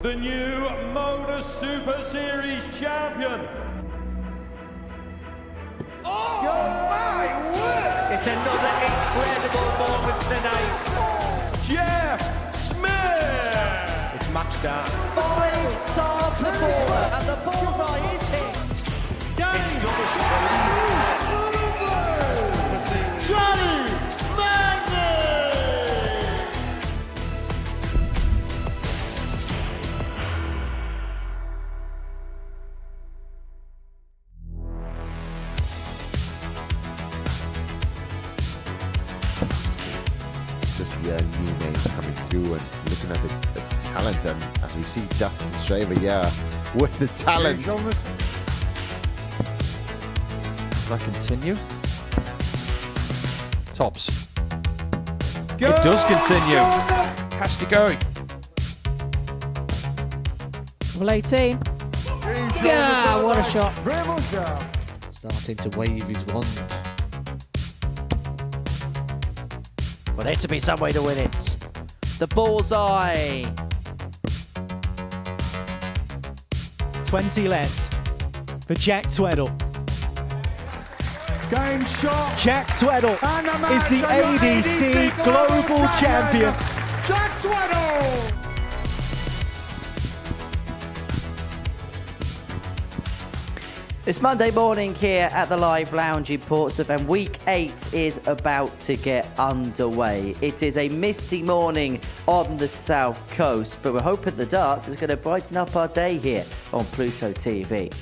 The new Modus Super Series champion. Oh my word! It's another incredible moment tonight. Jeff Smith. It's match down. 5-star performer, and the bullseye is hit. It's Thomas. Johnny Magny. Just new names coming through and looking at the talent, and as we see Dustin Straver, with the talent. Does that continue? Tops. It does continue. Has to go. Level 18. Yeah, what a shot. Starting to wave his wand. Well, there to be some way to win it. The bullseye. 20 left for Jack Tweddell. Game shot. Jack Tweddell is the ADC Global Champion. Jack Tweddell. It's Monday morning here at the Live Lounge in Portsmouth, and week 8 is about to get underway. It is a misty morning on the south coast, but we're hoping the darts is going to brighten up our day here on Pluto TV.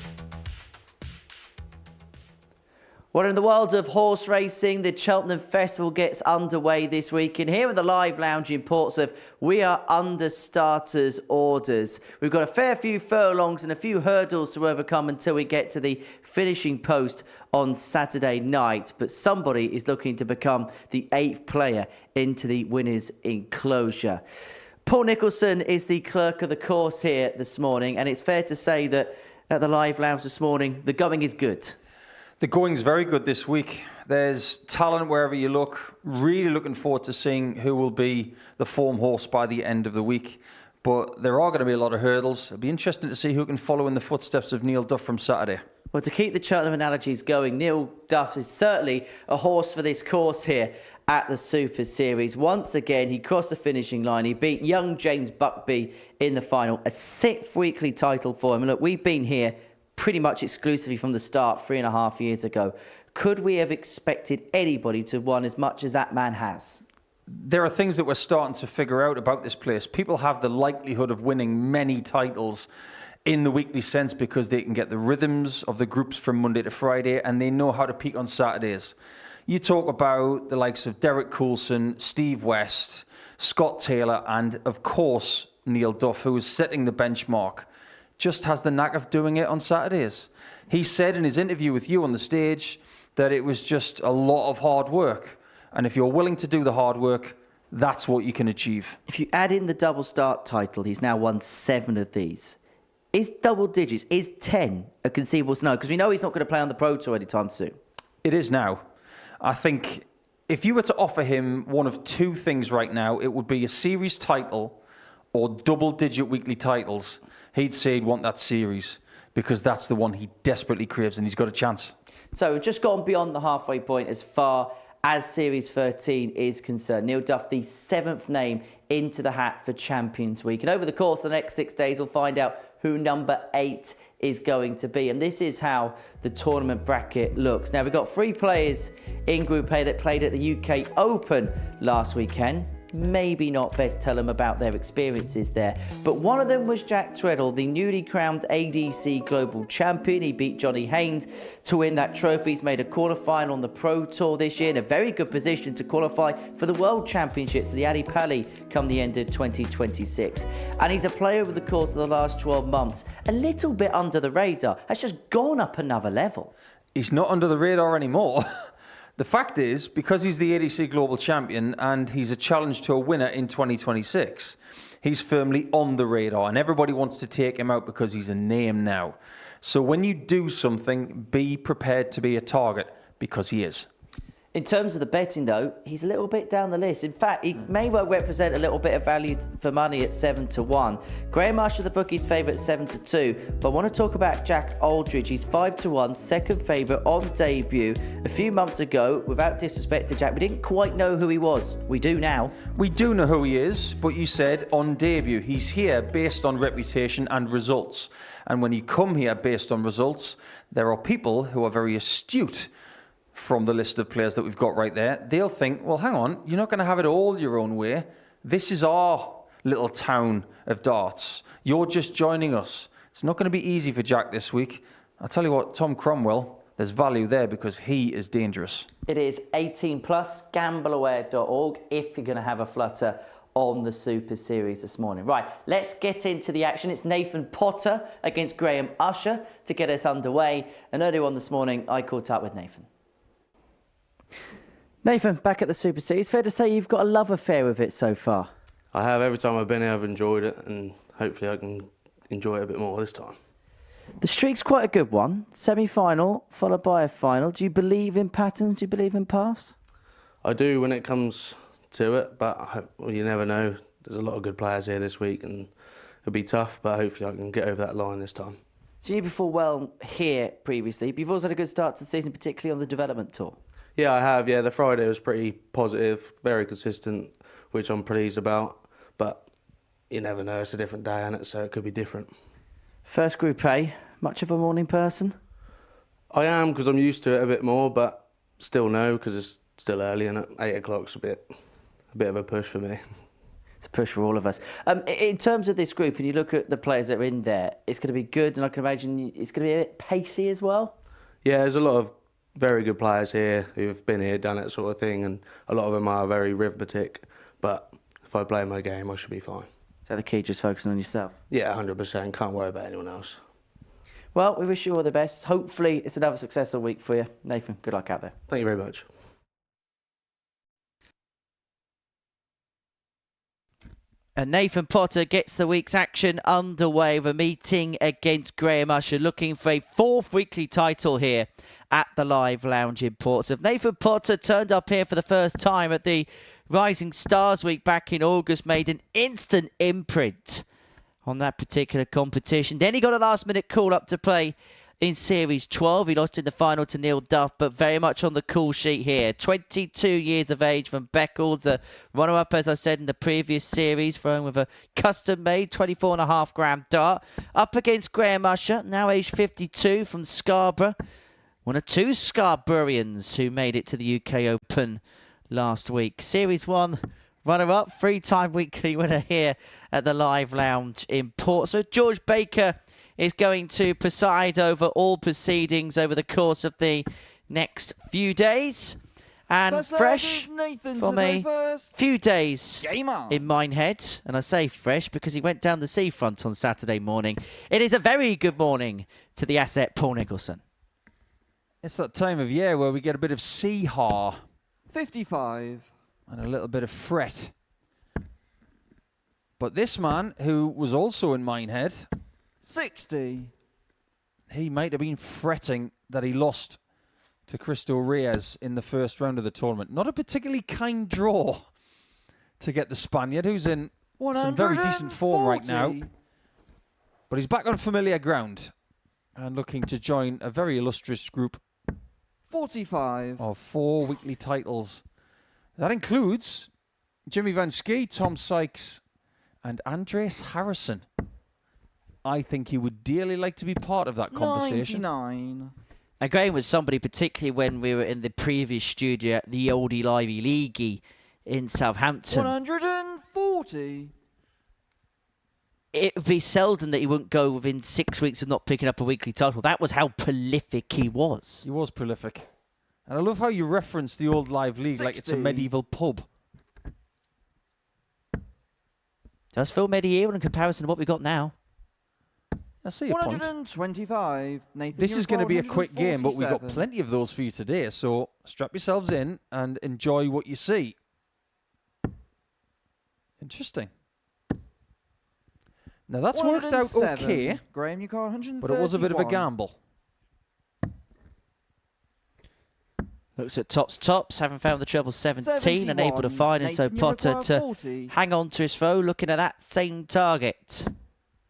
Well, in the world of horse racing, the Cheltenham Festival gets underway this week. And here at the Live Lounge in Portsmouth, we are under starters' orders. We've got a fair few furlongs and a few hurdles to overcome until we get to the finishing post on Saturday night. But somebody is looking to become the 8th player into the winner's enclosure. Paul Nicholson is the clerk of the course here this morning. And it's fair to say that at the Live Lounge this morning, the going is good. The going's very good this week. There's talent wherever you look. Really looking forward to seeing who will be the form horse by the end of the week. But there are going to be a lot of hurdles. It'll be interesting to see who can follow in the footsteps of Neil Duff from Saturday. Well, to keep the Cheltenham analogies going, Neil Duff is certainly a horse for this course here at the Super Series. Once again, he crossed the finishing line. He beat young James Buckby in the final, a 6th weekly title for him. And look, we've been here pretty much exclusively from the start 3.5 years ago. Could we have expected anybody to have won as much as that man has? There are things that we're starting to figure out about this place. People have the likelihood of winning many titles in the weekly sense because they can get the rhythms of the groups from Monday to Friday, and they know how to peak on Saturdays. You talk about the likes of Derek Coulson, Steve West, Scott Taylor, and of course Neil Duff, who is setting the benchmark. Just has the knack of doing it on Saturdays. He said in his interview with you on the stage that it was just a lot of hard work. And if you're willing to do the hard work, that's what you can achieve. If you add in the double start title, he's now won 7 of these. Is double digits, is 10 a conceivable scenario? Because we know he's not going to play on the Pro Tour anytime soon. It is now. I think if you were to offer him one of 2 things right now, it would be a series title or double-digit weekly titles. He'd say he'd want that series because that's the one he desperately craves, and he's got a chance. So we've just gone beyond the halfway point as far as Series 13 is concerned. Neil Duff, the 7th name into the hat for Champions Week. And over the course of the next 6 days, we'll find out who number 8 is going to be. And this is how the tournament bracket looks. Now, we've got 3 players in Group A that played at the UK Open last weekend. Maybe not best tell them about their experiences there. But one of them was Jack Tweddell, the newly crowned ADC Global Champion. He beat Johnny Haynes to win that trophy. He's made a quarterfinal on the Pro Tour this year in a very good position to qualify for the World Championships at the Adi Pali come the end of 2026. And he's a player over the course of the last 12 months, a little bit under the radar. Has just gone up another level. He's not under the radar anymore. The fact is, because he's the ADC Global Champion and he's a challenge to a winner in 2026, he's firmly on the radar and everybody wants to take him out because he's a name now. So when you do something, be prepared to be a target because he is. In terms of the betting, though, he's a little bit down the list. In fact, he may well represent a little bit of value for money at 7-1. Graham Usher, the bookie's favourite, 7-2. But I want to talk about Jack Aldridge. He's 5-1, second favourite on debut. A few months ago, without disrespect to Jack, we didn't quite know who he was. We do now. We do know who he is, but you said on debut. He's here based on reputation and results. And when you come here based on results, there are people who are very astute from the list of players that we've got right there. They'll think, well, hang on, you're not going to have it all your own way. This is our little town of darts. You're just joining us. It's not going to be easy for Jack this week. I'll tell you what, Tom Cromwell, there's value there because he is dangerous. It is 18+, gambleaware.org, if you're going to have a flutter on the Super Series this morning. Right, let's get into the action. It's Nathan Potter against Graham Usher to get us underway. And earlier on this morning, I caught up with Nathan. Nathan, back at the Super Series, fair to say you've got a love affair with it so far? I have. Every time I've been here, I've enjoyed it, and hopefully I can enjoy it a bit more this time. The streak's quite a good one. Semi-final, followed by a final. Do you believe in patterns? Do you believe in paths? I do when it comes to it, but well, you never know. There's a lot of good players here this week, and it'll be tough, but hopefully I can get over that line this time. So you performed well here previously, but you've also had a good start to the season, particularly on the development tour. Yeah, I have. Yeah, the Friday was pretty positive, very consistent, which I'm pleased about. But you never know, it's a different day, and so it could be different. First Group A, much of a morning person? I am, because I'm used to it a bit more, but still no, because it's still early, and at 8 o'clock's a bit of a push for me. It's a push for all of us. In terms of this group, and you look at the players that are in there, it's going to be good, and I can imagine it's going to be a bit pacey as well? Yeah, there's a lot of very good players here who've been here, done it sort of thing, and a lot of them are very rhythmic, but if I play my game, I should be fine. So the key, just focusing on yourself? Yeah, 100%. Can't worry about anyone else. Well, we wish you all the best. Hopefully it's another successful week for you. Nathan, good luck out there. Thank you very much. And Nathan Potter gets the week's action underway with a meeting against Graham Usher, looking for a fourth weekly title here at the Live Lounge in Portsmouth. Nathan Potter turned up here for the first time at the Rising Stars Week back in August, made an instant imprint on that particular competition. Then he got a last-minute call-up to play in Series 12. He lost in the final to Neil Duff, but very much on the call sheet here. 22 years of age from Beccles, a runner-up, as I said, in the previous series, throwing with a custom-made 24.5 gram dart. Up against Graham Usher, now age 52, from Scarborough. One of two Scarboroughians who made it to the UK Open last week. Series 1 runner-up, three-time weekly winner here at the Live Lounge in Portsmouth. George Baker is going to preside over all proceedings over the course of the next few days. And First fresh Nathan from a few days in Minehead. And I say fresh because he went down the seafront on Saturday morning. It is a very good morning to the asset, Paul Nicholson. It's that time of year where we get a bit of sea har 55. and a little bit of fret. But this man, who was also in Minehead, 60. he might have been fretting that he lost to Cristo Reyes in the first round of the tournament. Not a particularly kind draw to get the Spaniard, who's in some very decent form right now. But he's back on familiar ground and looking to join a very illustrious group 45 of 4 weekly titles. That includes Jimmy Van Schie, Tom Sykes, and Andreas Harrison. I think he would dearly like to be part of that conversation. 99. And Graham was somebody, particularly when we were in the previous studio at the Oldie Livey Leaguey in Southampton. 140. It would be seldom that he wouldn't go within 6 weeks of not picking up a weekly title. That was how prolific he was. He was prolific. And I love how you reference the old Live League 60. like it's a medieval pub. Does feel medieval in comparison to what we got now. I see your point. 125. Nathan, This is going to be a quick game, but we've got 147. plenty of those for you today. So strap yourselves in and enjoy what you see. Interesting. Now that's worked out 107. okay, Graham, you got 131. but it was a bit of a gamble. Looks at tops, haven't found the treble 17, unable to find, and so Nathan, you Potter require to 40. hang on to his throw, looking at that same target.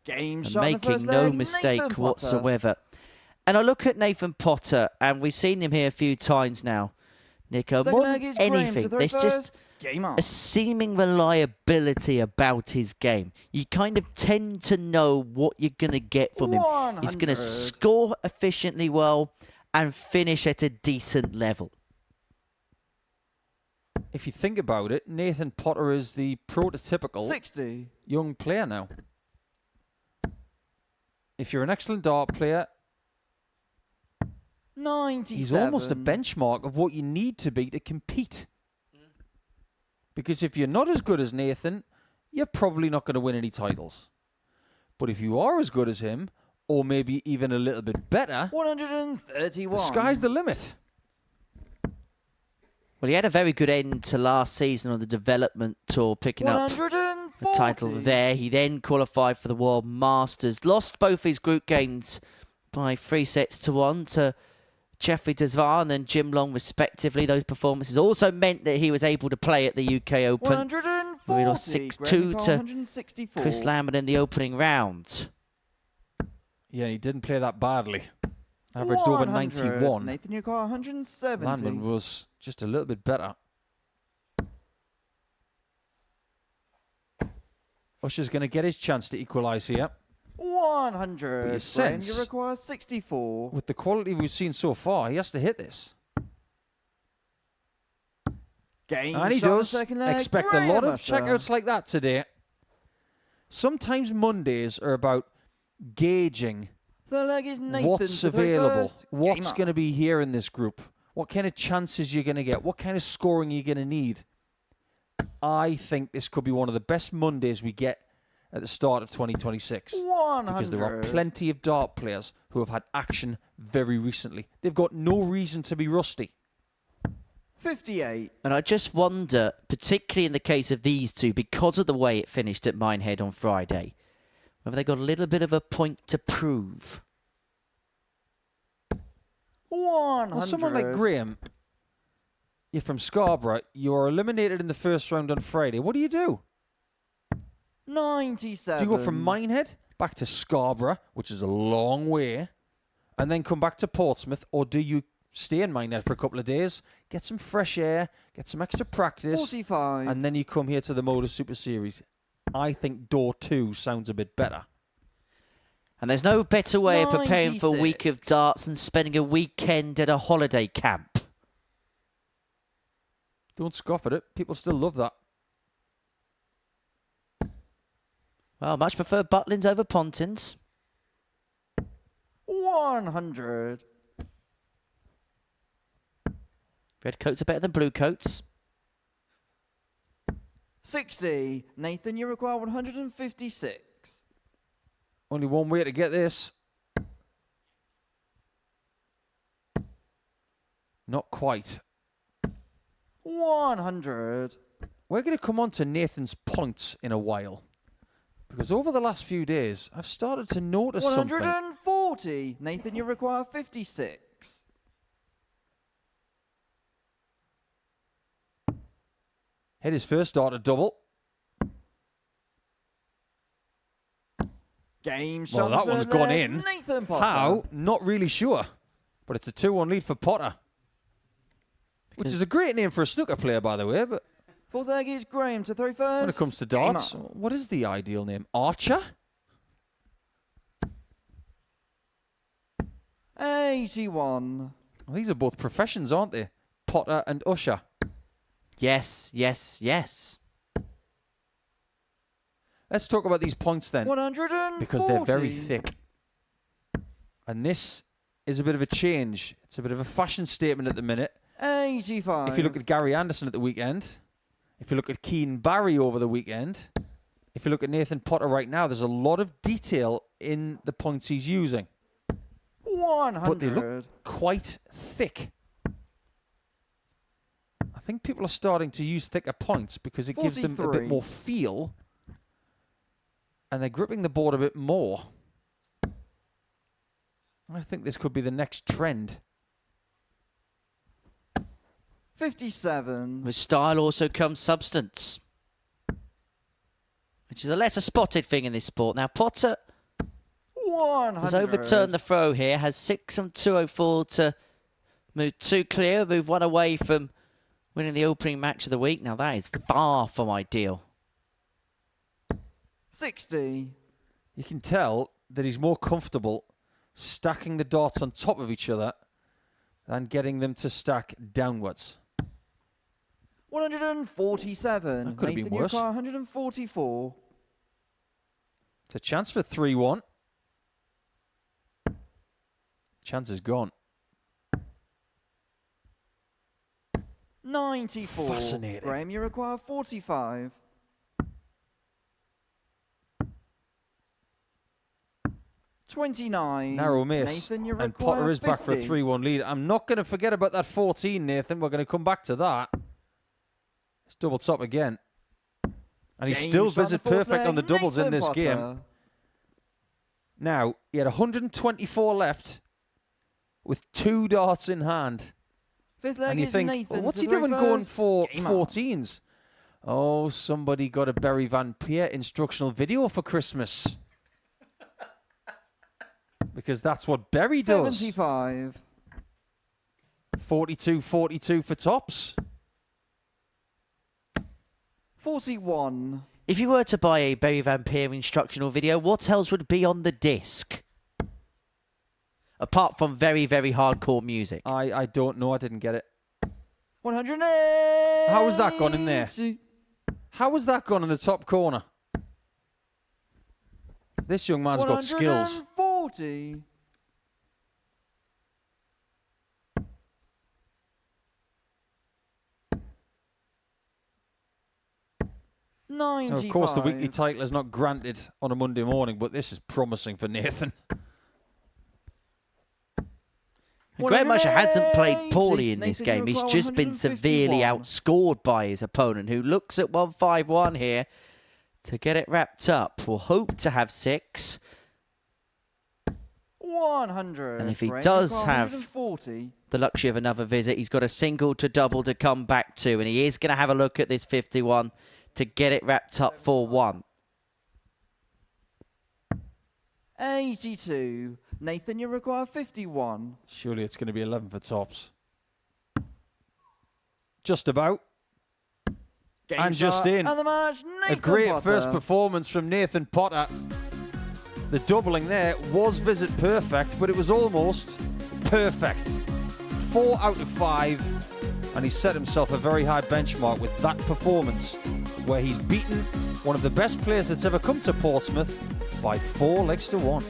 Game And shot in the making first no leg, mistake Nathan Potter. whatsoever. And I look at Nathan Potter, and we've seen him here a few times now, Nico. Second More leg than is Graham to anything, throw there's just first. Game up. a seeming reliability about his game. You kind of tend to know what you're going to get from him. He's going to 100. score efficiently well and finish at a decent level. If you think about it, Nathan Potter is the prototypical 60. young player now. If you're an excellent dart player, 97. he's almost a benchmark of what you need to be to compete. Because if you're not as good as Nathan, you're probably not going to win any titles. But if you are as good as him, or maybe even a little bit better, 131. the sky's the limit. Well, he had a very good end to last season on the development tour, picking up 140. the title there. He then qualified for the World Masters. Lost both his group games by 3-1 to Jeffrey Desvan and Jim Long, respectively. Those performances also meant that he was able to play at the UK Open. 140. Where he lost 6-2 to 164. Chris Lambert in the opening round. Yeah, he didn't play that badly. Averaged over 100. 91. Nathan Yuka 170. Landman was just a little bit better. Usher's going to get his chance to equalise here. 100. But you Graham, sense- you require 64. With the quality we've seen so far, he has to hit this. Game And he shot in the does. second leg. Expect a Graham lot of Usher. checkouts like that today. Sometimes Mondays are about gauging Third leg is Nathan what's to throw available, first. what's Game up. going to be here in this group, what kind of chances you're going to get, what kind of scoring you're going to need. I think this could be one of the best Mondays we get at the start of 2026. 100. Because there are plenty of dart players who have had action very recently. They've got no reason to be rusty. 58. And I just wonder, particularly in the case of these two, because of the way it finished at Minehead on Friday, whether they got a little bit of a point to prove. 100. Well, someone like Graham, you're from Scarborough, you're eliminated in the first round on Friday. What do you do? 97. Do you go from Minehead back to Scarborough, which is a long way, and then come back to Portsmouth, or do you stay in Minehead for a couple of days, get some fresh air, get some extra practice, 45. and then you come here to the Modus Super Series? I think door 2 sounds a bit better. And there's no better way of preparing for a week of 96. darts than spending a weekend at a holiday camp. Don't scoff at it. People still love that. Well, much prefer Butlins over Pontins. 100. Red coats are better than blue coats. 60. Nathan, you require 156. Only one way to get this. Not quite. 100. We're going to come on to Nathan's points in a while. Because over the last few days, I've started to notice something. 140. Nathan, you require 56. Hit his first dart, a double. Game Well, shot. that the one's third gone leg, in. Nathan Potter. How? Not really sure. But it's a 2-1 lead for Potter. Which is a great name for a snooker player, by the way. But Fourth leg is Graham to throw first. when it comes to Game darts, up. what is the ideal name? Archer? 81. Well, these are both professions, aren't they? Potter and Usher. Yes, yes, yes. Let's talk about these points then. 140. Because they're very thick. And this is a bit of a change. It's a bit of a fashion statement at the minute. 85. If you look at Gary Anderson at the weekend, if you look at Keane Barry over the weekend, if you look at Nathan Potter right now, there's a lot of detail in the points he's using. 100. But they look quite thick. I think people are starting to use thicker points because it gives them a 43. bit more feel. And they're gripping the board a bit more. I think this could be the next trend. 57. With style also comes substance, which is a lesser spotted thing in this sport. Now Potter 100. has overturned the throw here, has 6 on 204 to move 2 clear, move 1 away from winning the opening match of the week. Now that is far from ideal. 60. You can tell that he's more comfortable stacking the darts on top of each other than getting them to stack downwards. 147. That could have been Nathan worse. Yukar, 144. It's a chance for 3-1. Chance is gone. 94. Fascinating. Graham, you require 45. 29. Narrow miss. Nathan, you And require Potter is back for a 50. 3-1 lead. I'm not going to forget about that 14, Nathan. We're going to come back to that. It's double top again. And he's Game still shot visit the fourth perfect on the leg, doubles in Nathan this game. Potter. Now, he had 124 left with 2 darts in hand. Fifth leg And you is think, Nathan well, what's to he the doing going reverse. for Game on. 14s? Oh, somebody got a Barry Van Peer instructional video for Christmas. Because that's what Barry does. 75. 42-42 for tops. 41. If you were to buy a Barry Van Peer instructional video, what else would be on the disc? Apart from very, very hardcore music. I don't know. I didn't get it. 180. How has that gone in there? How has that gone in the top corner? This young man's got skills. 140. 95. Now, of course, the weekly title is not granted on a Monday morning, but this is promising for Nathan. And Graham Usher hasn't played 180. poorly in this Nathan, game. you He's require just been severely 151. outscored by his opponent, who looks at 151 here to get it wrapped up. We'll hope to have 6. 100. And if he Graham, does you require have 140. the luxury of another visit, he's got a single to double to come back to, and he is going to have a look at this 51 to get it wrapped up for 1. 82. Nathan, you require 51. Surely it's going to be 11 for tops. Just about. Game And just start in. And the match, A Nathan great Potter. first performance from Nathan Potter. The doubling there was visit perfect, but it was almost perfect. 4 out of 5. And he set himself a very high benchmark with that performance, where he's beaten one of the best players that's ever come to Portsmouth by 4 legs to 1.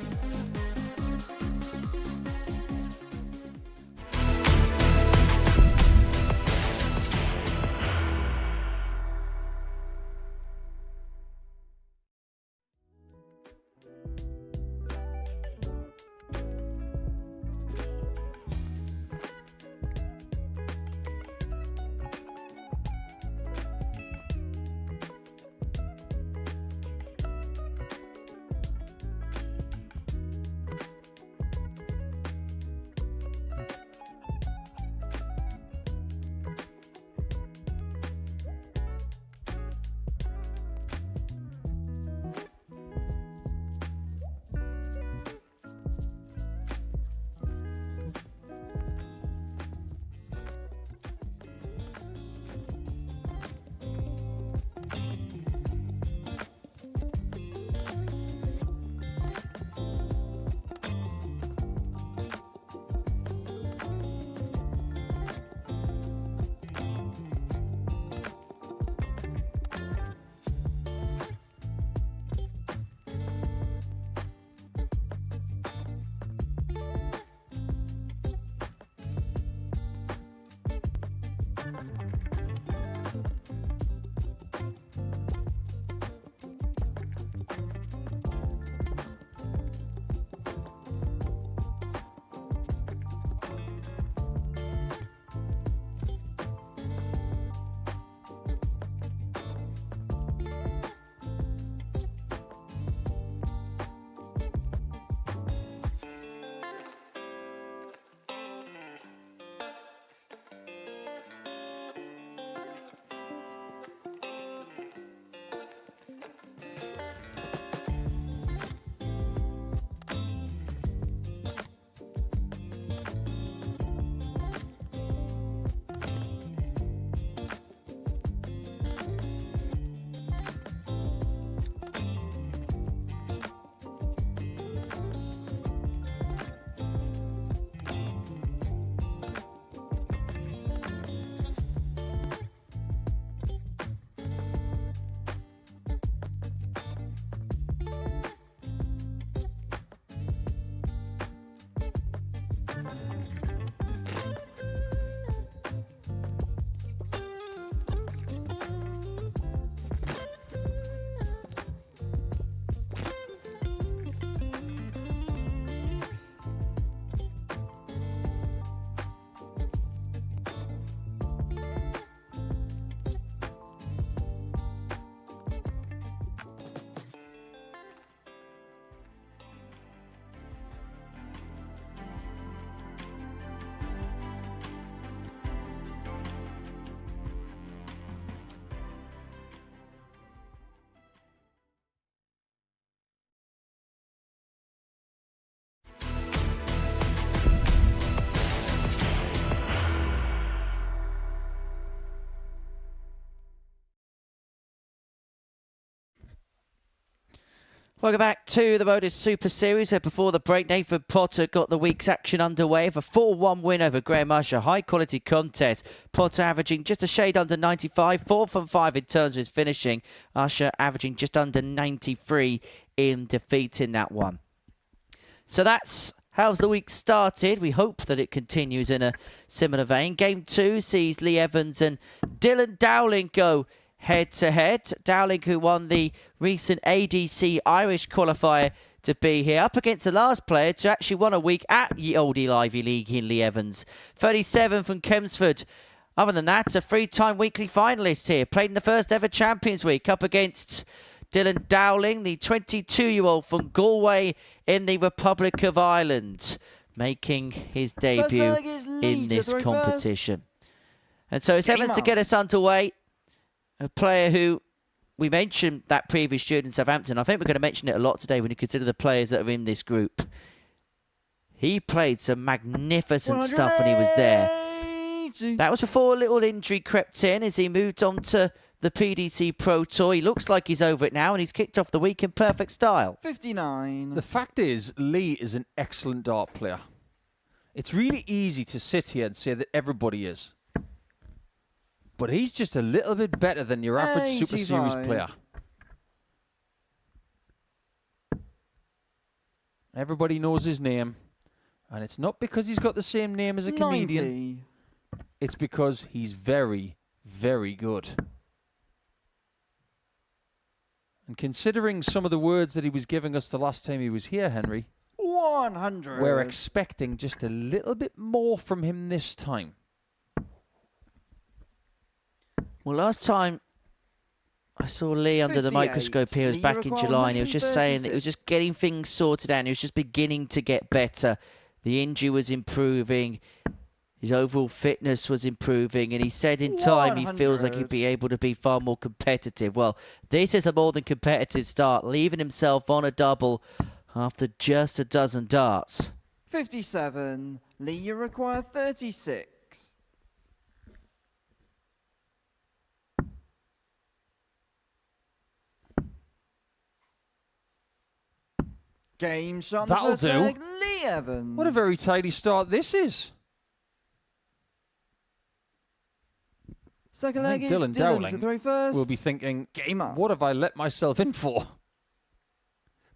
Welcome back to the Modus Super Series, where before the break, Nathan Potter got the week's action underway with a 4-1 win over Graham Usher. High quality contest. Potter averaging just a shade under 95, 4 from 5 in terms of his finishing. Usher averaging just under 93 in defeating that one. So that's how's the week started. We hope that it continues in a similar vein. Game 2 sees Lee Evans and Dylan Dowling go head-to-head. Dowling, who won the recent ADC Irish qualifier to be here, up against the last player to actually won a week at Ye Olde Ivy League in Lee Evans. 37 from Chelmsford. Other than that, a 3-time weekly finalist here. Played in the first ever Champions Week up against Dylan Dowling, the 22-year-old from Galway in the Republic of Ireland, making his debut in this competition. And so it's Evans to get us underway. A player who we mentioned that previous year in Southampton. I think we're going to mention it a lot today when you consider the players that are in this group. He played some magnificent stuff when he was there. That was before a little injury crept in as he moved on to the PDC Pro Tour. He looks like he's over it now, and he's kicked off the week in perfect style. 59. The fact is, Lee is an excellent dart player. It's really easy to sit here and say that everybody is. But he's just a little bit better than your average Super Series player. Everybody knows his name. And it's not because he's got the same name as a comedian. It's because he's very, very good. And considering some of the words that he was giving us the last time he was here, Henry, 100. we're expecting just a little bit more from him this time. Well, last time I saw Lee under the microscope here was back in July, and he was just saying that he was just getting things sorted out, and he was just beginning to get better. The injury was improving. His overall fitness was improving, and he said in time he feels like he'd be able to be far more competitive. Well, this is a more than competitive start, leaving himself on a double after just a dozen darts. 57. Lee, you require 36. Game shot. That'll do. Leg, Lee Evans. What a very tidy start this is. Second leg is Dylan to Dowling throw first. will be thinking, Game up. what have I let myself in for?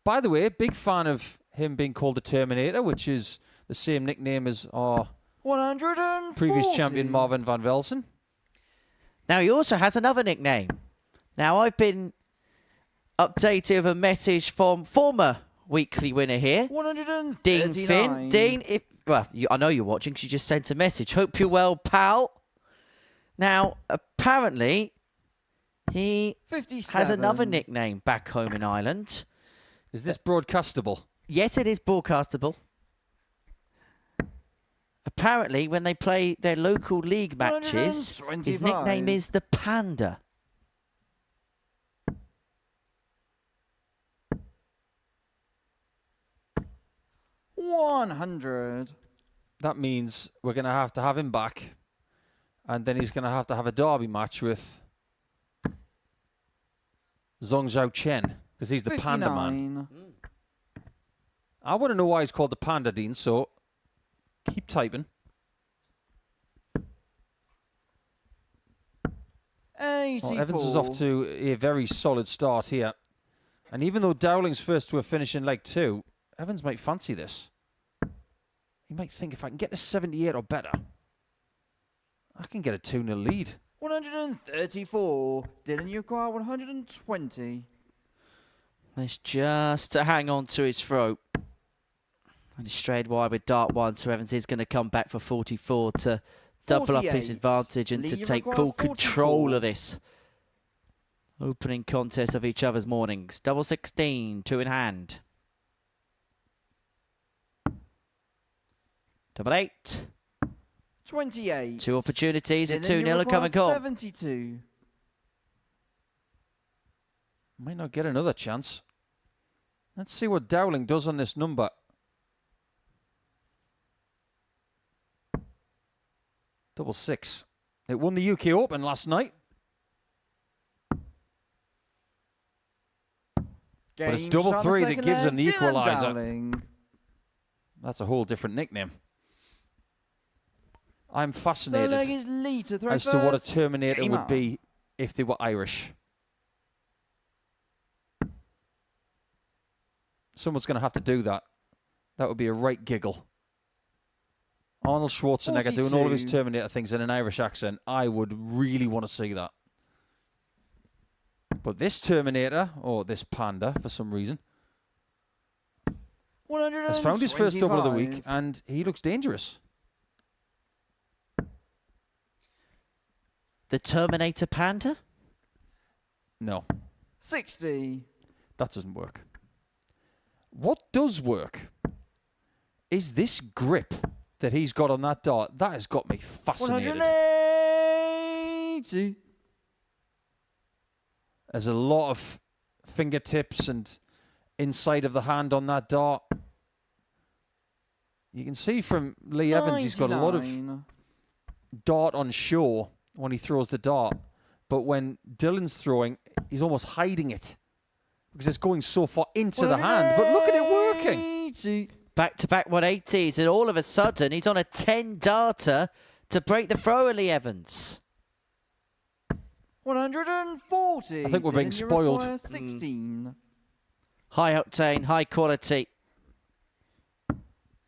By the way, big fan of him being called the Terminator, which is the same nickname as our 140. previous champion Marvin van Velsen. Now, he also has another nickname. Now, I've been updated with a message from former weekly winner here, 139. Dean Finn. Dean, I know you're watching because you just sent a message. Hope you're well, pal. Now, apparently, he 57. has another nickname back home in Ireland. Is this broadcastable? Yes, it is broadcastable. Apparently, when they play their local league matches, his nickname is the Panda. $100. That means we're going to have him back. And then he's going to have a derby match with Zhong Zhao Chen, because he's the 59. Panda man. I want to know why he's called the Panda, Dean, so keep typing. 84. Well, Evans is off to a very solid start here. And even though Dowling's first to a finish in leg 2, Evans might fancy this. He might think, if I can get to 78 or better, I can get a 2-0 lead. 134. Dylan, you require 120. It's just to hang on to his throat. And he's straight wide with dart 1, so Evans is going to come back for 44 to double up his advantage and Lee, to you take require full 44. control of this opening contest of each other's mornings. Double 16, 2 in hand. Double 8. 28. 2 opportunities at Dylan, 2-0 come and come. 72. Might not get another chance. Let's see what Dowling does on this number. Double 6. It won the UK Open last night. But it's Game double shot in the three that second gives leg, him the Dylan equaliser. Dowling. That's a whole different nickname. I'm The leg fascinated is Lee to throw as to what a first. Terminator Game would on. be if they were Irish. Someone's going to have to do that. That would be a right giggle. Arnold Schwarzenegger doing all of his 42. Terminator things in an Irish accent. I would really want to see that. But this Terminator, or this Panda for some reason, has found his first double of the week, 125. and he looks dangerous. The Terminator Panda? No, 60. that doesn't work. What does work is this grip that he's got on that dart. That has got me fascinated. 180. There's a lot of fingertips and inside of the hand on that dart. You can see from Lee Evans, he's got a lot of 99. dart on shore when he throws the dart. But when Dylan's throwing, he's almost hiding it because it's going so far into the hand. But look at it working. 180. Back-to-back 180s, and all of a sudden he's on a 10-darter to break the throw, Lee Evans. 140. I think we're being Dylan, you spoiled. require 16. High octane, high quality.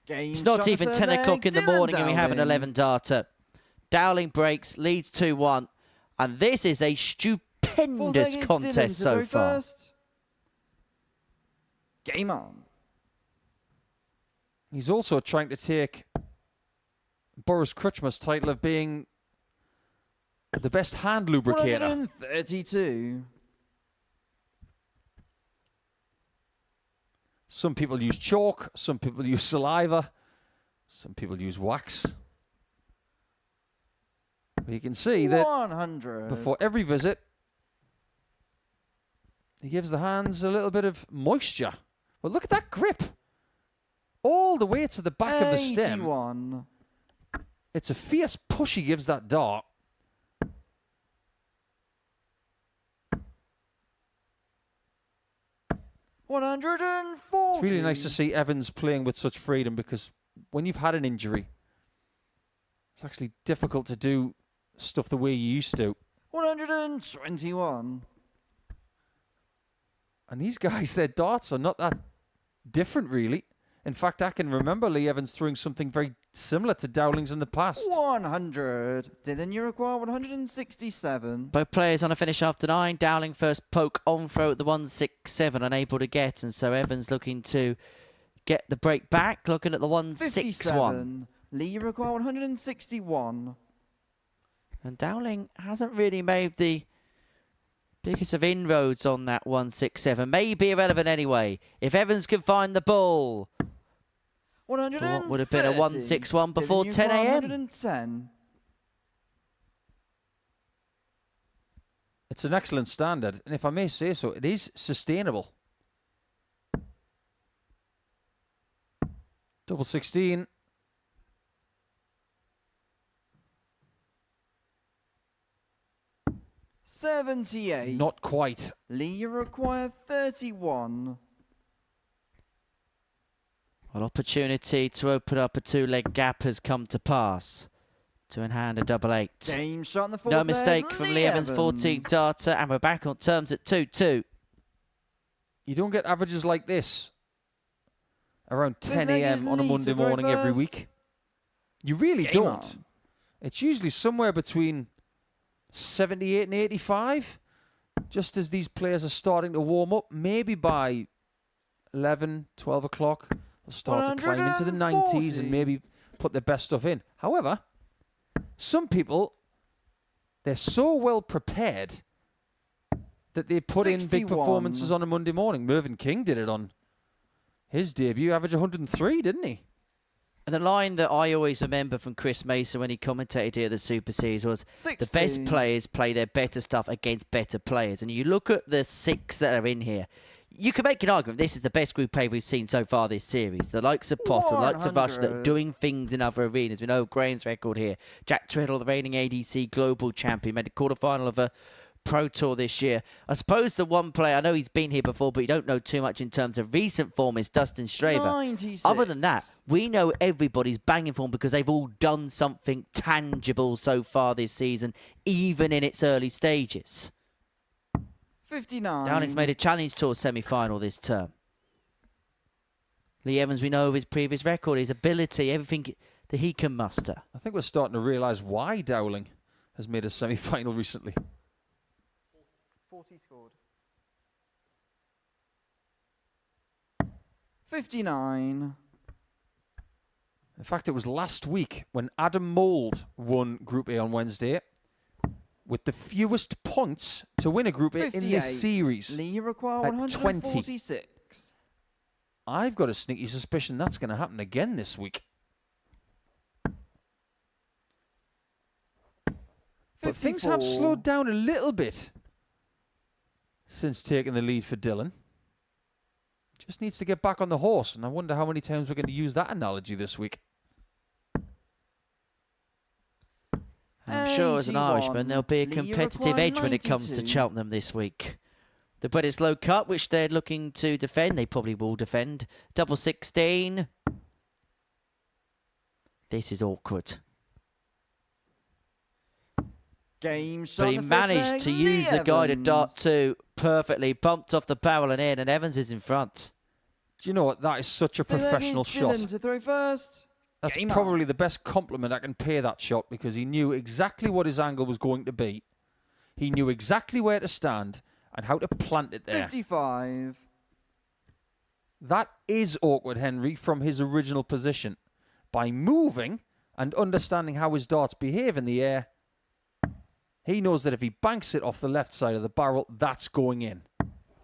Game It's shot not the even third 10 o'clock leg, in the Dylan morning and we have an Dowling. 11-darter. Dowling breaks, leads 2-1, and this is a Fourth leg stupendous is Dylan contest to so throw far. first. Game on. He's also trying to take Boris Kruchma's title of being the best hand lubricator. 132. Some people use chalk, some people use saliva, some people use wax. But you can see that 100. before every visit, he gives the hands a little bit of moisture. But look at that grip. All the way to the back of the stem. 81. It's a fierce push he gives that dart. $140. It's really nice to see Evans playing with such freedom because when you've had an injury, it's actually difficult to do stuff the way you used to. 121. And these guys, their darts are not that different, really. In fact, I can remember Lee Evans throwing something very similar to Dowling's in the past. 100. Dylan, you require 167. Both players on a finish after 9. Dowling first poke on throw at the 167, unable to get, and so Evans looking to get the break back, looking at the 161. 57. Lee, you require 161. And Dowling hasn't really made the biggest of inroads on that 167. May be irrelevant anyway. If Evans can find the ball. 130. What would have been a 161 before Dylan, you 10 require a.m. 110. It's an excellent standard, and if I may say so, it is sustainable. Double 16. $78. Not quite. Lee, you require 31. An opportunity to open up a two-leg gap has come to pass. To in hand a double 8. Game shot in the fourth No leg, mistake from Lee Evans, 14 darter, and we're back on terms at 2-2. You don't get averages like this around Fifth 10 leg is a.m. on a Lee to Monday throw morning every first. week. You really Game don't. on. It's usually somewhere between 78 and 85, just as these players are starting to warm up. Maybe by 11, 12 o'clock, they'll start to climb into the 90s 140. and maybe put their best stuff in. However, some people, they're so well prepared that they put in big 61. performances on a Monday morning. Mervyn King did it on his debut, averaged 103, didn't he? And the line that I always remember from Chris Mason when he commentated here at the Super Series was 60. the best players play their better stuff against better players. And you look at the 6 that are in here, you can make an argument this is the best group play we've seen so far this series. The likes of Potter, the likes of Usher, that are 100. doing things in other arenas. We know Graham's record here. Jack Tweddell, the reigning ADC Global Champion, made a quarterfinal of a Pro Tour this year. I suppose the one player, I know he's been here before, but you don't know too much in terms of recent form, is Dustin Straver. 96. Other than that, we know everybody's banging form because they've all done something tangible so far this season, even in its early stages. 59. Dowling's made a Challenge Tour semi-final this term. Lee Evans, we know of his previous record, his ability, everything that he can muster. I think we're starting to realise why Dowling has made a semi-final recently. 40 scored. 59. In fact, it was last week when Adam Mould won Group A on Wednesday with the fewest points to win a Group A in this series. Lee require at 146. I've got a sneaky suspicion that's going to happen again this week. But things have slowed down a little bit since taking the lead for Dylan. Just needs to get back on the horse, and I wonder how many times we're going to use that analogy this week. I'm sure as an Irishman there'll be a competitive edge when it comes to 92. Cheltenham this week. The Bledisloe Cup, which they're looking to defend, they probably will defend. Double 16. This is awkward. Game shot. But he managed to use the guided dart 2 perfectly, bumped off the barrel and in, and Evans is in front. Do you know what? That is such a professional shot. Dylan to throw first. That's Game probably the best compliment I can pay that shot, because he knew exactly what his angle was going to be. He knew exactly where to stand and how to plant it there. 55. That is awkward, Henry, from his original position. By moving and understanding how his darts behave in the air, he knows that if he banks it off the left side of the barrel, that's going in.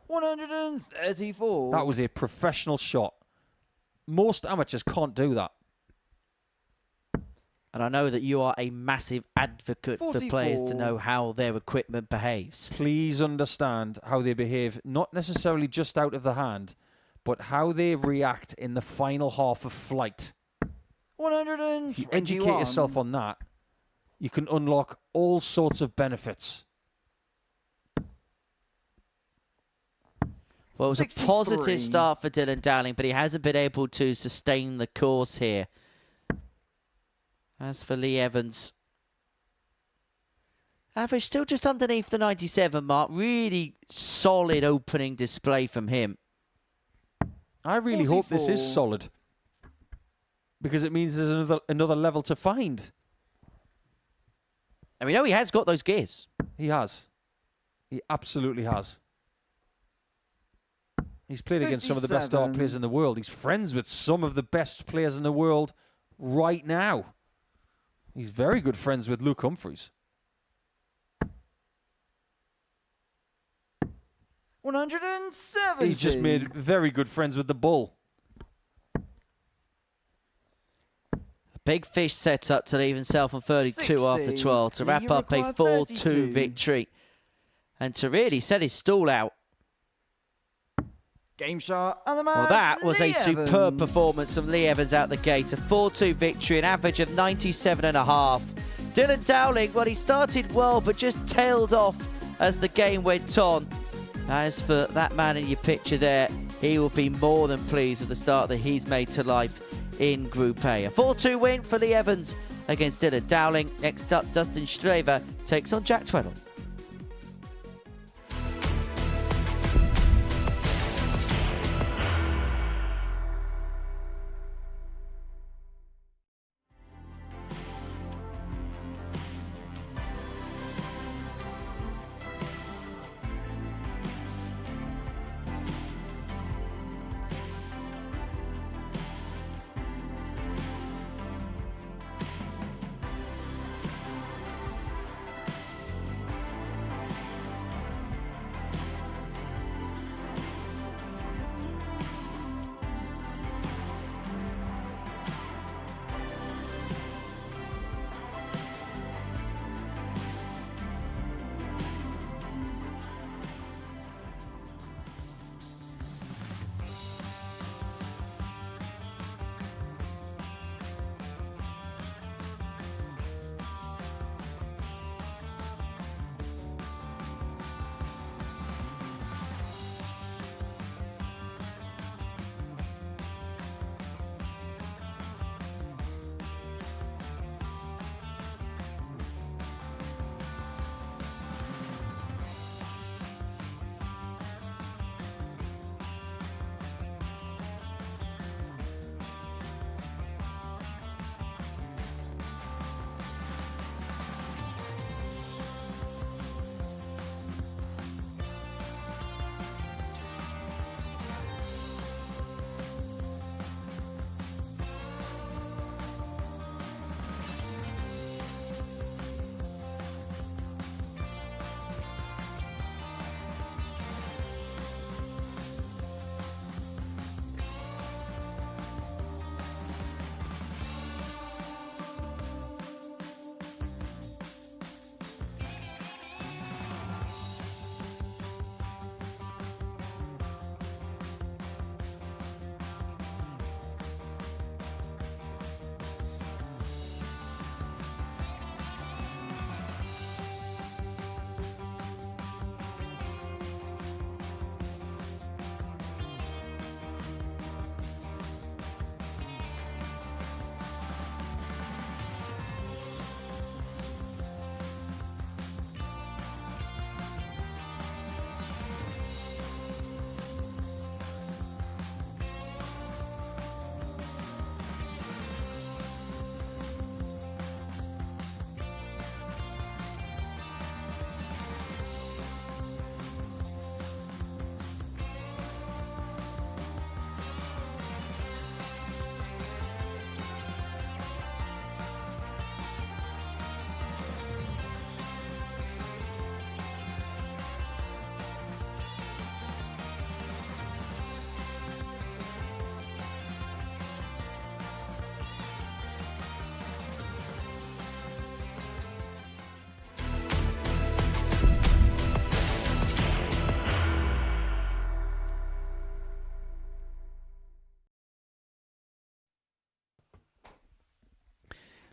134. That was a professional shot. Most amateurs can't do that. And I know that you are a massive advocate 44. for players to know how their equipment behaves. Please understand how they behave, not necessarily just out of the hand, but how they react in the final half of flight. 121. If you educate yourself on that, you can unlock all sorts of benefits. Well, it was 63. a positive start for Dylan Dowling, but he hasn't been able to sustain the course here. As for Lee Evans, average still just underneath the 97 mark. Really solid opening display from him. I really hope this is 44. solid, because it means there's another level to find. And we know he has got those gears. He has. He absolutely has. He's played against some of the best dart 57. players in the world. He's friends with some of the best players in the world right now. He's very good friends with Luke Humphreys. 170. He's just made very good friends with the Bull. Big fish set up to leave himself on 32 after 60. 12 to wrap Lee up a required 4-2 32. victory. And to really set his stall out. Game shot and the match. Well, that was Lee a superb Evans. performance from Lee Evans out the gate. A 4-2 victory, an average of 97.5. Dylan Dowling, well, he started well, but just tailed off as the game went on. As for that man in your picture there, he will be more than pleased with the start that he's made to life in Group A. A 4-2 win for Lee Evans against Dylan Dowling. Next up, Dustin Straver takes on Jack Tweddell.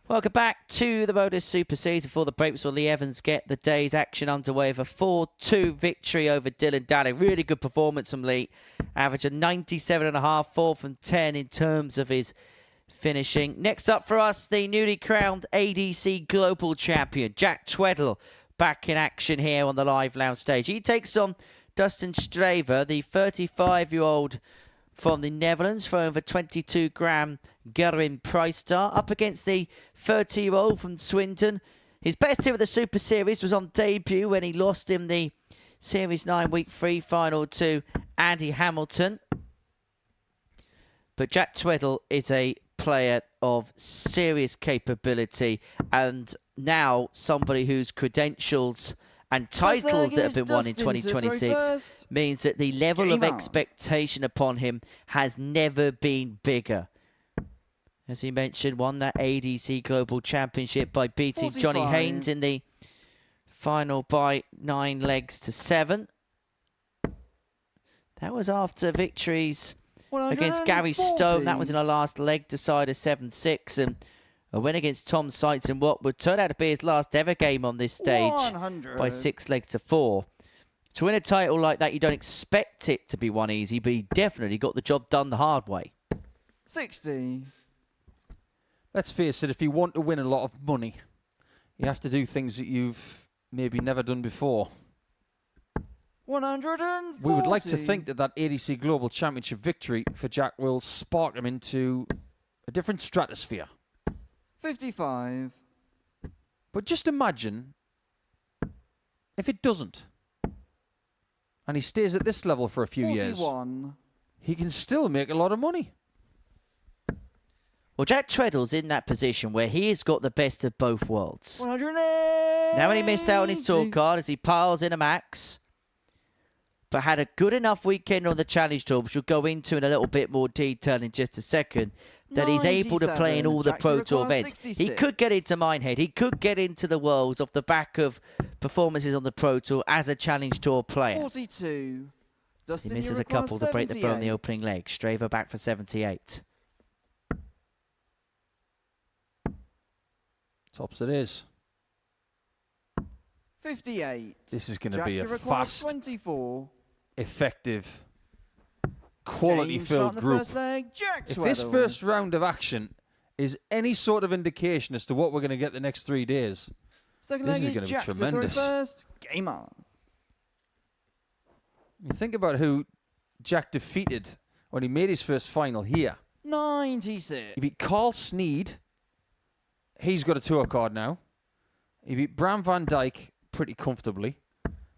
Welcome back to the Modus Super Series. Before the break, we saw Lee Evans get the day's action underway with a 4-2 victory over Dylan Dowling. Really good performance from Lee. Average of 97.5, 4 from 10 in terms of his finishing. Next up for us, the newly crowned ADC Global Champion, Jack Tweddell, back in action here on the live lounge stage. He takes on Dustin Straver, the 35-year-old from the Netherlands, for over 22-gram Gerwin Price Star, up against the 30-year-old from Swindon. His best hit of the Super Series was on debut when he lost in the Series 9 Week 3 final to Andy Hamilton. But Jack Tweddell is a player of serious capability, and now somebody whose credentials and titles that have been won in 2026 means that the level of expectation upon him has never been bigger. As he mentioned, won that ADC Global Championship by beating 45. Johnny Haynes in the final by 9 legs to 7. That was after victories against Gary Stone. That was in a last leg decider 7-6, and a win against Tom Seitz in what would turn out to be his last ever game on this stage 100. by 6 legs to 4. To win a title like that, you don't expect it to be won easy, but he definitely got the job done the hard way. 60. Let's face it, if you want to win a lot of money, you have to do things that you've maybe never done before. 140. We would like to think that that ADC Global Championship victory for Jack will spark him into a different stratosphere. 55. But just imagine if it doesn't, and he stays at this level for a few 41. years. He can still make a lot of money. Well, Jack Tweddell's in that position where he has got the best of both worlds. 180. Now, when he missed out on his tour card as he piles in a max, but had a good enough weekend on the Challenge Tour, which we'll go into in a little bit more detail in just a second, that he's able to play in all the Pro Tour events. 66. He could get into Minehead. He could get into the Worlds off the back of performances on the Pro Tour as a Challenge Tour player. 42. Dustin, He misses you a couple to break the throw on the 78. opening leg. Straver back for 78. Tops it is. 58. This is going to Jack, be you a require fast, 24. effective, quality-filled Game group. first leg, Jack If this Tweddell. first round of action is any sort of indication as to what we're going to get the next 3 days, Second this leg is going to be Jack to throw tremendous. First. Game on. You think about who Jack defeated when he made his first final here. 96. He beat Carl Sneed. He's got a tour card now. He beat Bram Van Dyke pretty comfortably.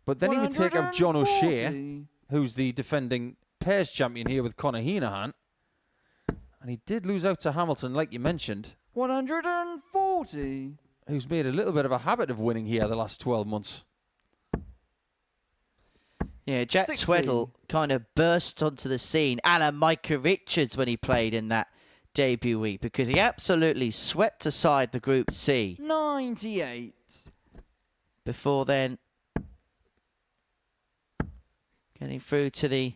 But then he would take out John O'Shea, 140. who's the defending pairs champion here with Conor Heenahan. And he did lose out to Hamilton, like you mentioned, 140. who's made a little bit of a habit of winning here the last 12 months. Yeah, Jack 60. Tweddell kind of burst onto the scene, a la Micah Richards when he played in that debut week, because he absolutely swept aside the Group C 98. before then getting through to the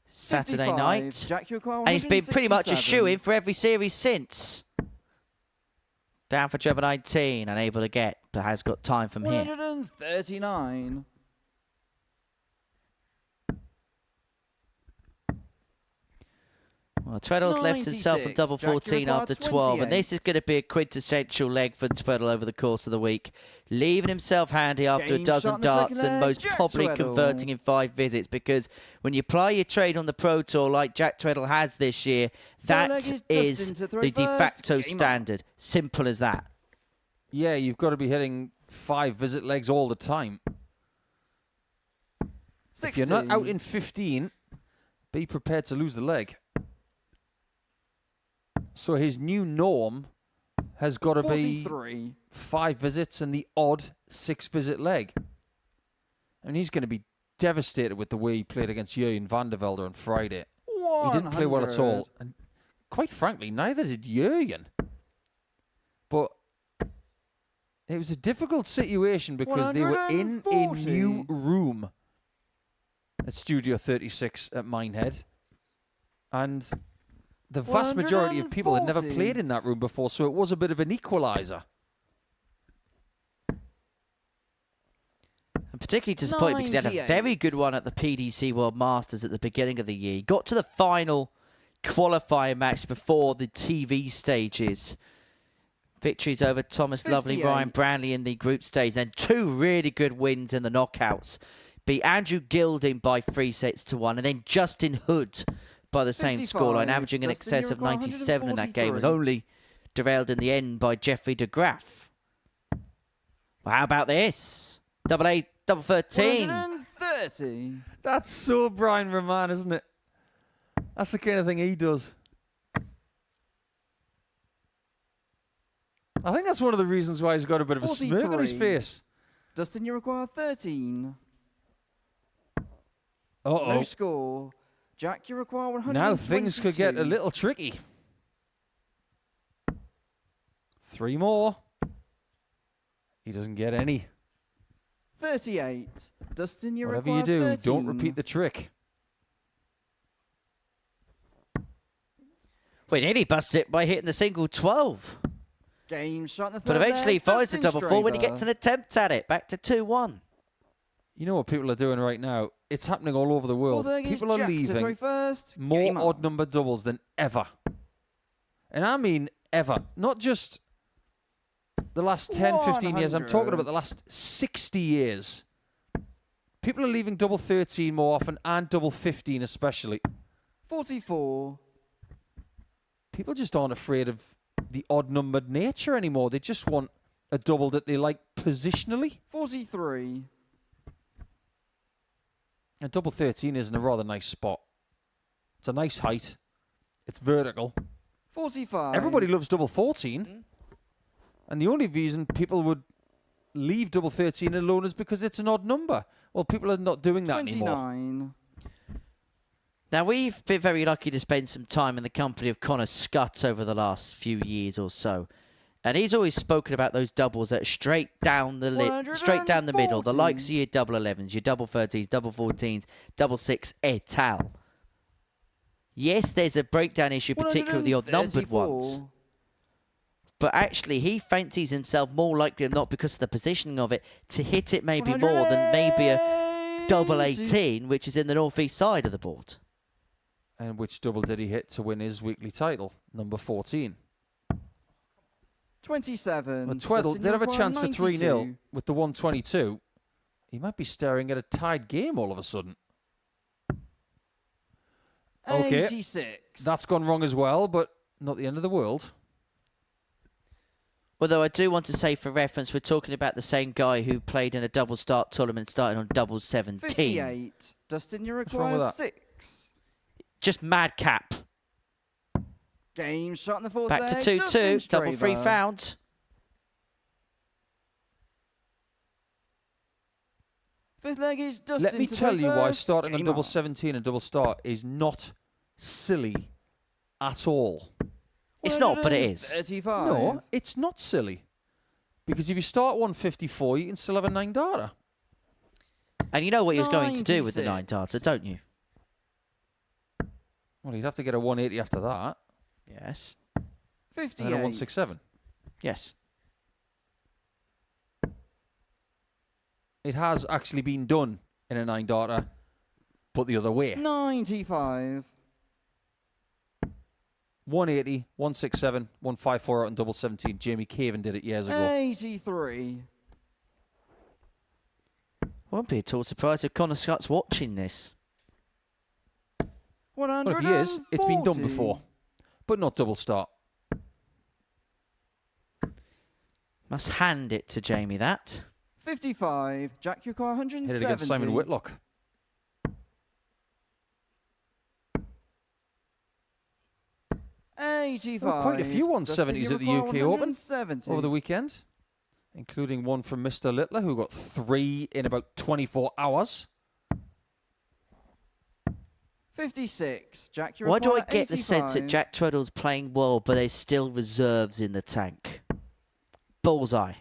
Saturday 55. night. Jack, you require And he's been pretty much a 167. shoo-in for every series since. Down for Trevor 19, unable to get, but has got time from here. 139. Well, Tweddell's left himself on 96. double Jack, you 14 require after 12, and this is 28. going to be a quintessential leg for Tweddell over the course of the week, leaving himself handy after a Game dozen shot in the second darts and leg, most Jack probably Tweddell. converting in 5 visits, because when you ply your trade on the Pro Tour like Jack Tweddell has this year, Third that leg is Dustin to throw the de first. facto Game on. standard. Simple as that. Yeah, you've got to be hitting 5 visit legs all the time. 60. If you're not out in 15, be prepared to lose the leg. So his new norm has got to be 43. 5 visits and the odd 6 visit leg. And he's going to be devastated with the way he played against Jurjen van der Velde on Friday. He didn't play well at all. And quite frankly, neither did Jurjen. But it was a difficult situation because they were in a 140. new room at Studio 36 at Minehead. And the vast majority of people had never 140. played in that room before, so it was a bit of an equaliser. And particularly disappointed because he had a very good one at the PDC World Masters at the beginning of the year. He got to the final qualifying match before the TV stages. Victories over Thomas Lovely, 58. Ryan Branley in the group stage. Then 2 really good wins in the knockouts. Beat Andrew Gilding by 3-1. And then Justin Hood by the same 55. scoreline, averaging in Dustin, excess you of require 97 in that game. Was 143. only derailed in the end by Jeffrey de Graaf. Well, how about this? Double 8, double 13. 130. That's so Brian Roman, isn't it? That's the kind of thing he does. I think that's one of the reasons why he's got a bit of a smirk on his 43. face. Dustin, you require 13. Uh-oh. No score. Jack, you require 122. Now things could get a little tricky. 3 more. He doesn't get any. 38. Dustin, you Whatever you require do, 13. don't repeat the trick. Well, he nearly busted it by hitting the single 12. Game shot in the third But eventually he there. finds the Dustin double 4 when he Straver. gets an attempt at it. Back to 2-1. You know what people are doing right now? It's happening all over the world. Well, there goes People are Jack to leaving throw first. more Game on. odd number doubles than ever. And I mean ever. Not just the last 10, 15 years. I'm talking 100. about the last 60 years. People are leaving double 13 more often and double 15 especially. 44. People just aren't afraid of the odd-numbered nature anymore. They just want a double that they like positionally. 43. And double 13 is in a rather nice spot. It's a nice height. It's vertical. 45. Everybody loves double 14. And the only reason people would leave double 13 alone is because it's an odd number. Well, people are not doing that anymore. 29. Now, we've been very lucky to spend some time in the company of Connor Scott over the last few years or so. And he's always spoken about those doubles that are straight down the straight down the middle. The 140. likes of your double 11s, your double 13s, double 14s, double 6, et al. Yes, there's a breakdown issue, particularly with the odd-numbered ones. 134. But actually, he fancies himself more likely than not, because of the positioning of it, to hit it maybe more than maybe a double 18, which is in the northeast side of the board. And which double did he hit to win his weekly title? Number 14. 27. Well, Tweddell Dustin, did you have a require chance for 3-0 92. with the 122. He might be staring at a tied game all of a sudden. Okay. 86. That's gone wrong as well, but not the end of the world. Although I do want to say, for reference, we're talking about the same guy who played in a double start tournament starting on double 17. 58. Dustin, you wrong require with that? 6. Just madcap. Game shot in the fourth Back to leg. 2-2. Dustin Double 3 Straver. found. Fifth leg is Dustin. Let me to tell throw you why first. starting on Game double on. 17 and double start is not silly at all. It's not, but it is. 35. No, it's not silly. Because if you start 154, you can still have a 9 data. And you know what he was going to do with the 9 96. data, don't you? Well, you'd have to get a 180 after that. Yes. And 58. then a 167. Yes. It has actually been done in a 9 data, but the other way. 95. 180, 167, 154 out in double 17. Jamie Caven did it years ago. 83. I won't be at all surprised if Connor Scott's watching this. 140. Well, if he is, it's been done before, but not double start. Must hand it to Jamie, that. 55. Jack, you require 170. Hit it against Simon Whitlock. $85. 85. Well, quite a few 170s at the UK Open 170. over the weekend, including one from Mr. Littler, who got 3 in about 24 hours. 56. Jack, you Why do I require get the sense that 85. Jack Tweddell's playing well, but there's still reserves in the tank? Bullseye.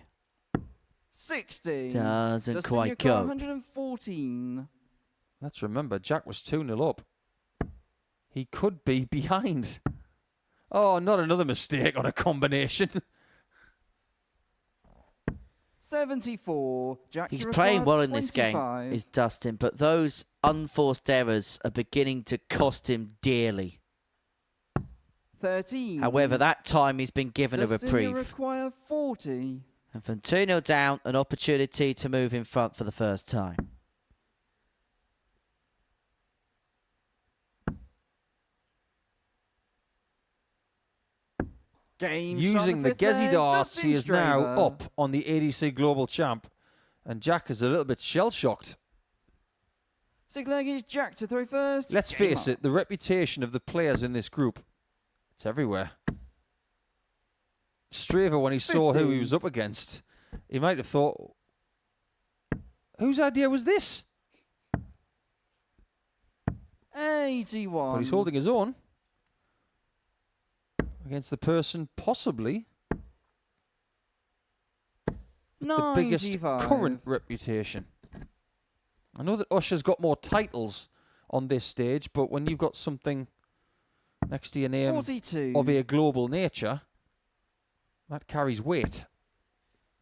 60. Doesn't Dustin, quite you require go. 114. Let's remember, Jack was 2-0 up. He could be behind. Oh, not another mistake on a combination. 74. Jack, He's you playing require well in this game, 25. is Dustin, but those unforced errors are beginning to cost him dearly. 13. However, that time he's been given a Dustin, reprieve. you require 40. And from 2-0 down, an opportunity to move in front for the first time. Game Using the Gezi darts, he is now up on the ADC Global Champ. And Jack is a little bit shell-shocked. 6 leg is Jack to throw first. Let's face it, the reputation of the players in this group, it's everywhere. Straver, when he saw who he was up against, he might have thought, whose idea was this? 81. But he's holding his own against the person possibly the biggest current reputation. I know that Usher's got more titles on this stage, but when you've got something next to your name 42. of a global nature, that carries weight.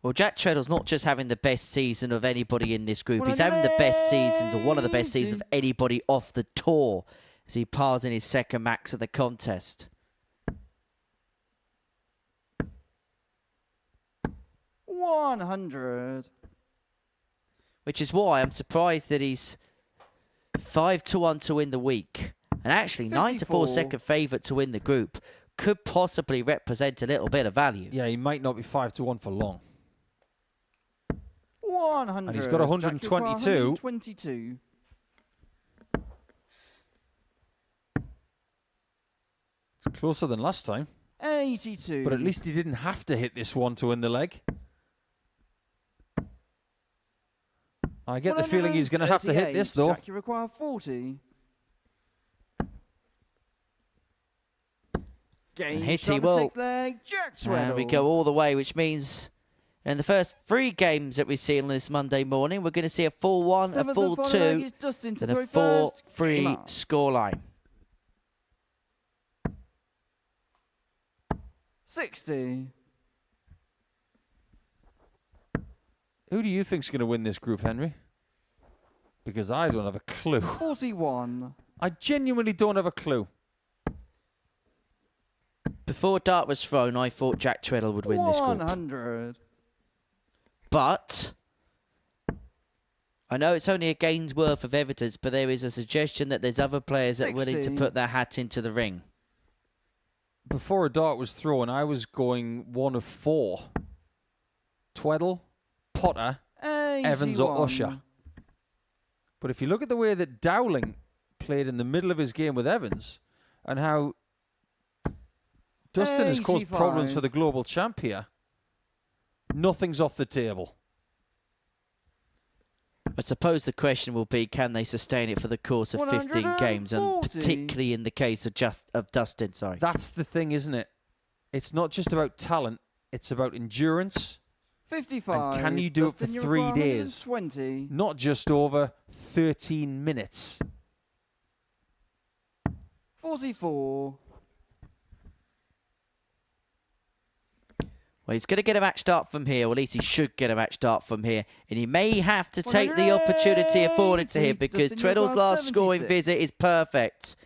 Well, Jack Tweddell's not just having the best season of anybody in this group. He's having the best seasons, or one of the best seasons of anybody off the tour, as he piles in his second max of the contest. 100. Which is why I'm surprised that he's 5-1 to win the week. And actually, 9-4 second favourite to win the group could possibly represent a little bit of value. Yeah, he might not be 5-1 for long. 100. And he's got 122. 122. It's closer than last time. 82. But at least he didn't have to hit this one to win the leg. I get the feeling he's going to have to hit this, though. Jack, you require 40. Game And hit shot he the will. sixth leg, Jack Tweddell. And we go all the way, which means in the first 3 games that we've seen on this Monday morning, we're going to see a full 1, a full 2, and a 4-3 scoreline. 60. Who do you think's going to win this group, Henry? Because I don't have a clue. 41. I genuinely don't have a clue. Before dart was thrown, I thought Jack Tweddell would win this group. 100. But I know it's only a game's worth of evidence, but there is a suggestion that there's other players that are willing to 60. put their hat into the ring. Before a dart was thrown, I was going 1 of 4. Tweddell, Potter, 81. Evans or Usher. But if you look at the way that Dowling played in the middle of his game with Evans, and how Dustin has caused problems for the global champ here, nothing's off the table. I suppose the question will be, can they sustain it for the course of 15 games, and particularly in the case of Dustin. Sorry, that's the thing, isn't it? It's not just about talent; it's about endurance. 55. And can you do Dustin, it you for 3 require days? 120. Not just over 13 minutes. 44. well, he's going to get a match start from here, or at least he should get a match start from here, and he may have to take the opportunity afforded to him, because Tweddell's last scoring visit is perfect.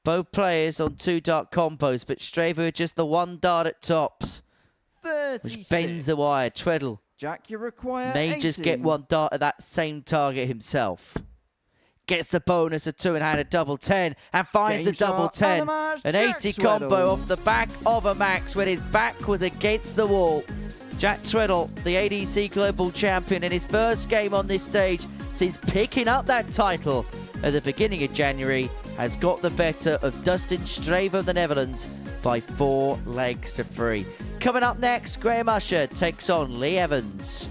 Both players on 2 dart combos, but Straver just the 1 dart at tops, 36. which bends the wire. Tweddell Jack, you require may 80. just get 1 dart at that same target himself. Gets the bonus of 2 and had a double 10 and finds Game the double shot, 10. Animage, An Jack 80 Tweddell. combo off the back of a max when his back was against the wall. Jack Tweddell, the ADC Global Champion, in his first game on this stage since picking up that title at the beginning of January, has got the better of Dustin Straver of the Netherlands by 4 legs to 3. Coming up next, Graham Usher takes on Lee Evans.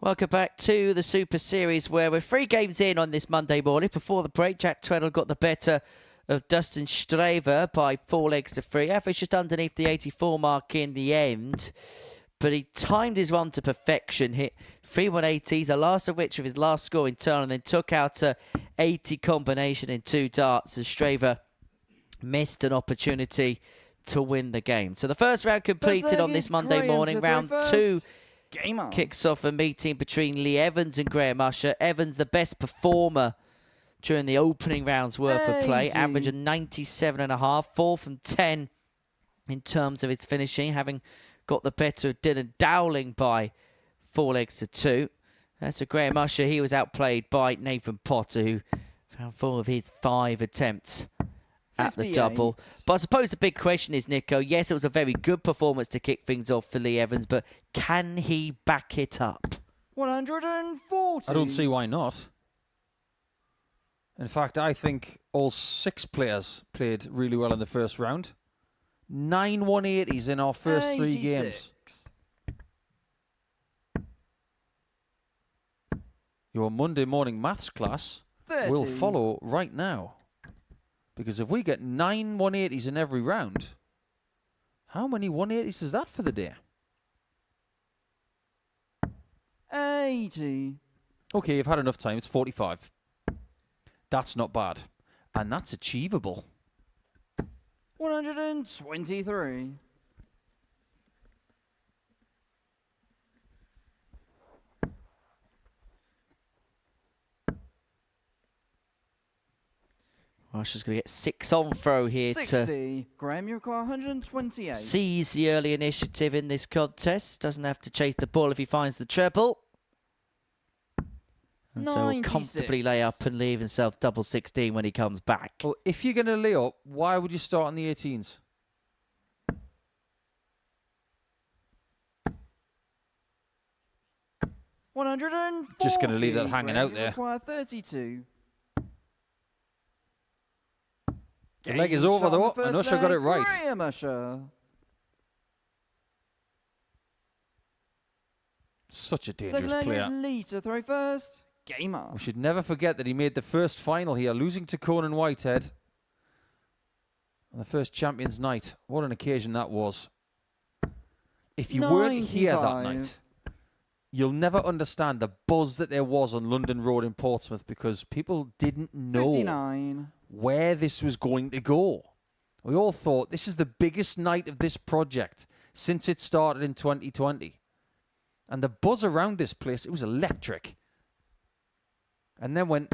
Welcome back to the Super Series, where we're 3 games in on this Monday morning. Before the break, Jack Tweddell got the better of Dustin Straver by 4 legs to 3. Average just underneath the 84 mark in the end. But he timed his one to perfection, hit 3 180s, the last of which of his last score in turn, and then took out a 80 combination in 2 darts as Straver missed an opportunity to win the game. So the first round completed on this Monday morning. Round 2 kicks off a meeting between Lee Evans and Graham Usher. Evans, the best performer during the opening round's worth of play. Average of 97.5, 4 from 10 in terms of his finishing, having got the better of Dylan Dowling by 4 legs to 2. So Graham Usher, he was outplayed by Nathan Potter, who found 4 of his 5 attempts at the double. But I suppose the big question is, Nico, yes, it was a very good performance to kick things off for Lee Evans, but can he back it up? 140. I don't see why not. In fact, I think all 6 players played really well in the first round. 9 180s in our first 3 games. Your Monday morning maths class 30. will follow right now. Because if we get 9 180s in every round, how many 180s is that for the day? 80. Okay, you've had enough time. It's 45. That's not bad. And that's achievable. 123. Usher's going to get 6 on throw here 60. Graham, you require 128. to seize the early initiative in this contest. Doesn't have to chase the ball if he finds the treble. And so will comfortably lay up and leave himself double 16 when he comes back. Well, if you're going to lay up, why would you start on the 18s? Just going to leave that hanging out there. Require 32. The leg is over though, and Usher got it right. Graham Usher. Such a dangerous Second player. leg is Lee to throw first. Game up. We should never forget that he made the first final here, losing to Conan Whitehead on the first Champions Night. What an occasion that was. If you weren't here that night, you'll never understand the buzz that there was on London Road in Portsmouth, because people didn't know 59. where this was going to go. We all thought this is the biggest night of this project since it started in 2020. And the buzz around this place, it was electric. And then when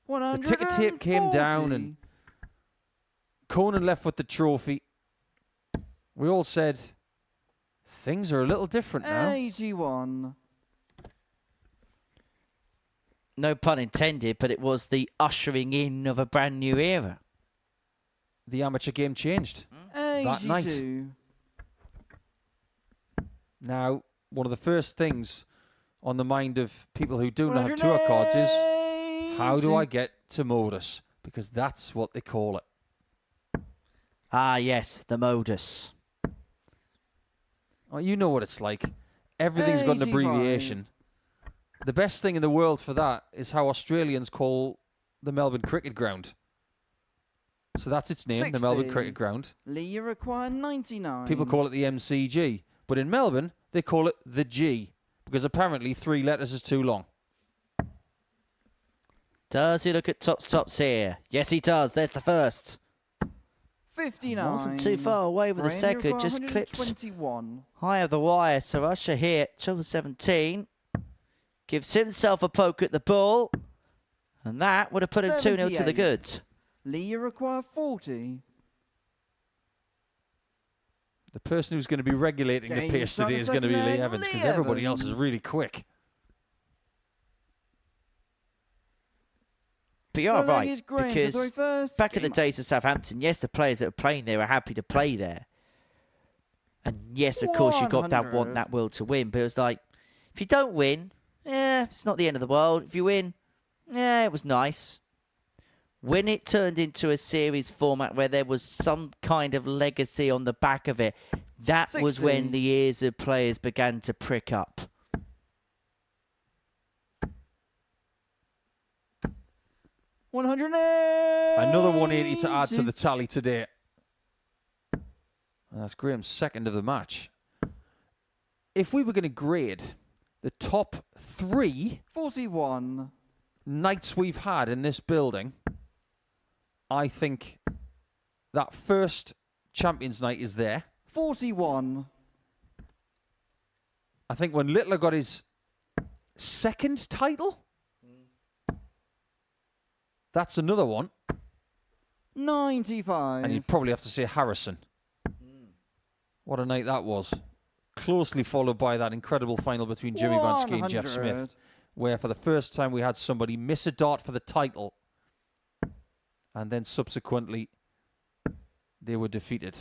the ticker tape came down and Conan left with the trophy, we all said, things are a little different now. 81. No pun intended, but it was the ushering in of a brand new era. The amateur game changed that night. 82. Now, one of the first things on the mind of people who do not have tour cards is, how do I get to Modus? Because that's what they call it. Ah, yes, the Modus. Oh, you know what it's like. Everything's got an 85. abbreviation. The best thing in the world for that is how Australians call the Melbourne Cricket Ground. So that's its name, 60. the Melbourne Cricket Ground. Lee, you require 99. People call it the MCG. But in Melbourne, they call it the G, because apparently 3 letters is too long. Does he look at tops here? Yes, he does. There's the first. 59. Wasn't too far away with the Graham, you second. require Just clips 121. high of the wire. So Usher here, treble 17. Gives himself a poke at the ball. And that would have put him 2-0 to the 78. good. Lee, you require 40. The person who's going to be regulating the Game pace start today the is going to be second Lee leg, Evans, Lee because everybody else is Evans. really quick. But you're Third leg right, is Graham to because throw first. back in the Game days of Southampton, yes, the players that were playing there were happy to play there. And yes, of course, you got that 100. that will to win. But it was like, if you don't win, it's not the end of the world. If you win, it was nice. When it turned into a series format where there was some kind of legacy on the back of it, that was 60. when the ears of players began to prick up. 180. Another 180 to add to the tally today. And that's Graham's second of the match. If we were going to grade the top 3 41. nights we've had in this building, I think that first Champions Night is there. 41. I think when Littler got his second title, that's another one. 95. And you'd probably have to say Harrison. What a night that was. Closely followed by that incredible final between Jimmy Vansky and Jeff Smith, where for the first time we had somebody miss a dart for the title, and then subsequently they were defeated.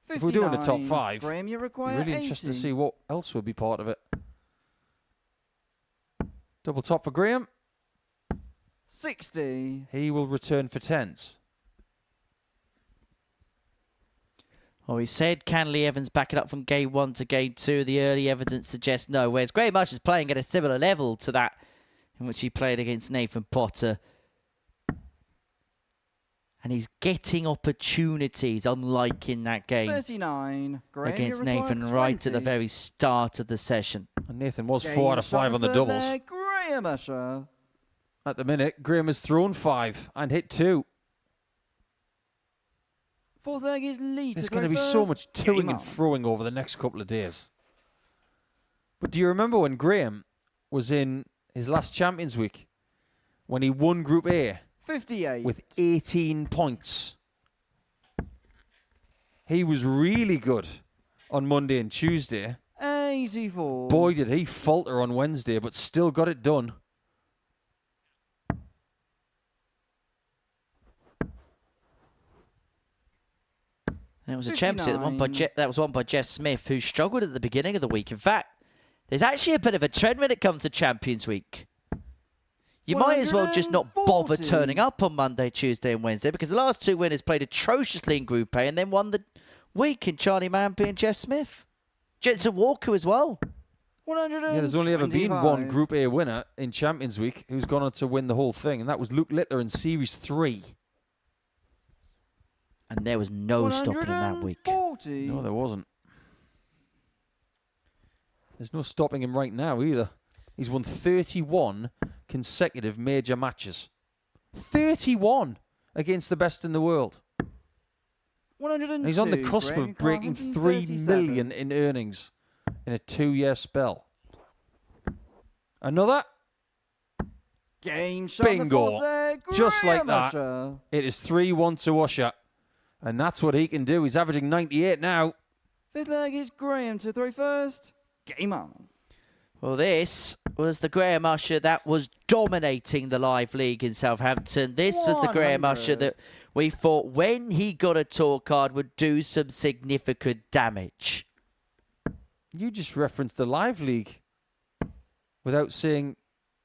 59. If we're doing the top 5, Graham, you require really 80. interested to see what else would be part of it. Double top for Graham. 60. He will return for 10s. Well, we said can Lee Evans back it up from game 1 to game 2? The early evidence suggests no, whereas Graham Usher is playing at a similar level to that in which he played against Nathan Potter. And he's getting opportunities, unlike in that game 39. Graham, against you require Nathan 20. right at the very start of the session. And Nathan was 4 out of 5 on the doubles. There, Graham Usher. At the minute, Graham has thrown 5 and hit 2. Fourth leg is Lee. There's going to be so much toing and froing over the next couple of days. But do you remember when Graham was in his last Champions Week, when he won Group A 58 with 18 points? He was really good on Monday and Tuesday. 84. Boy, did he falter on Wednesday, but still got it done. And it was a championship that was won by Jeff Smith, who struggled at the beginning of the week. In fact, there's actually a bit of a trend when it comes to Champions Week. You might as well just not bother turning up on Monday, Tuesday and Wednesday, because the last 2 winners played atrociously in Group A and then won the week in Charlie Manby and Jeff Smith. Jensen Walker as well. Yeah, there's only ever been one Group A winner in Champions Week who's gone on to win the whole thing, and that was Luke Littler in Series 3. And there was no stopping him that week. No, there wasn't. There's no stopping him right now either. He's won 31 consecutive major matches. 31 against the best in the world. 102. And he's on the cusp of breaking 3 million in earnings in a 2-year spell. Another. Game shot. Bingo. Just like that. It is 3-1 to Usher. And that's what he can do. He's averaging 98 now. Fifth leg is Graham to throw first. Game on. Well, this was the Graham Usher that was dominating the live league in Southampton. This was the Graham Usher that we thought when he got a tour card would do some significant damage. You just referenced the live league without saying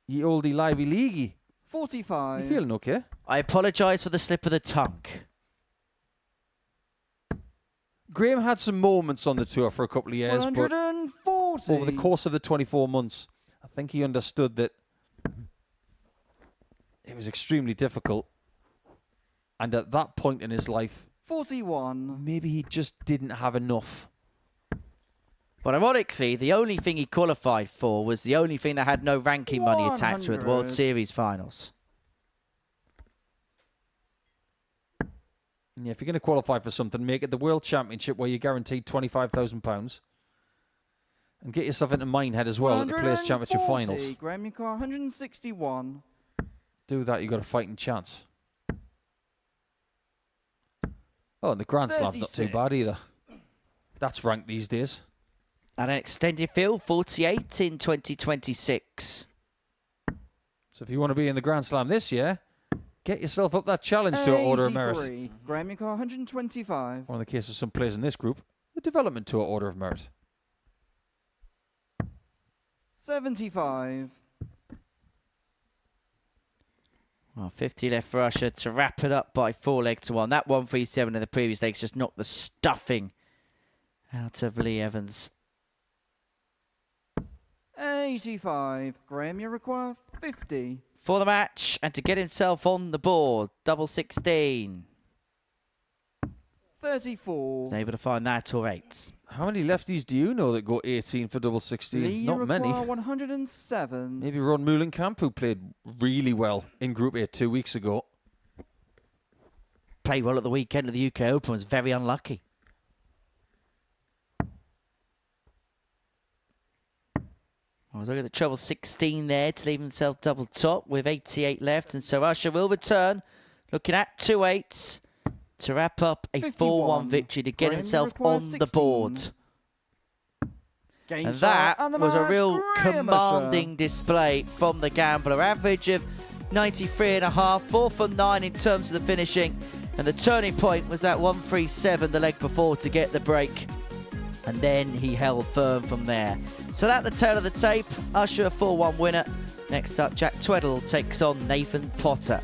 ye oldie livey leaguey. 45. You feeling okay? I apologise for the slip of the tongue. Graham had some moments on the tour for a couple of years, but 140. over the course of the 24 months, I think he understood that it was extremely difficult. And at that point in his life, 41. maybe he just didn't have enough. But ironically, the only thing he qualified for was the only thing that had no ranking money attached to it, the World Series Finals. Yeah, if you're going to qualify for something, make it the World Championship where you're guaranteed £25,000. And get yourself into Minehead as well at the Players' Championship Finals. Graham, you car 161. Do that, you've got a fighting chance. Oh, and the Grand Slam's not too bad either. That's ranked these days. And an extended field, 48 in 2026. So if you want to be in the Grand Slam this year, get yourself up that challenge to Order of Merit. Graham, you car 125. Or in the case of some players in this group, the Development Tour Order of Merit. 75. Well, 50 left for Usher to wrap it up by 4-1. That 137 in the previous legs just knocked the stuffing out of Lee Evans. 85. Graham, you require 50. for the match and to get himself on the board. Double 16. 34. He's able to find that or 8. How many lefties do you know that go 18 for double 16? Not many. 107. Maybe Ron Moulenkamp, who played really well in Group A 2 weeks ago. Played well at the weekend of the UK Open, was very unlucky. I was looking at the treble 16 there to leave himself double top with 88 left. And so Usher will return, looking at 2-8 to wrap up a 4-1 victory to get himself on the board. And that was a real commanding display from the gambler. Average of 93.5, 4 for 9 in terms of the finishing. And the turning point was that 137 the leg before to get the break. And then he held firm from there. So that's the tail of the tape. Usher, a 4-1 winner. Next up, Jack Tweddell takes on Nathan Potter.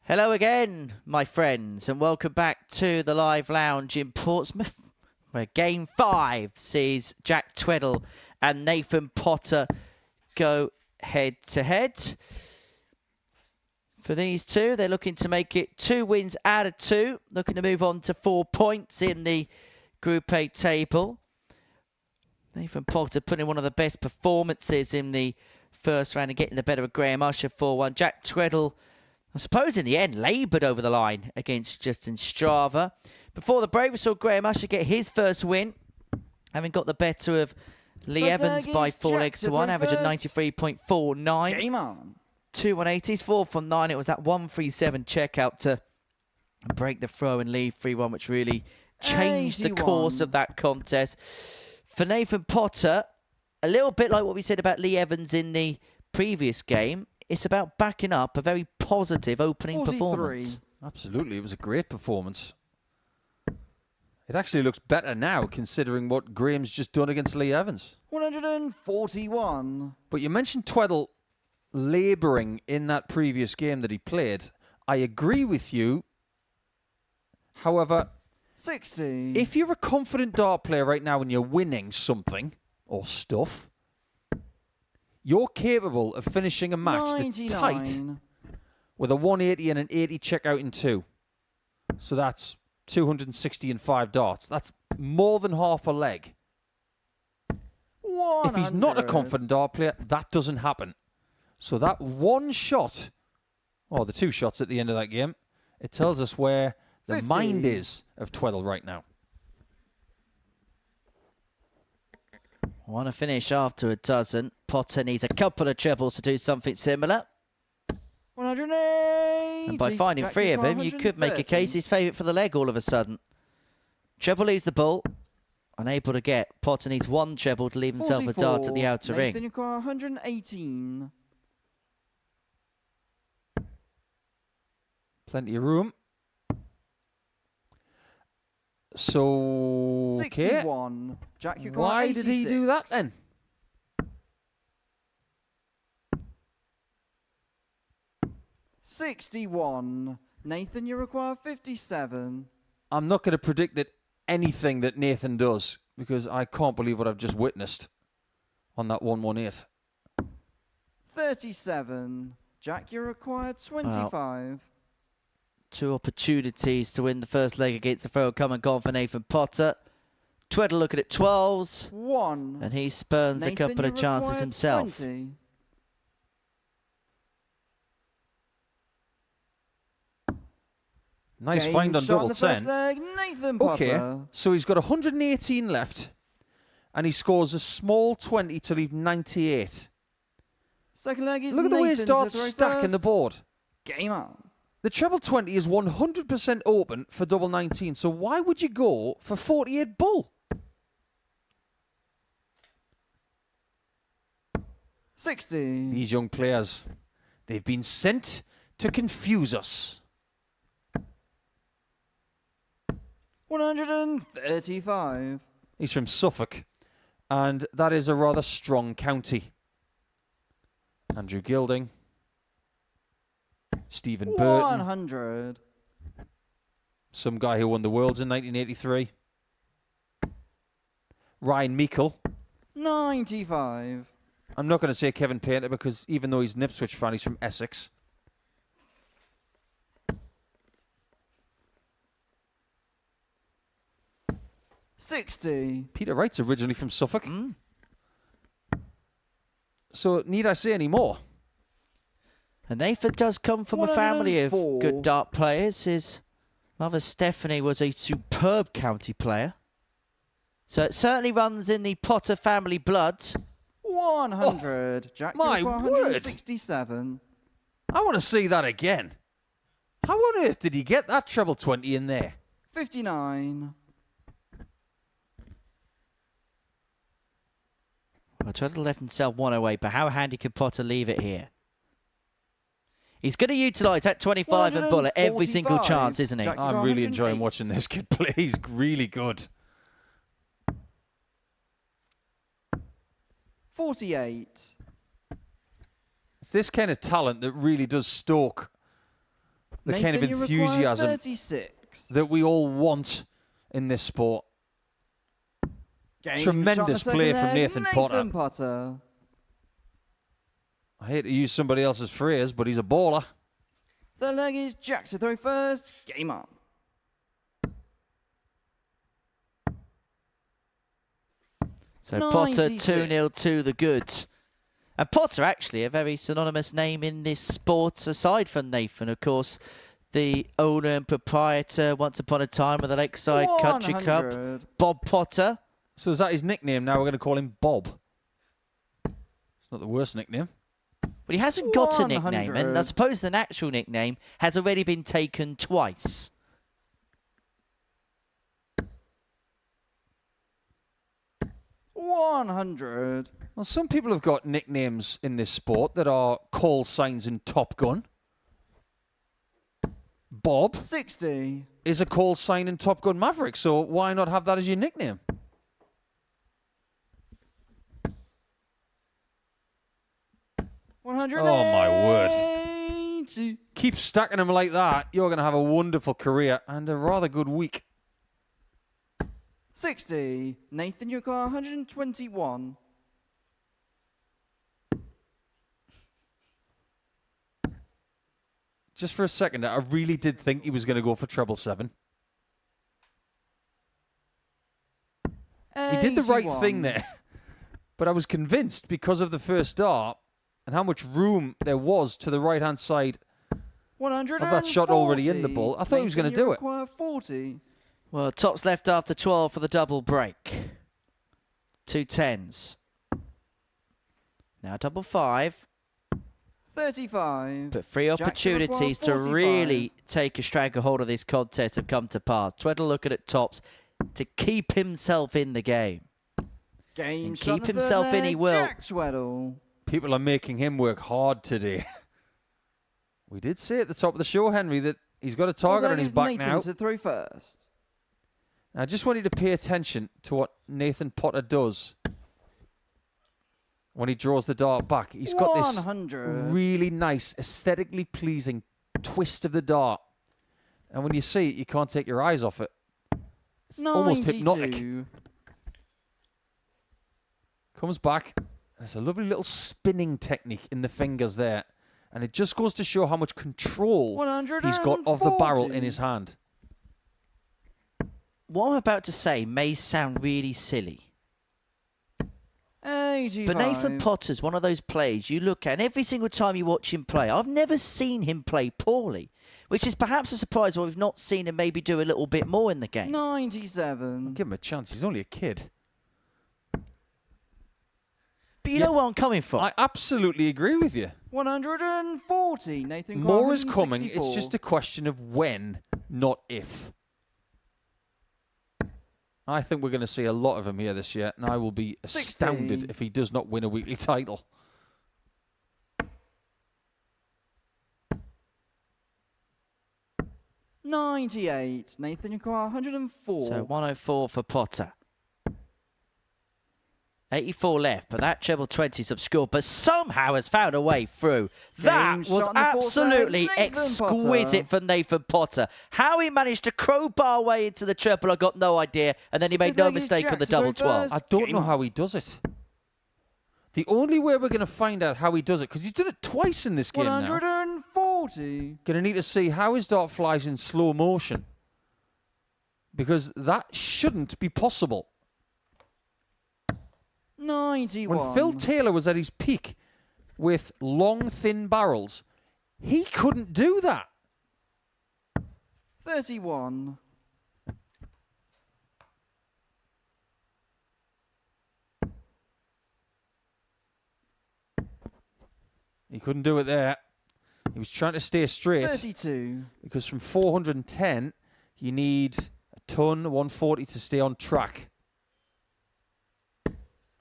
Hello again, my friends, and welcome back to the live lounge in Portsmouth, where Game 5 sees Jack Tweddell and Nathan Potter go head-to-head. For these two, they're looking to make it 2 wins out of 2, looking to move on to 4 points in the Group A table. Nathan Potter putting one of the best performances in the first round and getting the better of Graham Usher 4-1. Jack Tweddell I suppose in the end, laboured over the line against Justin Straver. Before the break, we saw Graham Usher get his first win, having got the better of Lee First Evans leg by is 4 Jack legs to to 1, throw average of first. 93.49. Game on. 2 180s, 4 from 9. It was that 137 checkout to break the throw and leave 3-1, which really changed the 81. course of that contest. For Nathan Potter, a little bit like what we said about Lee Evans in the previous game, it's about backing up a very positive opening 43. performance. Absolutely, it was a great performance. It actually looks better now, considering what Graham's just done against Lee Evans. 141. But you mentioned Tweddell labouring in that previous game that he played. I agree with you. However, 60. if you're a confident dart player right now and you're winning something or stuff, you're capable of finishing a match that's tight 99. with a 180 and an 80 checkout in 2. So that's 260 and 5 darts. That's more than half a leg. 100. If he's not a confident dart player, that doesn't happen. So that one shot, or the 2 shots at the end of that game, it tells us where the 50. mind is of Tweddell right now. Want to finish after a dozen. Potter needs a couple of trebles to do something similar. 180. And by finding Jack 3 of Nicklaus, them, you could make a 130. case he's favourite for the leg all of a sudden. Treble leaves the ball. Unable to get. Potter needs 1 treble to leave himself a dart at the 44. outer Nathan ring. Nicklaus, 118. Plenty of room. So, okay. 61. Jack Nicklaus, Why did he do that 86. then? $61. Nathan, you require 57. I'm not going to predict anything that Nathan does because I can't believe what I've just witnessed on that 118. 37. Jack, you required 25. 2 opportunities to win the first leg against the throw come and gone for Nathan Potter. Tweddell looking at 12s. 1. And he spurns a Nathan, couple you of chances required himself. 20. Nice Game find on shot double in the first 10. leg, Nathan Potter. Okay, so he's got 118 left and he scores a small 20 to leave 98. Second leg is Look at the way his Nathan to darts throw stack in the first. board. Game on. The treble 20 is 100% open for double 19, so why would you go for 48 bull? 60. These young players, they've been sent to confuse us. 135. He's from Suffolk, and that is a rather strong county. Andrew Gilding, Stephen Burton, 100. some guy who won the Worlds in 1983. Ryan Meikle. 95. I'm not going to say Kevin Painter because even though he's an Ipswich fan, he's from Essex. $60. Peter Wright's originally from Suffolk. So need I say any more? And Nathan does come from a family of 104. good dart players. His mother Stephanie was a superb county player. So it certainly runs in the Potter family blood. 100. Jack, my you require word. 167. I want to see that again. How on earth did he get that treble 20 in there? 59. Well, Tweddell left himself 108, but how handy could Potter leave it here? He's going to utilise that 25 and bullet every single 145. chance, isn't he? Jack, I'm got really enjoying 108. watching this kid play. He's really good. 48. It's this kind of talent that really does stoke the Nathan, kind of you require enthusiasm 36. that we all want in this sport. Game Tremendous shot in the play second from leg, Nathan Potter. Potter. I hate to use somebody else's phrase, but he's a baller. Third leg is Jack to throw first. Game on. So Potter 96. 2-0 to the good. And Potter, actually, a very synonymous name in this sport, aside from Nathan, of course, the owner and proprietor once upon a time of the Lakeside Country Club, 100. Bob Potter. So is that his nickname now? We're going to call him Bob. It's not the worst nickname. But he hasn't got a nickname, 100. and I suppose the actual nickname has already been taken twice. $100. Well, some people have got nicknames in this sport that are call signs in Top Gun. Bob $60. is a call sign in Top Gun Maverick, so why not have that as your nickname? $180. Oh, my word. Keep stacking them like that. You're going to have a wonderful career and a rather good week. 60. Nathan, you got 121. Just for a second, I really did think he was going to go for treble 7. He did the right 81. thing there. But I was convinced because of the first dart and how much room there was to the right-hand side 140. of that shot already in the ball. I thought he was going to do it. Require 40. Well, tops left after 12 for the double break. 2 10s. Now double 5. 35. But three opportunities to really take a stranglehold of this contest have come to pass. Tweddell looking at tops to keep himself in the game. Game And shot keep the third himself in, leg, he will. Jack Tweddell. People are making him work hard today. We did say at the top of the show, Henry, that he's got a target on his back Nathan now. to throw first. I just want you to pay attention to what Nathan Potter does when he draws the dart back. He's got this 100. really nice, aesthetically pleasing twist of the dart. And when you see it, you can't take your eyes off it. It's almost hypnotic. 92. Comes back. There's a lovely little spinning technique in the fingers there. And it just goes to show how much control he's got of the barrel in his hand. What I'm about to say may sound really silly. 85. But Nathan Potter's one of those players you look at, and every single time you watch him play, I've never seen him play poorly, which is perhaps a surprise why we've not seen him maybe do a little bit more in the game. 97. Give him a chance. He's only a kid. But you know where I'm coming from. I absolutely agree with you. 140. Nathan More is coming. 164. It's just a question of when, not if. I think we're going to see a lot of him here this year, and I will be astounded 60. if he does not win a weekly title. $98. Nathan, you got 104. So 104 for Potter. 84 left, but that treble 20 is obscure, but somehow has found a way through. That Game was shot on the fourth absolutely leg, Nathan exquisite Potter. for Nathan Potter. How he managed to crowbar way into the triple, I got no idea, and then he made Fifth no leg is mistake on the Jack to go double 12. I don't know how he does it. The only way we're going to find out how he does it, because he's done it twice in this game now. 140. Going to need to see how his dart flies in slow motion. Because that shouldn't be possible. 91. When Phil Taylor was at his peak with long, thin barrels, he couldn't do that. 31. He couldn't do it there. He was trying to stay straight. 32. Because from 410, you need a ton, 140 to stay on track.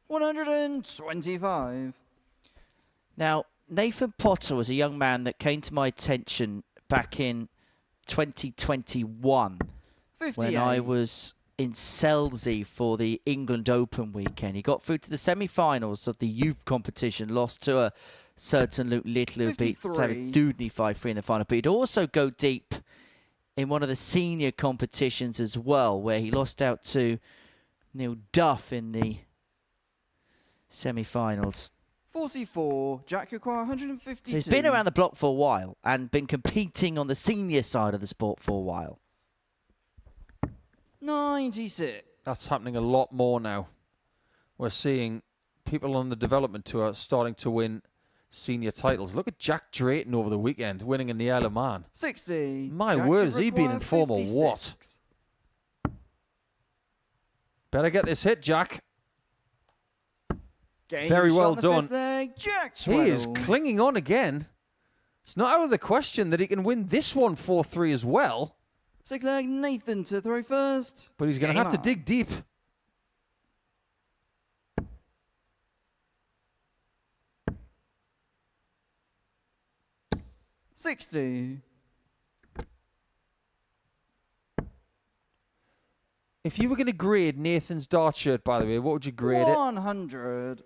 125. Now, Nathan Potter was a young man that came to my attention back in 2021 58. when I was in Selsey for the England Open weekend. He got through to the semi-finals of the youth competition, lost to a certain Luke Little who beat 53. Dudney 5-3 in the final. But he'd also go deep in one of the senior competitions as well, where he lost out to Neil Duff in the semi-finals. 44. Jack Yoquar, 152. So he's been around the block for a while and been competing on the senior side of the sport for a while. 96. That's happening a lot more now. We're seeing people on the development tour are starting to win senior titles. Look at Jack Drayton over the weekend, winning in the Isle of Man. 60. My Jack, word, you has he been in require form or 56. what? Better get this hit, Jack. Game Very shot well on the done. fifth leg, Jack He is Tweddell. clinging on again. It's not out of the question that he can win this one 4-3 as well. Sixth leg, Nathan to throw first. But he's going to Game have to on. dig deep. $60. If you were going to grade Nathan's dart shirt, by the way, what would you grade it? 100.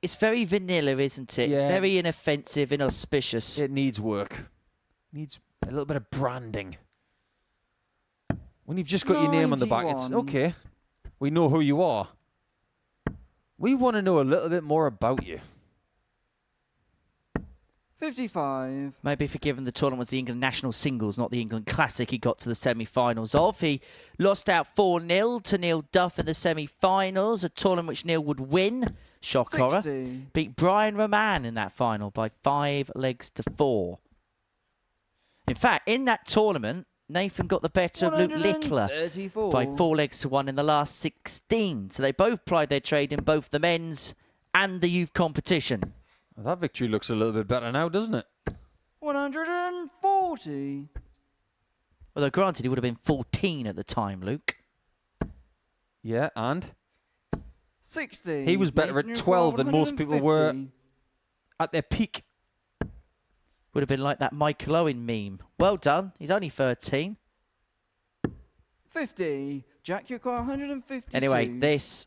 It's very vanilla, isn't it? Yeah. Very inoffensive, inauspicious. It needs work. Needs a little bit of branding. When you've just got your name on the back, it's 91. okay. We know who you are. We want to know a little bit more about you. 55. Maybe for given the tournament was the England National Singles, not the England Classic, he got to the semi-finals of. He lost out 4-0 to Neil Duff in the semi-finals, a tournament which Neil would win. Shock horror. 60. Beat Brian Roman in that final by 5 legs to 4. In fact, in that tournament, Nathan got the better of Luke Littler 134. by 4 legs to 1 in the last 16. So they both plied their trade in both the men's and the youth competition. Well, that victory looks a little bit better now, doesn't it? 140. Although granted, he would have been 14 at the time, Luke. Yeah, and 60. He was better at 12 than most people were 150. at their peak. Would have been like that Michael Owen meme. Well done. He's only 13. 50. Jack, you require 152. Anyway, this,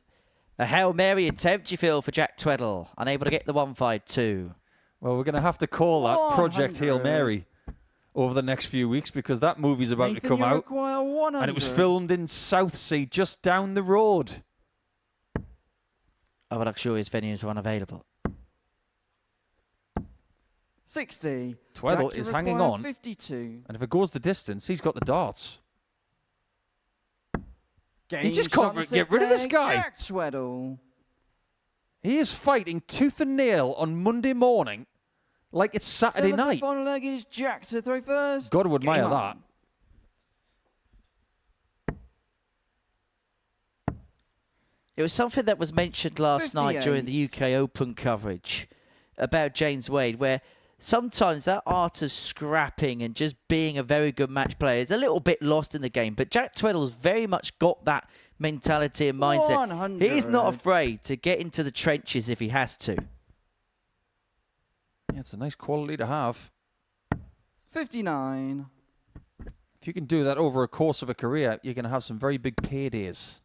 a Hail Mary attempt, you feel, for Jack Tweddell. Unable to get the 152. Well, we're going to have to call that Project Hail 100. Mary over the next few weeks because that movie's about Nathan, to come you out. require 100. And it was filmed in Southsea, just down the road. Other luxurious venues are unavailable. 60. Tweddell Jack, you is hanging require on. 52. And if it goes the distance, he's got the darts. Game just shot can't on the get sixth rid of this leg, guy. Jack Tweddell. He is fighting tooth and nail on Monday morning like it's Saturday Seventh and night. final leg is Jack to throw first. Got to admire Game that. on. It was something that was mentioned last night during the 58. UK Open coverage about James Wade, where sometimes that art of scrapping and just being a very good match player is a little bit lost in the game. But Jack Tweddell's very much got that mentality and mindset. 100. He's not afraid to get into the trenches if he has to. Yeah, it's a nice quality to have. 59. If you can do that over a course of a career, you're going to have some very big paydays.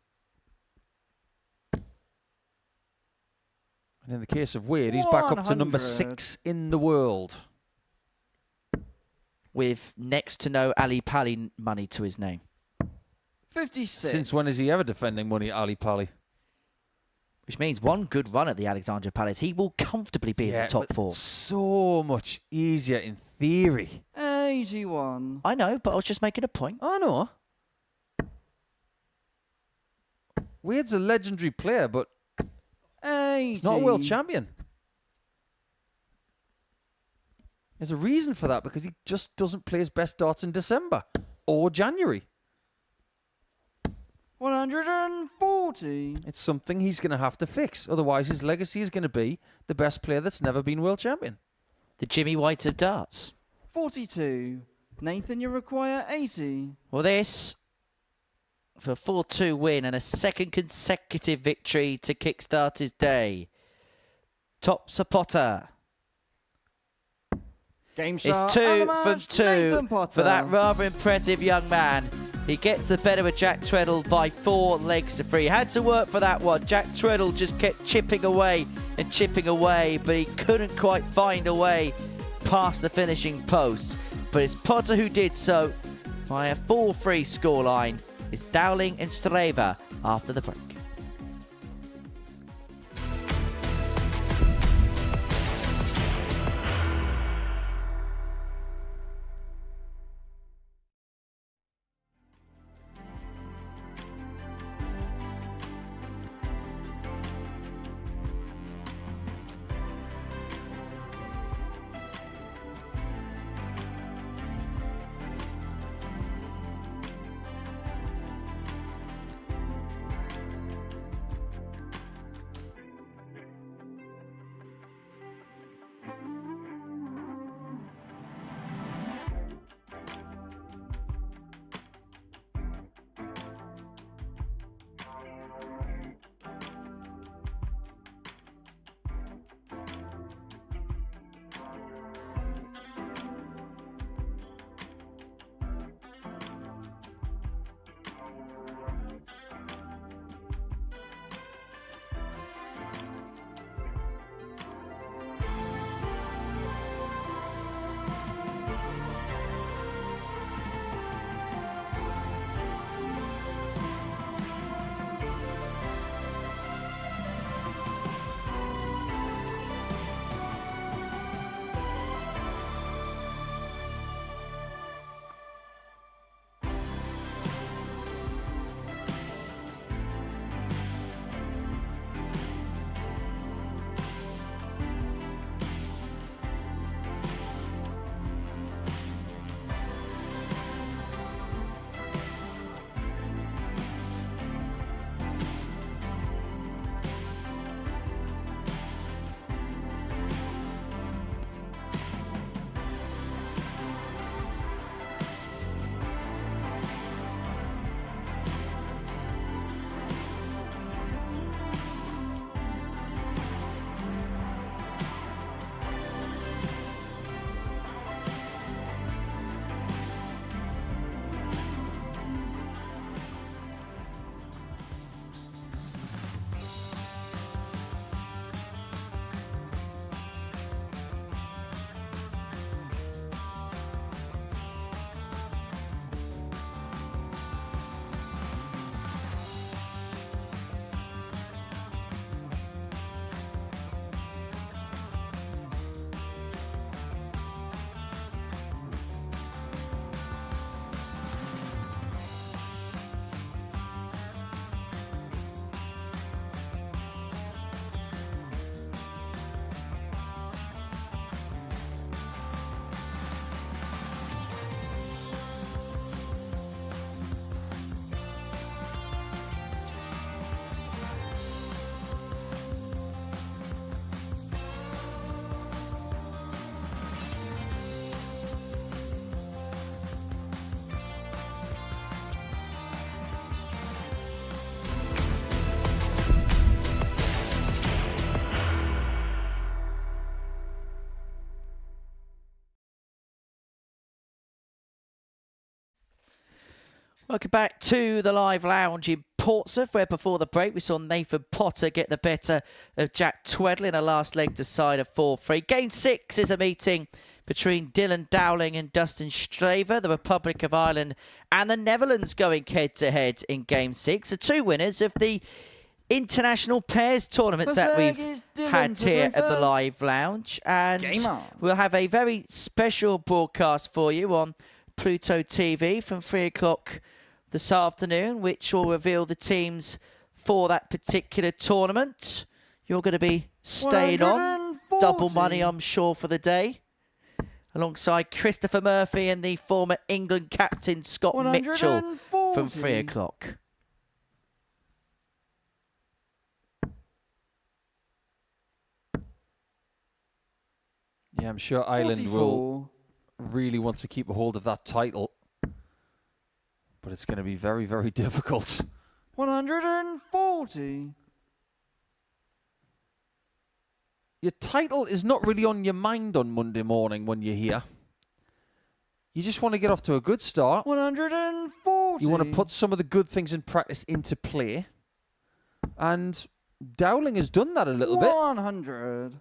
And in the case of Wade, he's back up to number 100. 6 in the world. With next to no Ali Pali money to his name. 56. Since when is he ever defending money at Ali Pali? Which means one good run at the Alexandra Palace, he will comfortably be in the top but 4. So much easier in theory. 81. I know, but I was just making a point. I know. Wade's a legendary player, but 80. not a world champion. There's a reason for that, because he just doesn't play his best darts in December or January. 140. It's something he's going to have to fix. Otherwise, his legacy is going to be the best player that's never been world champion. The Jimmy White of darts. 42. Nathan, you require 80. Well, this for a 4-2 win and a second consecutive victory to kickstart his day. Top Potter. Game shot. It's 2 and a from match, 2 Nathan Potter. for that rather impressive young man. He gets the better of Jack Tweddell by 4 legs to 3. Had to work for that one. Jack Tweddell just kept chipping away and chipping away, but he couldn't quite find a way past the finishing post. But it's Potter who did so by a 4-3 scoreline. It's Dowling and Straver after the break. Welcome back to the live lounge in Portsmouth, where before the break we saw Nathan Potter get the better of Jack Tweddell in a last leg decider 4-3. Game 6 is a meeting between Dylan Dowling and Dustin Straver, the Republic of Ireland and the Netherlands going head-to-head in Game 6. The two winners of the international pairs tournaments that we've had here at the live lounge. And we'll have a very special broadcast for you on Pluto TV from 3 o'clock this afternoon, which will reveal the teams for that particular tournament. You're going to be staying on. Double money, I'm sure, for the day. Alongside Christopher Murphy and the former England captain Scott Mitchell from 3 o'clock. Yeah, I'm sure Ireland will really want to keep a hold of that title. But it's going to be very, very difficult. 140. Your title is not really on your mind on Monday morning when you're here. You just want to get off to a good start. 140. You want to put some of the good things in practice into play. And Dowling has done that a little bit. 100.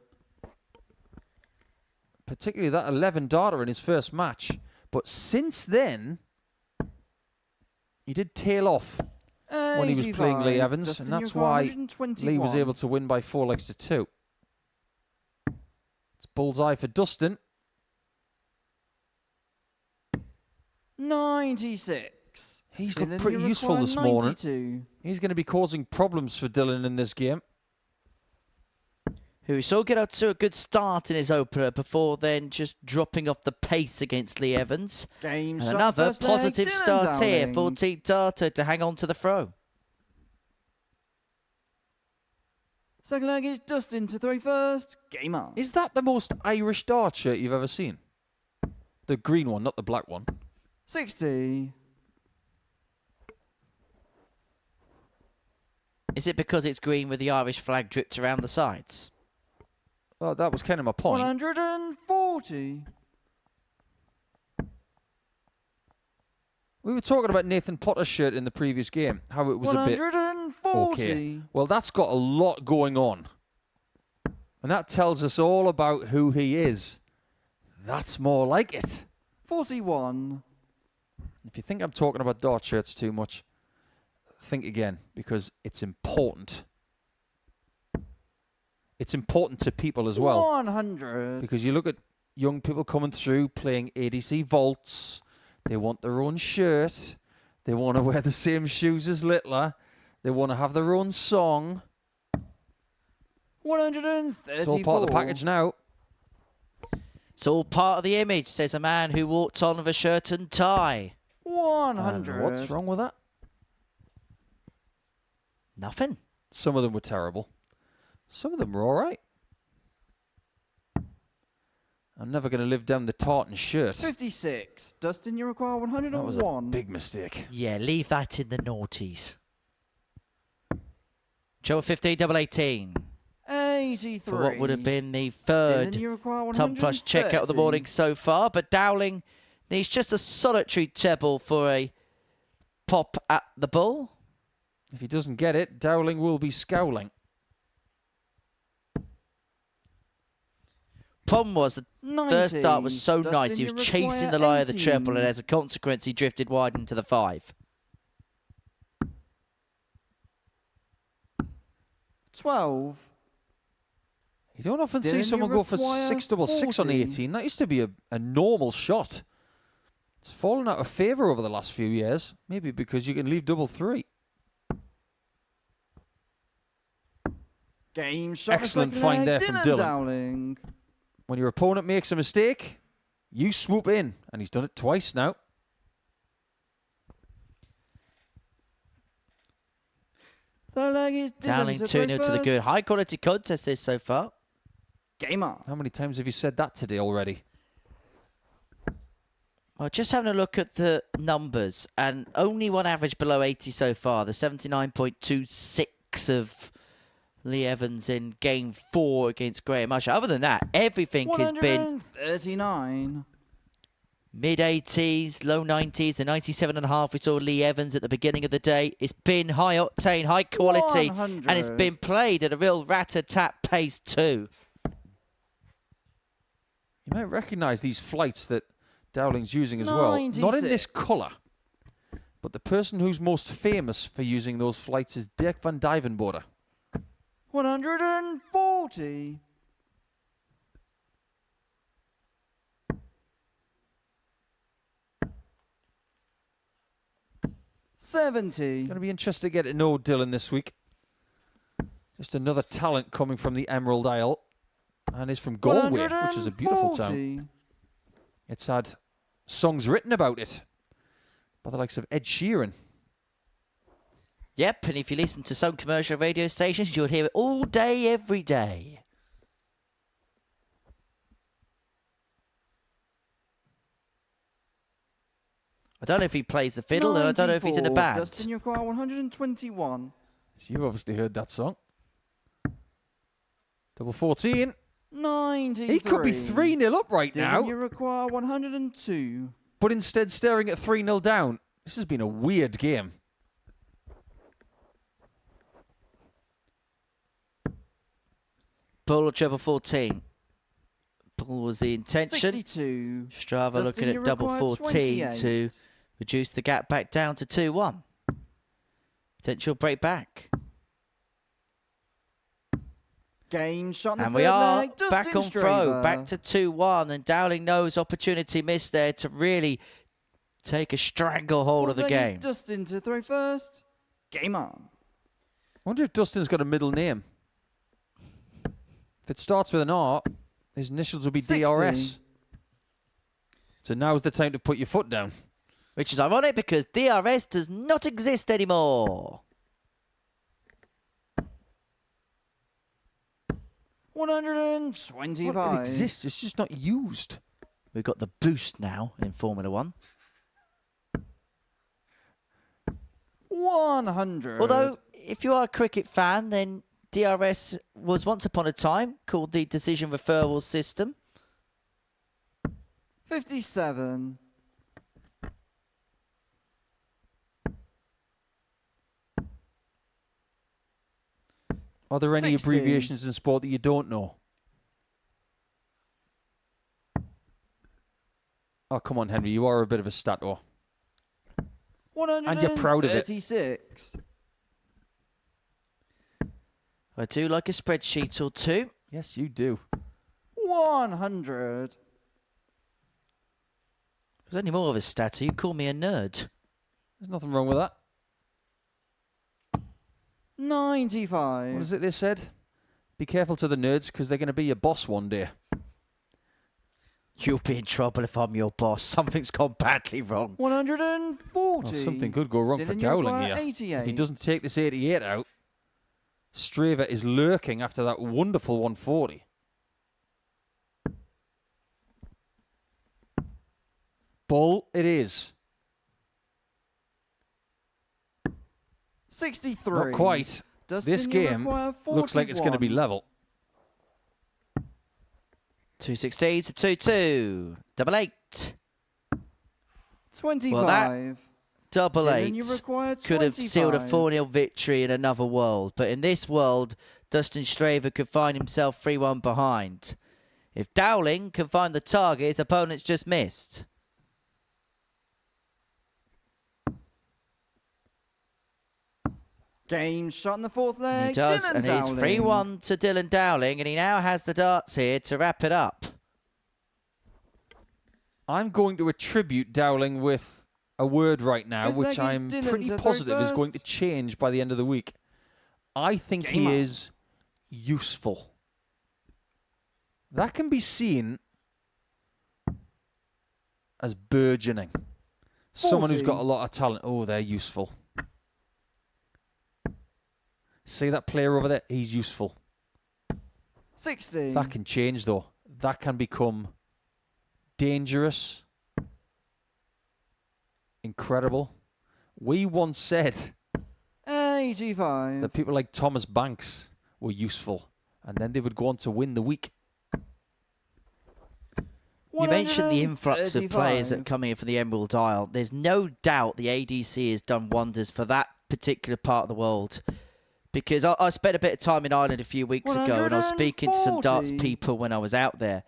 Particularly that 11 data in his first match. But since then, he did tail off when he was playing Lee Evans. And that's why Lee was able to win by 4 legs to 2. It's bullseye for Dustin. 96. He's looked pretty useful this morning. He's going to be causing problems for Dylan in this game. Who we saw get out to a good start in his opener before then just dropping off the pace against Lee Evans. And another positive start here. 14 data to hang on to the throw. Second leg is Dustin to 3 first. Game on. Is that the most Irish dart shirt you've ever seen? The green one, not the black one. 60. Is it because it's green with the Irish flag dripped around the sides? Well, that was kind of my point. 140. We were talking about Nathan Potter's shirt in the previous game, how it was a bit 140. okay. Well, that's got a lot going on. And that tells us all about who he is. That's more like it. 41. If you think I'm talking about dart shirts too much, think again, because it's important. It's important to people as well. 100. Because you look at young people coming through playing ADC vaults. They want their own shirt. They want to wear the same shoes as Littler. They want to have their own song. 134. It's all part of the package now. It's all part of the image, says a man who walked on with a shirt and tie. 100. And what's wrong with that? Nothing. Some of them were terrible. Some of them were all right. I'm never going to live down the tartan shirt. 56. Dustin, you require 101. That was a big mistake. Yeah, leave that in the naughties. Joe 15, double 18. 83. For what would have been the third Dylan, you require Tom Plush checkout of the morning so far. But Dowling needs just a solitary treble for a pop at the bull. If he doesn't get it, Dowling will be scowling. Problem was the first start was so nice. He was chasing the lie of the treble, and as a consequence, he drifted wide into the 5. 12. You don't often see someone go for 666 on the 18. That used to be a normal shot. It's fallen out of favour over the last few years. Maybe because you can leave double 3. Game shot. Excellent find there from Dylan. Dowling. When your opponent makes a mistake, you swoop in. And he's done it twice now. Third leg is Dowling 2-0 to the good. High quality contest this so far. Game on. How many times have you said that today already? Well, just having a look at the numbers, and only one average below 80 so far. The 79.26 of Lee Evans in Game 4 against Graham Usher. Other than that, everything has been 39. Mid-80s, low 90s, the 97.5 we saw Lee Evans at the beginning of the day. It's been high octane, high quality, 100. and it's been played at a real rat-a-tat pace too. You might recognise these flights that Dowling's using as well. Not in this colour, but the person who's most famous for using those flights is Dirk van Dijvenbode. 140. $70. Going to be interested to get to know Dylan this week. Just another talent coming from the Emerald Isle. And is from Galway, which is a beautiful town. It's had songs written about it by the likes of Ed Sheeran. Yep, and if you listen to some commercial radio stations, you'll hear it all day, every day. I don't know if he plays the fiddle, and I don't know if he's in a band. Dustin, you require 121. So you've obviously heard that song. Double 14. 93. He could be 3-0 up right now. You require 102. But instead staring at 3-0 down. This has been a weird game. Bull or treble 14. Bull was the intention. 62. Straver Dustin, looking you at double require 14 to 28. reduce the gap back down to 2-1. Potential break back. Game shot in the And third we are leg. Dustin back on Straver. throw, back to 2-1, and Dowling knows opportunity missed there to really take a stranglehold of the Fourth leg is game. Dustin to throw first. Game on. I wonder if Dustin's got a middle name. If it starts with an R, his initials will be 60. DRS. So now's the time to put your foot down. Which is ironic because DRS does not exist anymore. 125. Well, it exists, it's just not used. We've got the boost now in Formula One. 100. Although, if you are a cricket fan, then DRS was once upon a time called the Decision Referral System. 57. Are there any 60. abbreviations in sport that you don't know? Oh, come on, Henry. You are a bit of a stator. 136. And you're proud of it. I do like a spreadsheet or two. Yes, you do. 100. If there's any more of a statter, you call me a nerd. There's nothing wrong with that. 95. What is it they said? Be careful to the nerds because they're going to be your boss one day. You'll be in trouble if I'm your boss. Something's gone badly wrong. 140. Well, something could go wrong for Dowling here. 88. If he doesn't take this 88 out, Straver is lurking after that wonderful 140. Bull it is. 63. Not quite. Dustin, This you game require looks like it's going to be 41. level. 260 to 2-2. Double 8. 25. Well, that double Dylan, you 8 require could have sealed a 25. 4-0 victory in another world. But in this world, Dustin Straver could find himself 3-1 behind. If Dowling can find the target, his opponent's just missed. Game shot in the fourth leg. He does, Dylan and Dowling. it's 3-1 to Dylan Dowling, and he now has the darts here to wrap it up. I'm going to attribute Dowling with a word right now, Fifth which leg is I'm Dylan pretty to throw positive is going to first. change by the end of the week. I think Game he on. is useful. That can be seen as burgeoning. Someone who's got 40. a lot of talent. Oh, they're useful. See that player over there? He's useful. 60. That can change, though. That can become dangerous, incredible. We once said 85. that people like Thomas Banks were useful, and then they would go on to win the week. You mentioned the influx of players that 135. come here for the Emerald Isle. There's no doubt the ADC has done wonders for that particular part of the world. Because I spent a bit of time in Ireland a few weeks ago, and I was speaking to some darts 140. people when I was out there.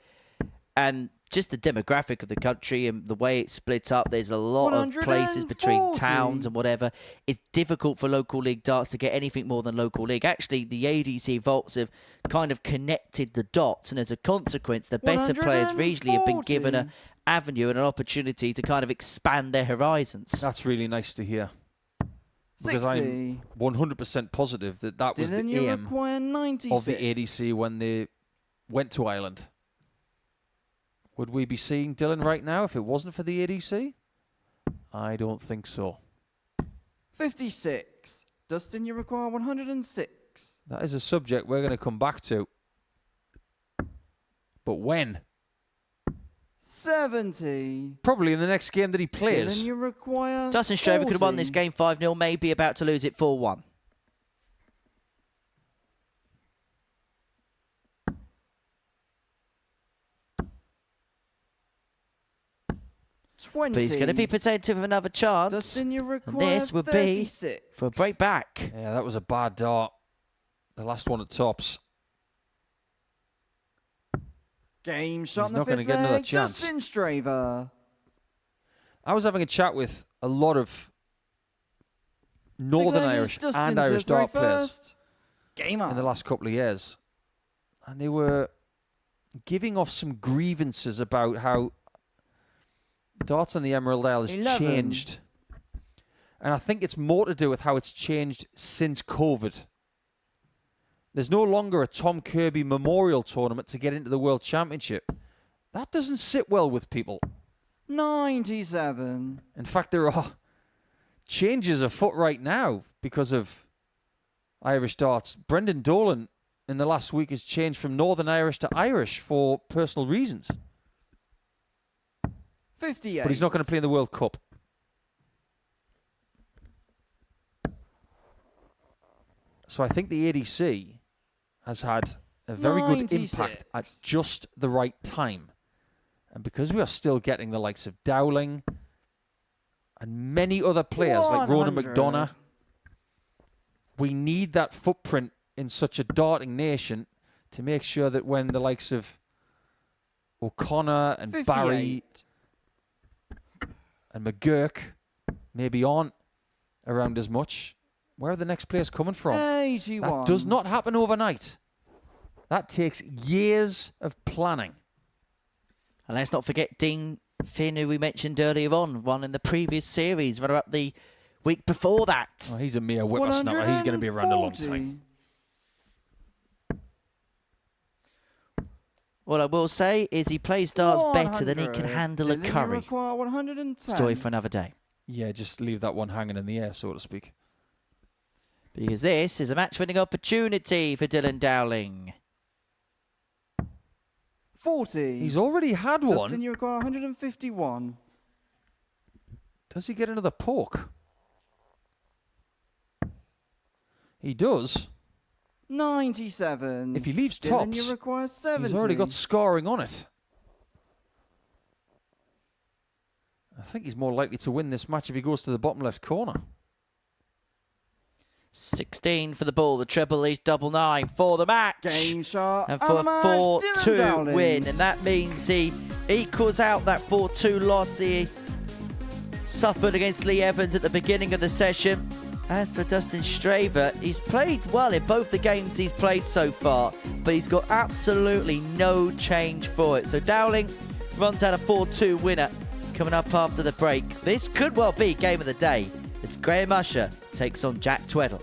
And just the demographic of the country and the way it's split up, there's a lot of places between 140. towns and whatever. It's difficult for local league darts to get anything more than local league. Actually, the ADC vaults have kind of connected the dots, and as a consequence, the better players regionally have been given an avenue and an opportunity to kind of expand their horizons. That's really nice to hear. Because I'm 100% positive that that was the Dylan, you aim require 96. of the ADC when they went to Ireland. Would we be seeing Dylan right now if it wasn't for the ADC? I don't think so. 56. Dustin, you require 106. That is a subject we're going to come back to. But when? 70. Probably in the next game that he plays. Dylan, you require Dustin Straver could have won 40. this game 5-0, maybe about to lose it 4-1. But he's going to be potential of another chance. Dustin, you And require this would 36. be for a break back. Yeah, that was a bad dart. The last one at tops. Game shot He's in the not gonna fifth get another leg, chance. Dustin Straver. I was having a chat with a lot of Northern Six Irish Dustin and to Irish dart players 31st. Game on. in the last couple of years. And they were giving off some grievances about how darts on the Emerald Isle has 11. changed. And I think it's more to do with how it's changed since COVID. There's no longer a Tom Kirby Memorial Tournament to get into the World Championship. That doesn't sit well with people. 97. In fact, there are changes afoot right now because of Irish darts. Brendan Dolan in the last week has changed from Northern Irish to Irish for personal reasons. 58. But he's not going to play in the World Cup. So I think the ADC has had a very good 96. impact at just the right time. And because we are still getting the likes of Dowling and many other players like Ronan 100. McDonough, we need that footprint in such a darting nation to make sure that when the likes of O'Connor and 58. Barry and McGurk maybe aren't around as much, where are the next players coming from? 81. That does not happen overnight. That takes years of planning. And let's not forget Dean Finn, who we mentioned earlier on, won in the previous series, runner up the week before that. Oh, he's a mere whippersnapper. He's going to be around a long time. 140. What I will say is he plays darts better than he can 100. handle a Dylan, you curry. require 110. Story for another day. Yeah, just leave that one hanging in the air, so to speak. Because this is a match-winning opportunity for Dylan Dowling. 40. He's already had Dustin, one. you require 151. Does he get another poke? He does. 97. If he leaves Dylan, tops, you require 70. he's already got scoring on it. I think he's more likely to win this match if he goes to the bottom left corner. 16 for the ball. The treble is 99 for the match. Game shot. And for a Alamatch, Dylan 4-2 Dowling. win. And that means he equals out that 4-2 loss he suffered against Lee Evans at the beginning of the session. As for Dustin Straver, he's played well in both the games he's played so far, but he's got absolutely no change for it. So Dowling runs out a 4-2 winner coming up after the break. This could well be game of the day if Graham Usher takes on Jack Tweddell.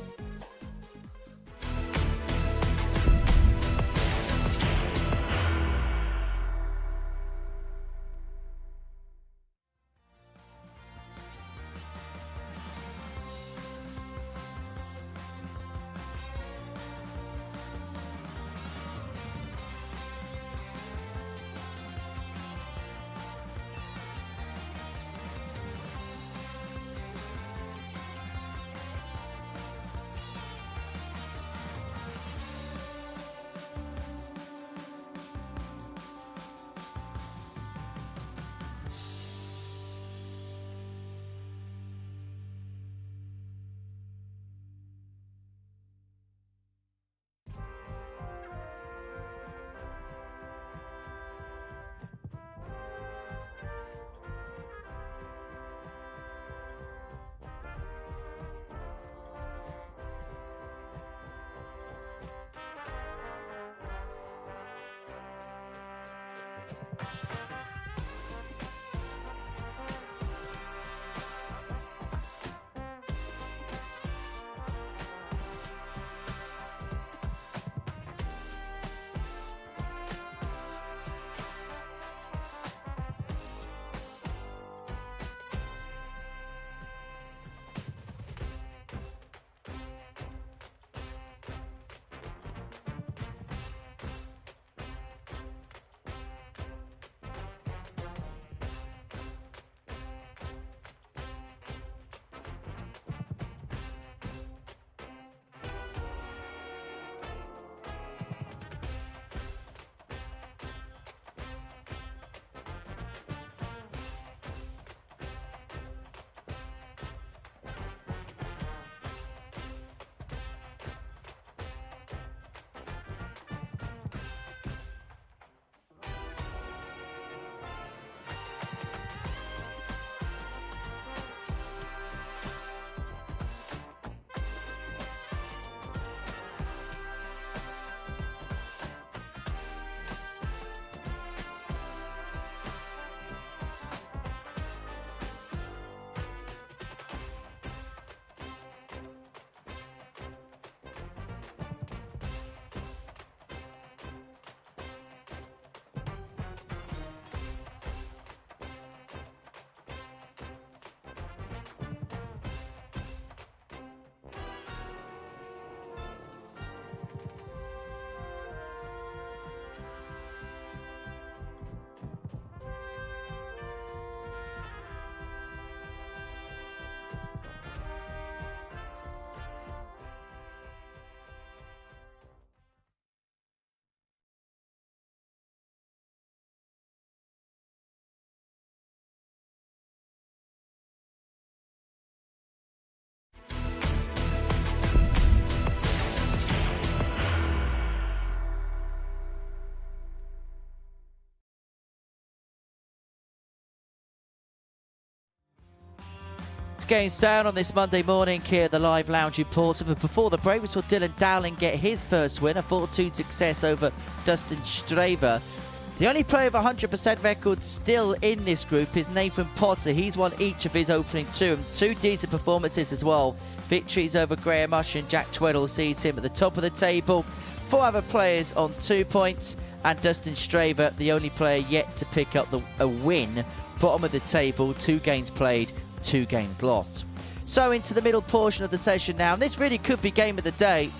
6 games down on this Monday morning here at the Live Lounge in Portsmouth. But before the break, we saw Dylan Dowling get his first win, a 4-2 success over Dustin Straver. The only player of 100% record still in this group is Nathan Potter. He's won each of his opening 2 and 2 decent performances as well. Victories over Graham Usher and Jack Tweddell sees him at the top of the table. 4 other players on 2 points, and Dustin Straver, the only player yet to pick up a win. Bottom of the table, 2 games played, 2 games lost. So into the middle portion of the session now, and this really could be game of the day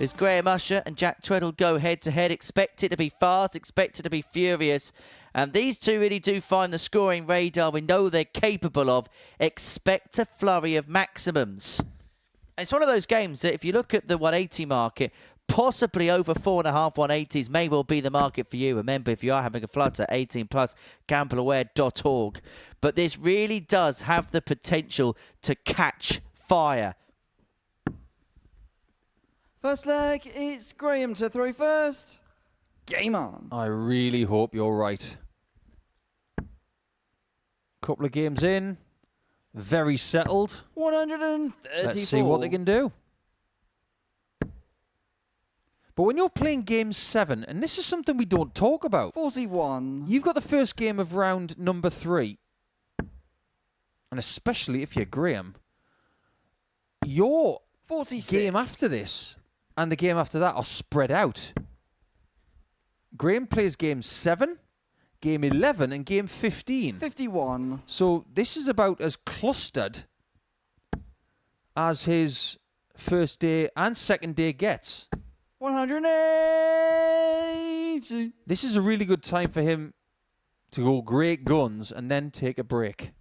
as Graham Usher and Jack Tweddell go head to head. Expect it to be fast, expect it to be furious, and these two really do find the scoring radar we know they're capable of. Expect a flurry of maximums. And it's one of those games that if you look at the 180 market, possibly over 4.5 180s may well be the market for you. Remember, if you are having a flutter, 18+, gambleaware.org. But this really does have the potential to catch fire. First leg, it's Graham to throw first. Game on. I really hope you're right. Couple of games in. Very settled. 134. Let's see what they can do. But when you're playing game 7, and this is something we don't talk about. 41. You've got the first game of round number 3. And especially if you're Graham, your 46. game after this and the game after that are spread out. Graham plays game 7, game 11 and game 15. 51. So this is about as clustered as his first day and second day gets. 180. This is a really good time for him to go great guns and then take a break.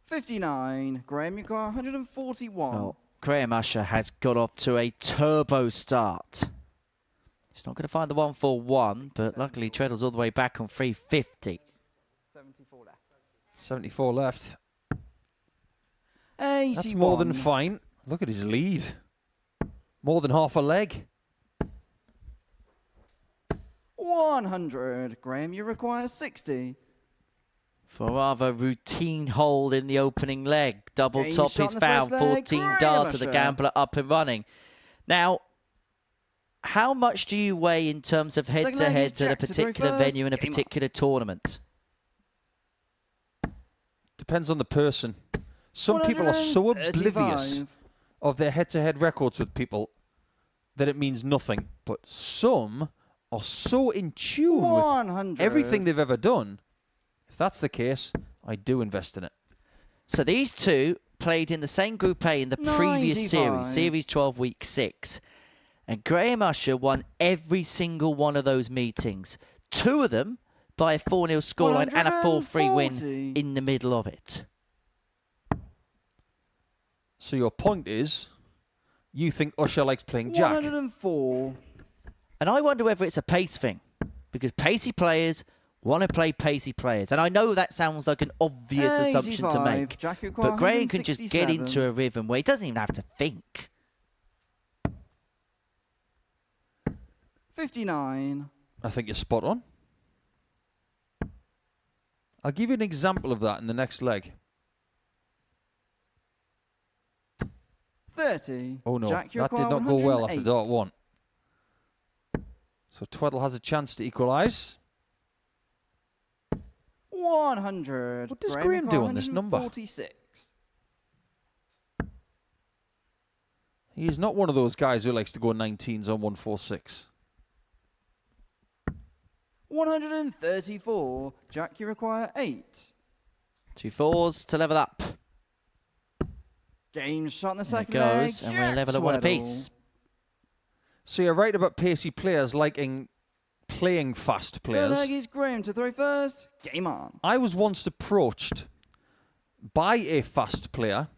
59. Graham, you got 141. Well, Graham Usher has got off to a turbo start. He's not going to find the 141, but luckily Tweddell's all the way back on 350. 74 left. 74 left. 81. That's more than fine. Look at his lead. More than half a leg. 100. Graham, you require 60. For a rather routine hole in the opening leg. Double Game top shot is in the found. first leg. 14 Graham dart to the Usher. gambler up and running. Now, how much do you weigh in terms of Second leg is head-to-heads at a Jack to throw particular first. venue in a Game on. particular tournament? Depends on the person. Some people are so oblivious 135. of their head-to-head records with people that it means nothing. But some are so in tune 100. with everything they've ever done. If that's the case, I do invest in it. So these two played in the same Group A in the previous series, 95. Series 12, Week 6. And Graham Usher won every single one of those meetings. 2 of them by a 4-0 scoreline and a 4-3 win 140. in the middle of it. So your point is, you think Usher likes playing Jack? 104. And I wonder whether it's a pace thing. Because pacey players want to play pacey players. And I know that sounds like an obvious assumption to 85. make. Jack, you require But Graham can just get 167. into a rhythm where he doesn't even have to think. 59. I think you're spot on. I'll give you an example of that in the next leg. 30. Oh no, Jack, you that did require not go well after 108. dart 1. So Tweddell has a chance to equalise. 100. What does Graham, Graham you do require on this number? 146. He is not one of those guys who likes to go 19s on 146. 134. Jack, you require 8. 2 4s to level up. Game shot in the There it second leg. goes. And we're Jack level at 1 Tweddell. apiece. So you're right about pacey players liking playing fast Third players. leg is Graham to throw first. Game on. I was once approached by a fast player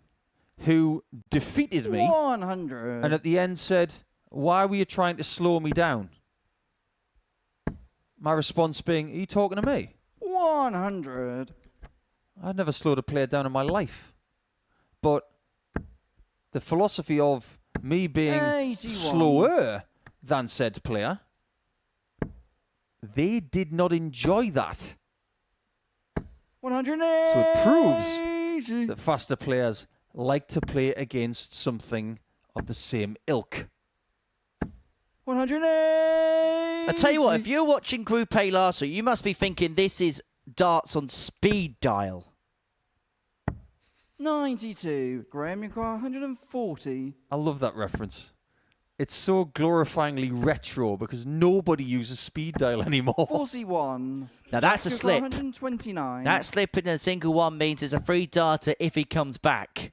who defeated me 100. and at the end said, "Why were you trying to slow me down?" My response being, "Are you talking to me?" 100. I'd never slowed a player down in my life. But the philosophy of me being 81. slower than said player, they did not enjoy that. 180. So it proves that faster players like to play against something of the same ilk. 180. I tell you what, if you're watching Group A last week, you must be thinking this is darts on speed dial. 92. Graham, you require 140. I love that reference. It's so glorifyingly retro because nobody uses speed dial anymore. 41. Now that's a Jack, you slip. require 129. That slip in a single one means it's a free darter if he comes back.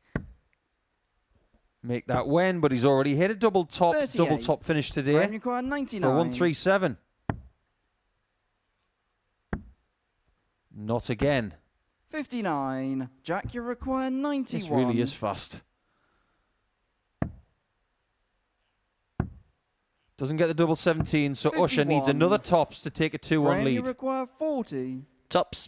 Make that win, but he's already hit a double top 38. finish Graham, today you require 99. for 137. Not again. 59. Jack, you require 91. This really is fast. Doesn't get the double 17, so Usher needs 51. another tops to take a 2-1 Graham, you lead. require 40. Tops.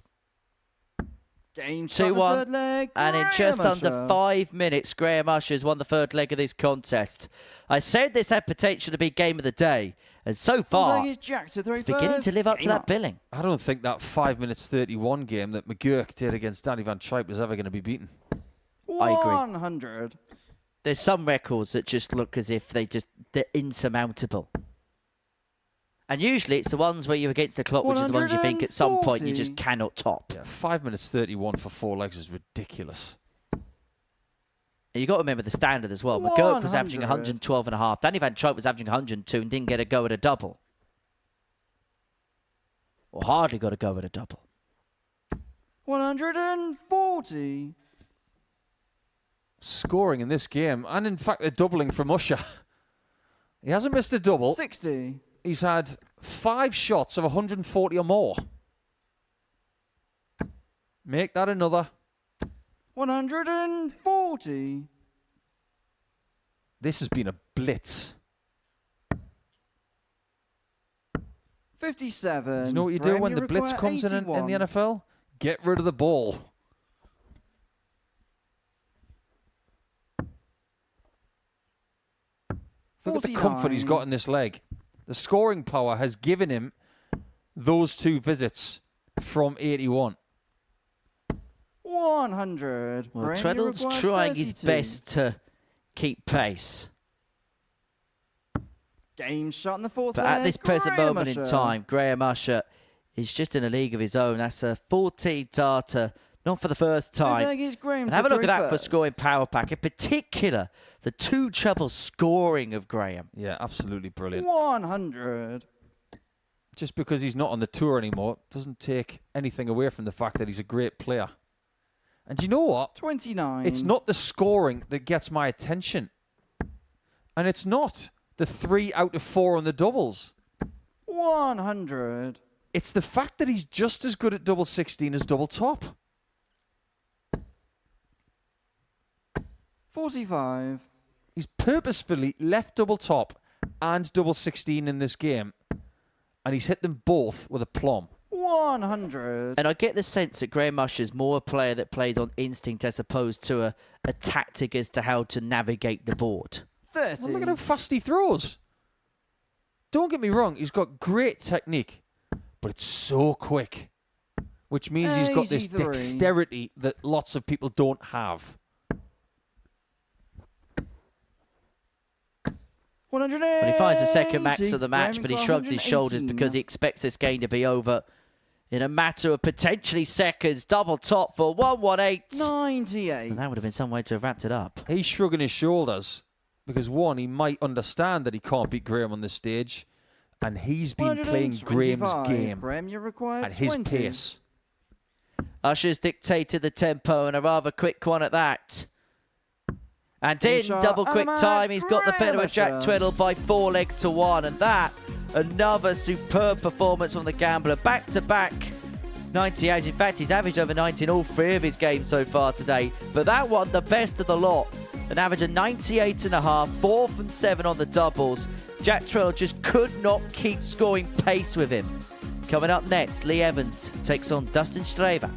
Game shot the 2-1. third leg. And in Graham just under Usher. 5 minutes, Graham Usher's won the third leg of this contest. I said this had potential to be game of the day. And so Fourth far, leg is Jack to it's beginning to live up to that billing. I don't think that 5 minutes 31 game that McGurk did against Danny Van Tripe was ever going to be beaten. I agree. 100. There's some records that just look as if they're insurmountable. And usually it's the ones where you're against the clock, which is the ones you think at some point you just 140. cannot top. Yeah, 5 minutes 31 for 4 legs is ridiculous. And you've got to remember the standard as well. McGurk was averaging 100. 112.5. Danny Van Tripe was averaging 102 and didn't get a go at a double. Or hardly got a go at a double. 140. Scoring in this game, and in fact, they're doubling from Usher. He hasn't missed a double. 60. He's had 5 shots of 140 or more. Make that another. 140. This has been a blitz. 57. Do you know what you do Graham, when the blitz require comes in the 81. NFL? Get rid of the ball. Look at the comfort he's 49. got in this leg. The scoring power has given him those 2 visits from 81. 100. Well, Graham, you Tweddell's require trying his 32. best to keep pace. Game shot in the fourth But leg. at this present Graham moment in Usher. time, Graham Usher is just in a league of his own. That's a 14 darter, not for the first Fifth time. leg is Graham And have a to look at that for 31st. scoring power pack. In particular, the 2 treble scoring of Graham. Yeah, absolutely brilliant. 100. Just because he's not on the tour anymore doesn't take anything away from the fact that he's a great player. And you know what? 29. It's not the scoring that gets my attention. And it's not the 3 out of 4 on the doubles. 100. It's the fact that he's just as good at double 16 as double top. 45. He's purposefully left double top and double 16 in this game. And he's hit them both with a plum. 100. And I get the sense that Graham Usher's more a player that plays on instinct as opposed to a tactic as to how to navigate the board. 30. Well, look at how fast he throws. Don't get me wrong, he's got great technique, but it's so quick. Which means he's got this 83. dexterity that lots of people don't have. 180. When he finds the second max of the match, Graham but he got shrugs his shoulders 118. because he expects this game to be over in a matter of potentially seconds. Double top for 118. 98. And that would have been some way to have wrapped it up. He's shrugging his shoulders because, one, he might understand that he can't beat Graham on this stage, and he's been playing Graham's 125. game Graham, you require at his 20. pace. Usher's dictated the tempo and a rather quick one at that. And in Usher double and quick a match, time, he's got the better of Jack Usher. Tweddell by 4 legs to 1. And that, another superb performance from the gambler. Back to back 98. In fact, he's averaged over 90 in all 3 of his games so far today. But that one, the best of the lot. An average of 98.5, 4 from 7 on the doubles. Jack Tweddell just could not keep scoring pace with him. Coming up next, Lee Evans takes on Dustin Straver.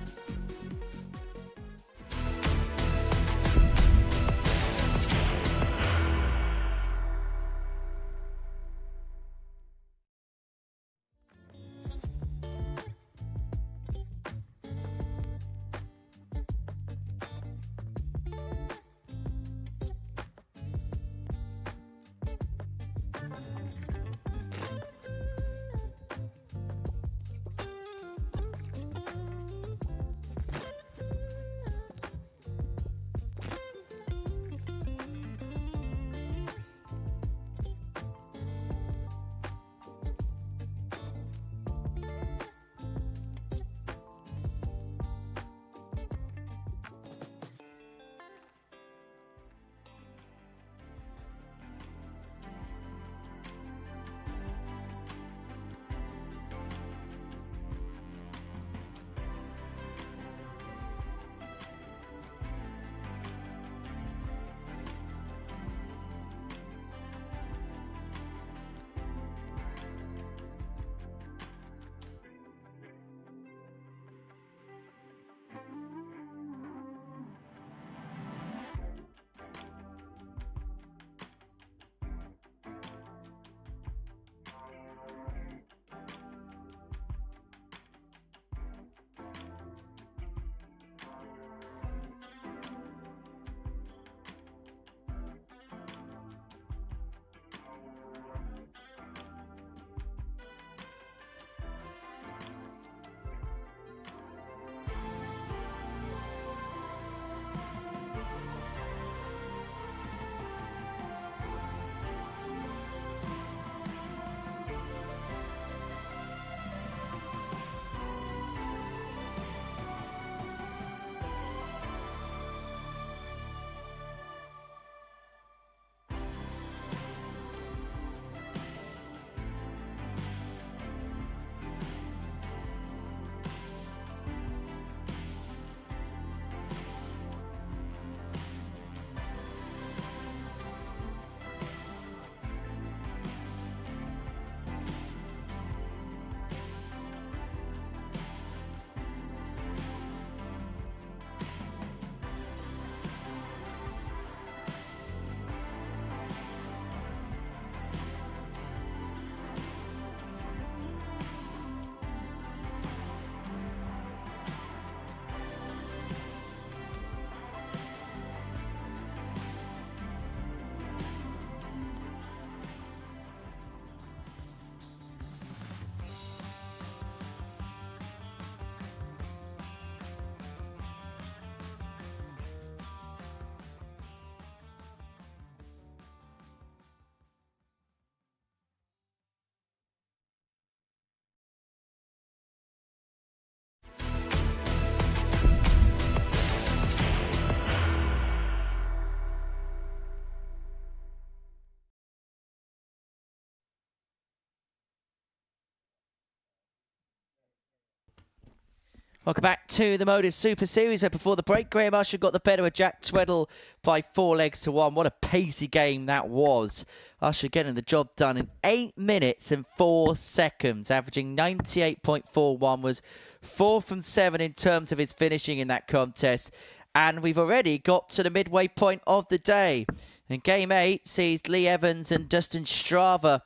Welcome back to the Modus Super Series. So before the break, Graham Usher got the better of Jack Tweddell by 4 legs to 1. What a pacey game that was. Usher getting the job done in 8 minutes and 4 seconds, averaging 98.41, was 4 from 7 in terms of his finishing in that contest. And we've already got to the midway point of the day. And Game 8 sees Lee Evans and Dustin Straver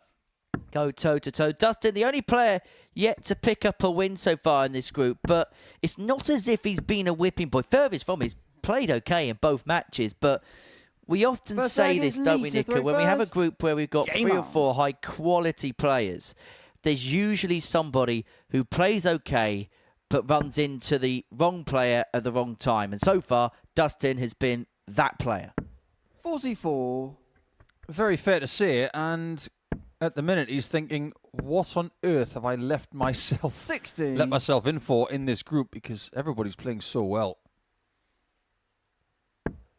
go toe-to-toe. Dustin, the only player yet to pick up a win so far in this group, but it's not as if he's been a whipping boy. Furthest from, he's played okay in both matches, but we often say this, don't we, Nico? When we have a group where we've got 3 or 4 high-quality players, there's usually somebody who plays okay, but runs into the wrong player at the wrong time. And so far, Dustin has been that player. 44. Very fair to say, and at the minute he's thinking, what on earth have I let myself in for in this group, because everybody's playing so well.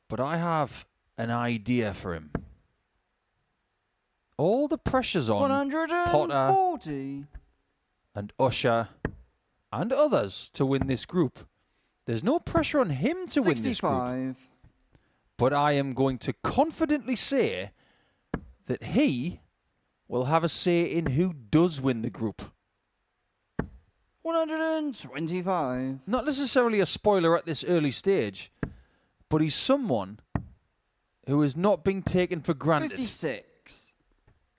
But I have an idea for him. All the pressure's on 140. Potter and Usher and others to win this group. There's no pressure on him to win this group. But I am going to confidently say that he will have a say in who does win the group. 125. Not necessarily a spoiler at this early stage, but he's someone who is not being taken for granted. 56.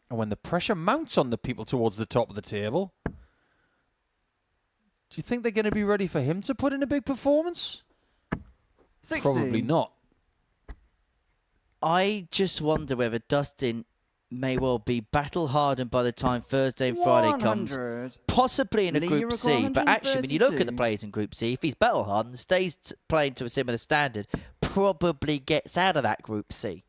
And when the pressure mounts on the people towards the top of the table, do you think they're going to be ready for him to put in a big performance? 60. Probably not. I just wonder whether Dustin may well be battle-hardened by the time Thursday and Friday comes. Possibly in a Group C, but actually when you look at the players in Group C, if he's battle-hardened, stays playing to a similar standard, probably gets out of that Group C.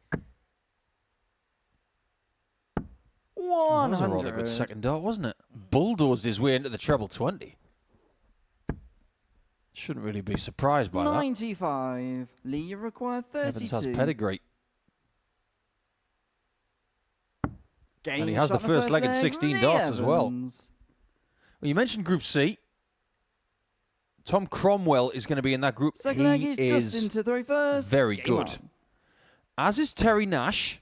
100. That was a rather good second dart, wasn't it? Bulldozed his way into the treble 20. Shouldn't really be surprised by 95. Lee, you require 32. Evans has pedigree. And he has the first leg at 16 darts as well. Well, you mentioned Group C. Tom Cromwell is going to be in that group. Second leg is Justin to the first. Very good. As is Terry Nash.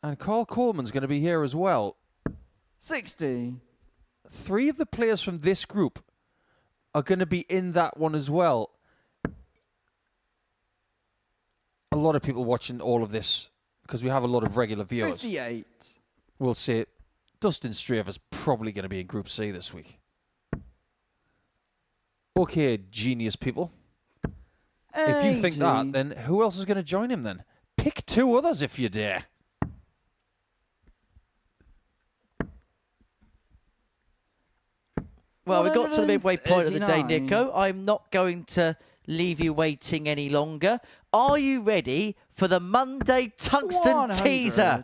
And Carl Coleman's going to be here as well. 60. 3 of the players from this group are going to be in that one as well. A lot of people watching all of this, because we have a lot of regular viewers. 58. We'll say Dustin Straver's probably going to be in Group C this week. Okay, genius people. 80. If you think that, then who else is going to join him then? Pick 2 others if you dare. Well, we got to the midway point of the day, Nico. I'm not going to leave you waiting any longer. Are you ready for the Monday Tungsten 100. teaser?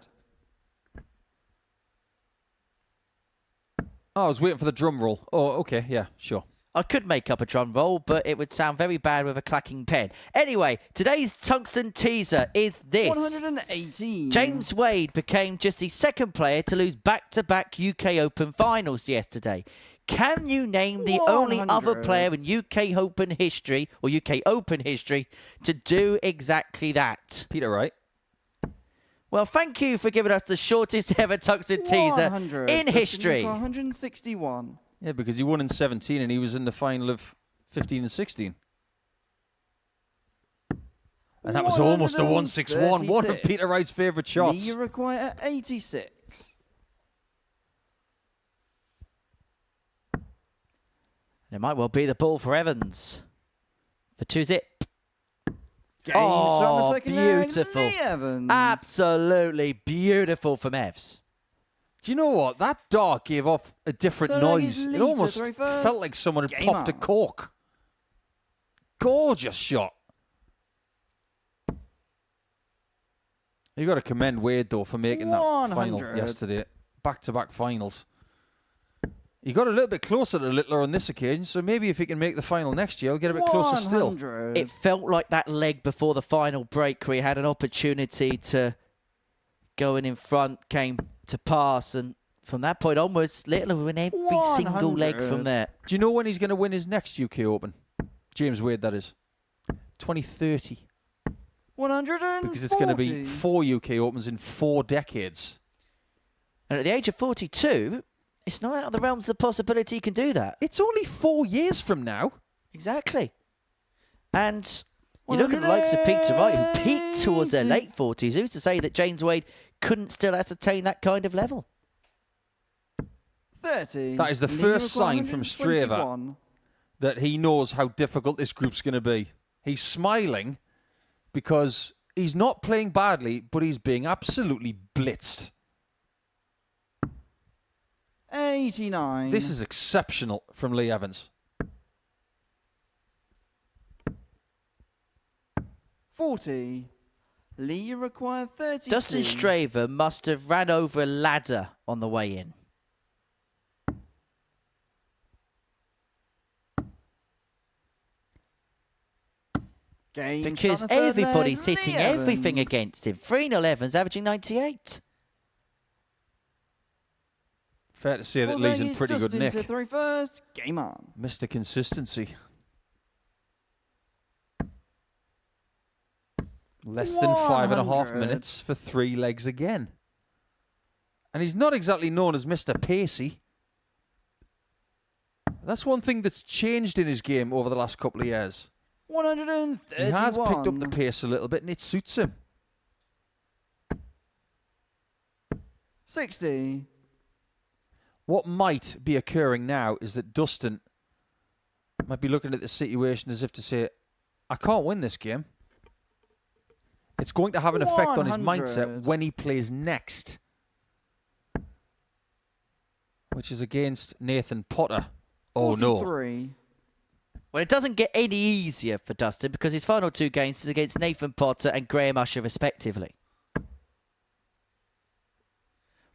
Oh, I was waiting for the drum roll. Oh, okay, yeah, sure. I could make up a drum roll, but it would sound very bad with a clacking pen. Anyway, today's Tungsten teaser is this. 118. James Wade became just the 2nd player to lose back-to-back UK Open finals yesterday. Can you name the only other player in UK Open history, or UK Open history, to do exactly that? Peter Wright. Well, thank you for giving us the shortest ever Tungsten teaser in history. 161. Yeah, because he won in 17 and he was in the final of 15 and 16. And that was almost a 161. One of Peter Wright's favourite shots. You require 86. It might well be the ball for Evans. For 2-zip. Oh, beautiful. Evans. Absolutely beautiful from Evs. Do you know what? That dart gave off a different noise. It almost felt like someone had popped a cork. Gorgeous shot. You got to commend Wade, though, for making that final yesterday. Back-to-back finals. He got a little bit closer to Littler on this occasion, so maybe if he can make the final next year, he'll get a bit closer still. It felt like that leg before the final break where he had an opportunity to go in front, came to pass, and from that point onwards, Little will win every single leg from there. Do you know when he's going to win his next UK Open? James Wade, that is. 2030. 140. Because it's going to be 4 UK Opens in 4 decades. And at the age of 42, it's not out of the realms of the possibility he can do that. It's only 4 years from now. Exactly. And you look at the likes of Peter Wright, who peaked towards their late 40s. Who's to say that James Wade couldn't still ascertain that kind of level? 30. That is the first sign from Straver that he knows how difficult this group's going to be. He's smiling because he's not playing badly, but he's being absolutely blitzed. 89. This is exceptional from Lee Evans. 40. Lee, you require 32. Dustin Straver must have ran over a ladder on the way in. Because everybody's hitting everything against him. 3-0 Evans, averaging 98. Fair to say that Lee's in pretty good nick. First. Game on. Mr. Consistency. Less than 5.5 minutes for 3 legs again. And he's not exactly known as Mr. Pacey. That's one thing that's changed in his game over the last couple of years. 131. He has picked up the pace a little bit and it suits him. 60. What might be occurring now is that Dustin might be looking at the situation as if to say, I can't win this game. It's going to have an effect on his mindset when he plays next, which is against Nathan Potter. Oh, 43. No. Well, it doesn't get any easier for Dustin because his final 2 games is against Nathan Potter and Graham Usher, respectively.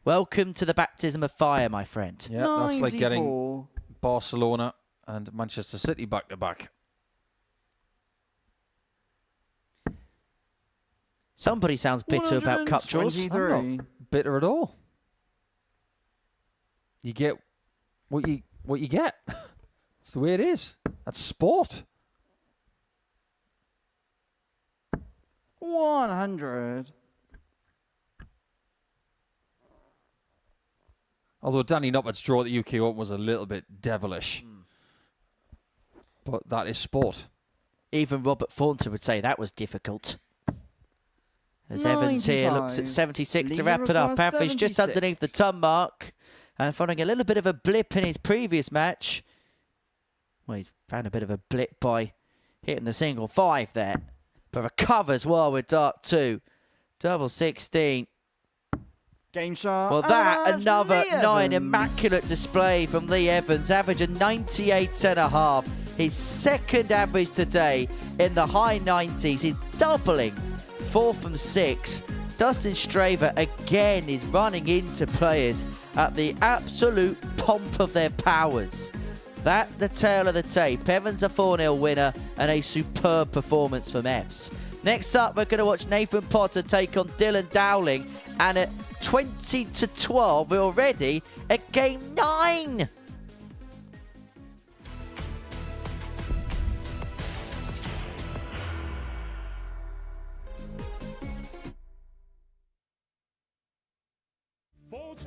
Welcome to the baptism of fire, my friend. Yeah, that's like getting Barcelona and Manchester City back-to-back. Somebody sounds bitter about cup draws. I'm not bitter at all. You get what you get. That's the way it is. That's sport. 100. Although Danny Noppert's draw at the UK Open was a little bit devilish. But that is sport. Even Robert Thornton would say that was difficult. As Evans here looks at 76 to wrap it up. Average just underneath the ton mark. And following a little bit of a blip in his previous match. Well, he's found a bit of a blip by hitting the single 5 there. But recovers well with dart 2. Double 16. Game shot. Well, that another 9 immaculate display from Lee Evans, averaging 98.5. His second average today in the high 90s. He's doubling 4 from 6. Dustin Straver again is running into players at the absolute pomp of their powers. That the tail of the tape. Evans a 4-0 winner and a superb performance from Evs. Next up, we're going to watch Nathan Potter take on Dylan Dowling. And at 20-12, we're already at game 9.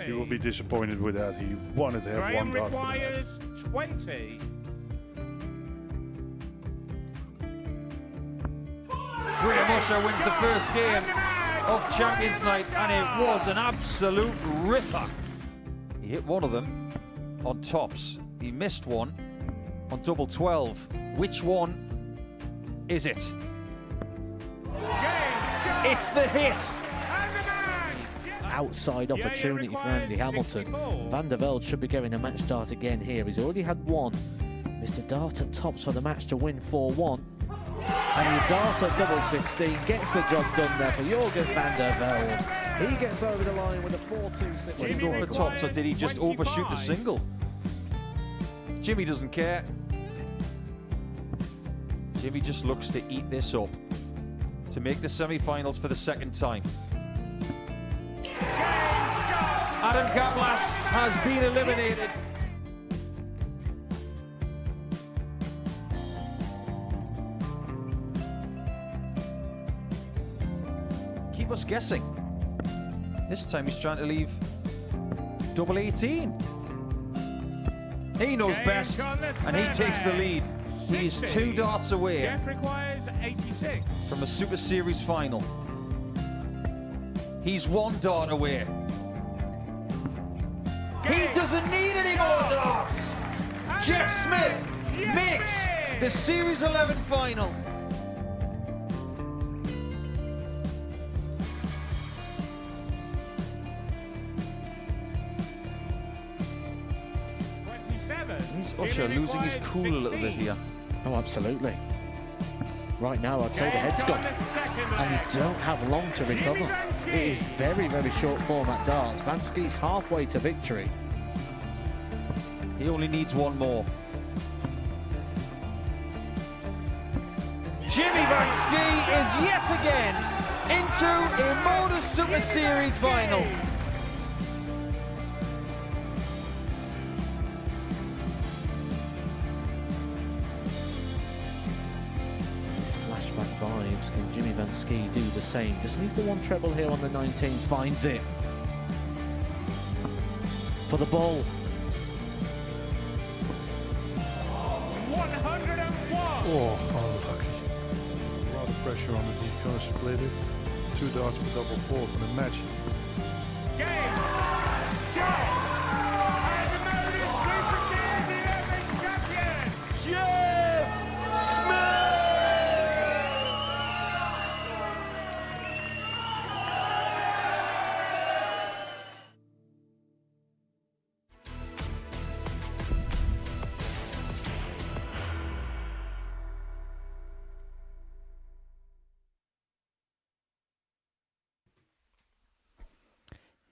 You will be disappointed with that. He wanted to have one dart. Requires 20. Graham Usher wins the first game of Champions Night, and it was an absolute ripper. He hit one of them on tops. He missed one on double 12. Which one is it? It's the hit. Outside opportunity for Andy Hamilton. Van der Velde should be getting a match start again here. He's already had one. Mr. Darter tops for the match to win 4-1. And Darter double 16 gets the job done there for Jurgen van der Velde. He gets over the line with a 4-2-6. Well, he got the tops, or did he just overshoot the single? Jimmy doesn't care. Jimmy just looks to eat this up to make the semi-finals for the second time. Adam Gablas has been eliminated. Keep us guessing. This time he's trying to leave double 18. He knows best, and he takes the lead. He's 2 darts away from a Super Series final. He's 1 dart away. He doesn't need any more darts. Jeff Smith makes the Series 11 final. Is Usher losing his cool a little bit here? Oh, absolutely. Right now, I'd say the head's gone, and you don't have long to recover. It is very, very short format darts. Vansky's halfway to victory. He only needs 1 more. Jimmy Vansky is yet again into a Modus Super Series final. Flashback vibes. Can Jimmy Vansky do the same? Just needs the 1 treble here on the 19s. Finds it. For the ball. 101. Oh, unlucky. A lot of pressure on it. He's going to split it. 2 darts for double 4 for the match. Game. Shot. And the Modus Super Series 11 champion, Jeff Smith.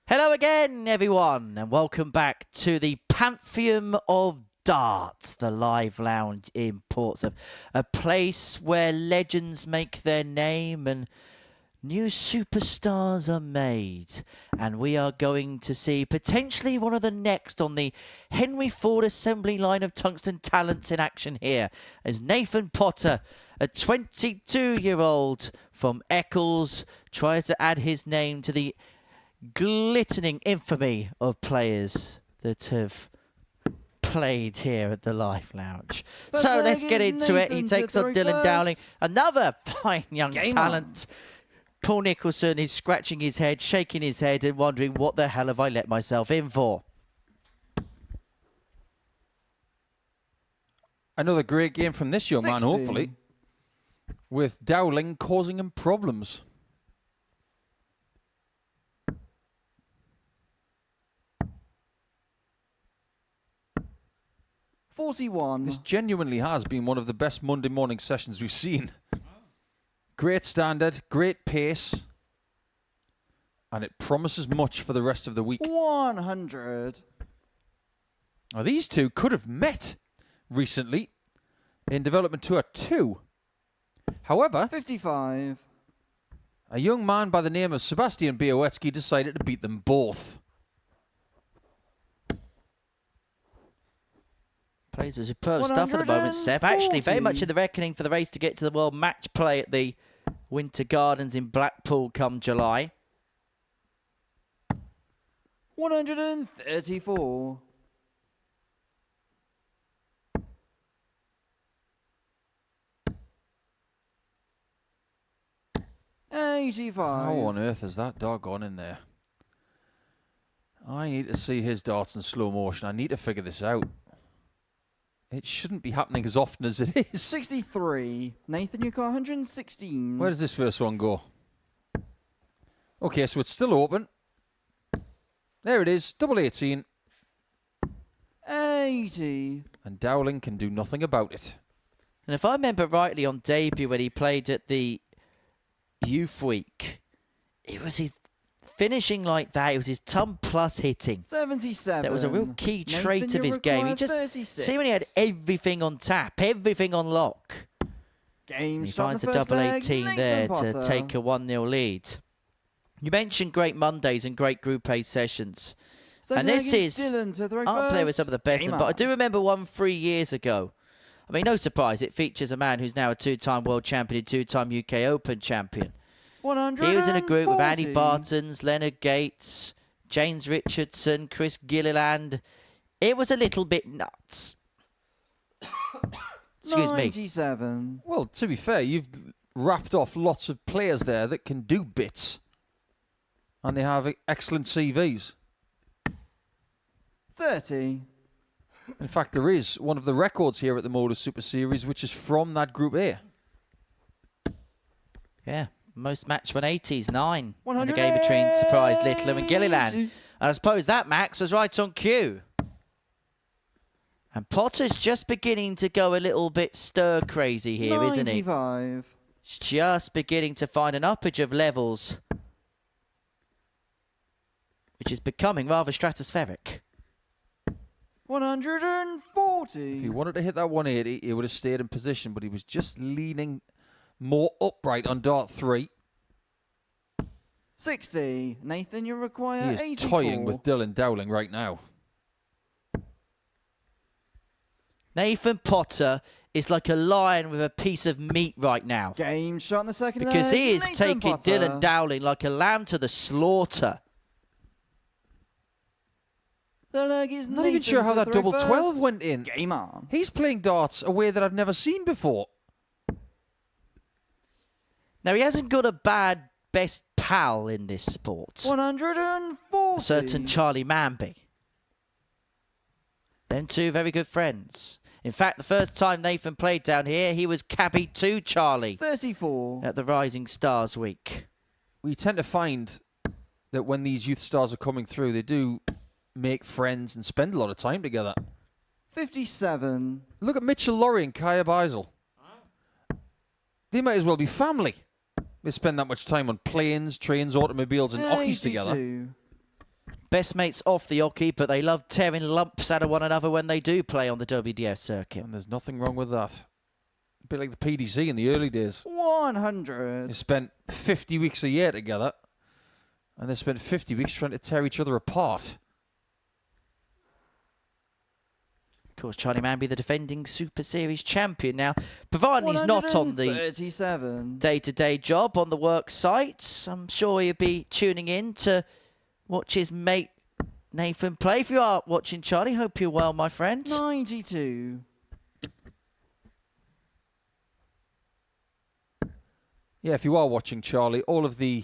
Hello again, everyone, and welcome back to the Pantheon of Darts, the live lounge in Portsmouth, a place where legends make their name and new superstars are made. And we are going to see potentially one of the next on the Henry Ford assembly line of tungsten talents in action here, as Nathan Potter, a 22-year-old from Eccles, tries to add his name to the glittering infamy of players that have played here at the Live Lounge. So let's get into it. He takes on Dylan Dowling, another fine young talent. Paul Nicholson is scratching his head, shaking his head and wondering, what the hell have I let myself in for? Another great game from this young man, hopefully, with Dowling causing him problems. This genuinely has been one of the best Monday morning sessions we've seen. Great standard, great pace, and it promises much for the rest of the week. 100. Now, these two could have met recently in Development Tour 2. However, 55. A young man by the name of Sebastian Białecki decided to beat them both. Plays a superb stuff at the moment, Seb. Actually, very much in the reckoning for the race to get to the World Match Play at the Winter Gardens in Blackpool come July. 134. $85. How on earth is that doggone in there? I need to see his darts in slow motion. I need to figure this out. It shouldn't be happening as often as it is. 63. Nathan, you got 116. Where does this first one go? Okay, so it's still open. There it is, double 18. 80. And Dowling can do nothing about it. And if I remember rightly, on debut when he played at the Youth Week, it was his finishing like that. It was his ton plus hitting. 77. That was a real key trait Nathan, of his game. He just 36. seemingly had everything on tap, everything on lock. Game He shot finds the a first double leg, 18 Nathan there Potter. to take a 1-0 lead. You mentioned great Mondays and great Group A sessions. Second And this leg is Dylan to throw up there with first. some of the best. Game But I on. do remember one 3 years ago. I mean, no surprise, it features a man who's now a 2-time world champion and 2-time UK Open champion. 140. He was in a group with Andy Bartons, Leonard Gates, James Richardson, Chris Gilliland. It was a little bit nuts. Excuse me. 97. Well, to be fair, you've wrapped off lots of players there that can do bits. And they have excellent CVs. 30. In fact, there is one of the records here at the Modus Super Series, which is from that Group A. Yeah, most match 180s, 9 in the game between Surprise Littler and Gilliland. And I suppose that, Max, was right on cue. And Potter's just beginning to go a little bit stir-crazy here, isn't he? 95. He's just beginning to find an uppage of levels, which is becoming rather stratospheric. 140. If he wanted to hit that 180, he would have stayed in position, but he was just leaning more upright on dart 3. 60. Nathan, you require He is 84. toying with Dylan Dowling right now. Nathan Potter is like a lion with a piece of meat right now. Game shot in the second Because leg. he is Nathan taking Potter. Dylan Dowling like a lamb to the slaughter. The leg is I'm not even sure how that double 12 went in. Game on. He's playing darts a way that I've never seen before. Now, he hasn't got a bad best pal in this sport. 140. A certain Charlie Manby. Them two very good friends. In fact, the first time Nathan played down here, he was cabbie to Charlie 34. at the Rising Stars Week. We tend to find that when these youth stars are coming through, they do make friends and spend a lot of time together. 57. Look at Mitchell Laurie and Kaya Beisel. They might as well be family. They spend that much time on planes, trains, automobiles, and ockies together. 82. Best mates off the hockey, but they love tearing lumps out of one another when they do play on the WDF circuit. And there's nothing wrong with that. A bit like the PDC in the early days. 100. They spent 50 weeks a year together, and they spent 50 weeks trying to tear each other apart. Of course, Charlie Manby, the defending Super Series champion now, providing he's not on the 37. day-to-day job on the work site. I'm sure he'll be tuning in to watch his mate Nathan play. If you are watching, Charlie, hope you're well, my friend. 92. Yeah, if you are watching, Charlie, all of the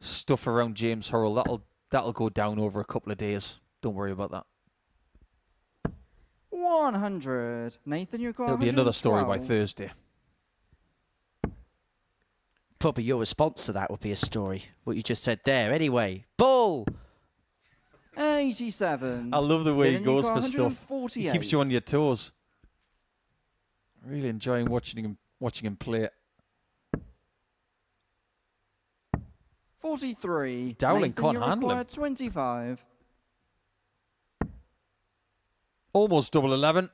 stuff around James Hurrell, that'll go down over a couple of days. Don't worry about that. 100. Nathan, you require There'll be another story by 112. Thursday. Probably your response to that would be a story. What you just said there. Anyway, bull! 87. I love the way he Dylan, goes you for got stuff. 148. He keeps you on your toes. Really enjoying watching him play it. 43. Dowling Nathan, can't you handle him. require 25. Almost double 11.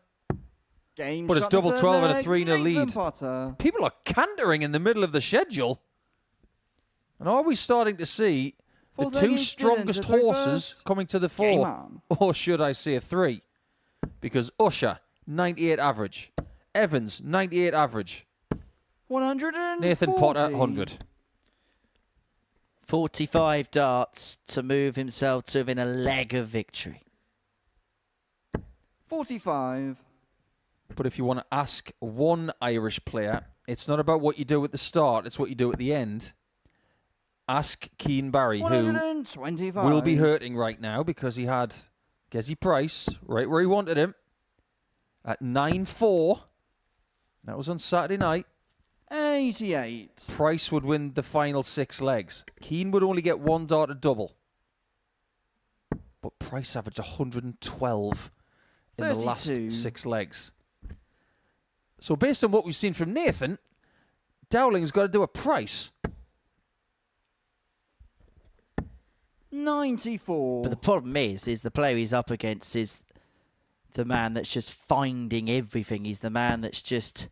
Game But it's shot in the double third 12 and a leg, 3-0 Nathan lead. Potter. People are cantering in the middle of the schedule. And are we starting to see the Fourth leg two is Dylan strongest to throw horses first. coming to the Game fore? on. Or should I say 3? Because Usher, 98 average. Evans, 98 average. 140. Nathan Potter, 100. 45 darts to move himself to within a leg of victory. 45. But if you want to ask one Irish player, it's not about what you do at the start, it's what you do at the end. Ask Keane Barry, who 125. will be hurting right now because he had Gezi Price right where he wanted him at 9-4. That was on Saturday night. 88. Price would win the final 6 legs. Keane would only get 1 dart a double. But Price averaged 112 in the last 32. 6 legs. So based on what we've seen from Nathan, Dowling's got to do a Price. 94. But the problem is the player he's up against is the man that's just finding everything. He's the man that's just...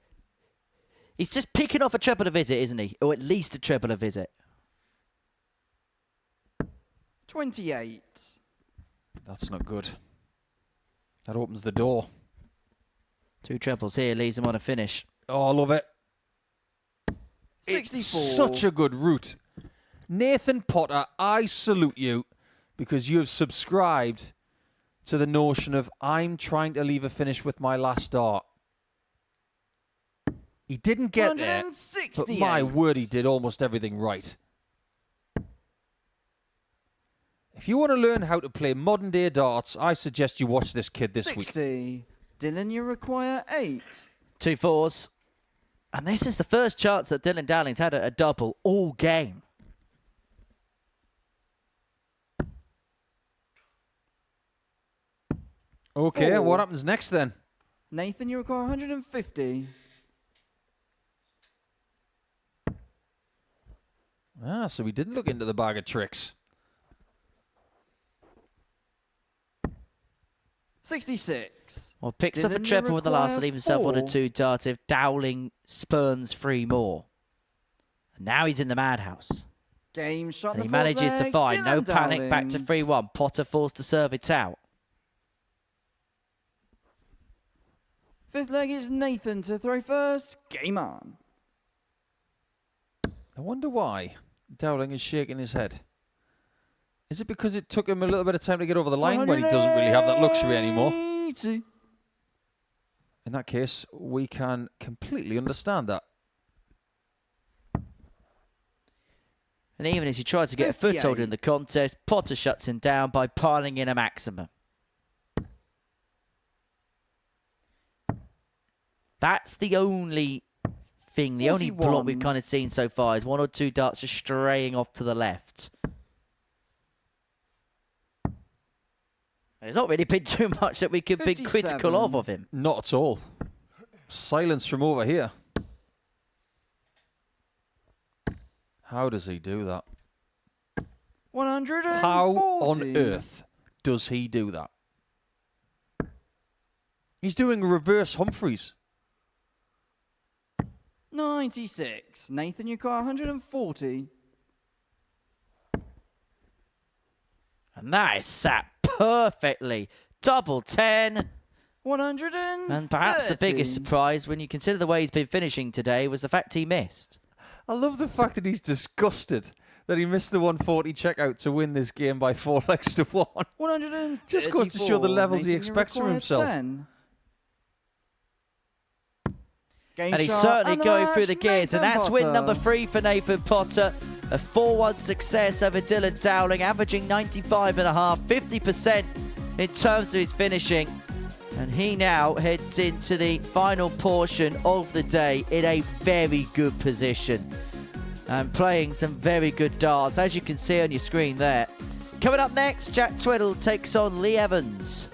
He's just picking off a treble a visit, isn't he? Or at least a treble a visit. 28. That's not good. That opens the door. 2 trebles here, leaves him on a finish. Oh, I love it. 64. It's such a good route. Nathan Potter, I salute you because you have subscribed to the notion of I'm trying to leave a finish with my last dart. He didn't get there, but my word, he did almost everything right. If you want to learn how to play modern day darts, I suggest you watch this kid this 60. week. Dylan, you require 8. 2 fours. And this is the first chance that Dylan Dowling's had a double all game. Okay, 4. what happens next then? Nathan, you require 150. Ah, so we didn't look into the bag of tricks. 66. Well, picks up a Dylan, you treble with the last to require leave himself on a 4. 2 dart if Dowling spurns 3 more. And now he's in the madhouse. Game shot. And the he fourth manages to leg, find Dylan no panic, back to Dowling. 3-1. Potter forced to serve it out. 5th leg is Nathan to throw first. Game on. I wonder why Dowling is shaking his head. Is it because it took him a little bit of time to get over the line when he doesn't really have that luxury anymore? 180. In that case, we can completely understand that. And even as he tries to get a foothold in the 58. contest, Potter shuts him down by piling in a maximum. That's the only thing, the only block we've 41. kind of seen so far is 1 or 2 darts just straying off to the left. There's not really been too much that we could be critical 57. of him. Not at all. Silence from over here. How does he do that? 140. How on earth does he do that? He's doing reverse Humphreys. 96. Nathan, you require 140. And that is sat perfectly. Double 10. 130. And perhaps the biggest surprise when you consider the way he's been finishing today was the fact he missed. I love the fact that he's disgusted that he missed the 140 checkout to win this game by 4 legs to 1. 134. Just goes to show the levels he Nathan, you expects from require himself. 10. Game And he's shot certainly and going match, through the gears. And Nathan that's win Potter. number 3 for Nathan Potter. A 4-1 success over Dylan Dowling, averaging 95.5, 50% in terms of his finishing. And he now heads into the final portion of the day in a very good position. And playing some very good darts, as you can see on your screen there. Coming up next, Jack Tweddell takes on Lee Evans.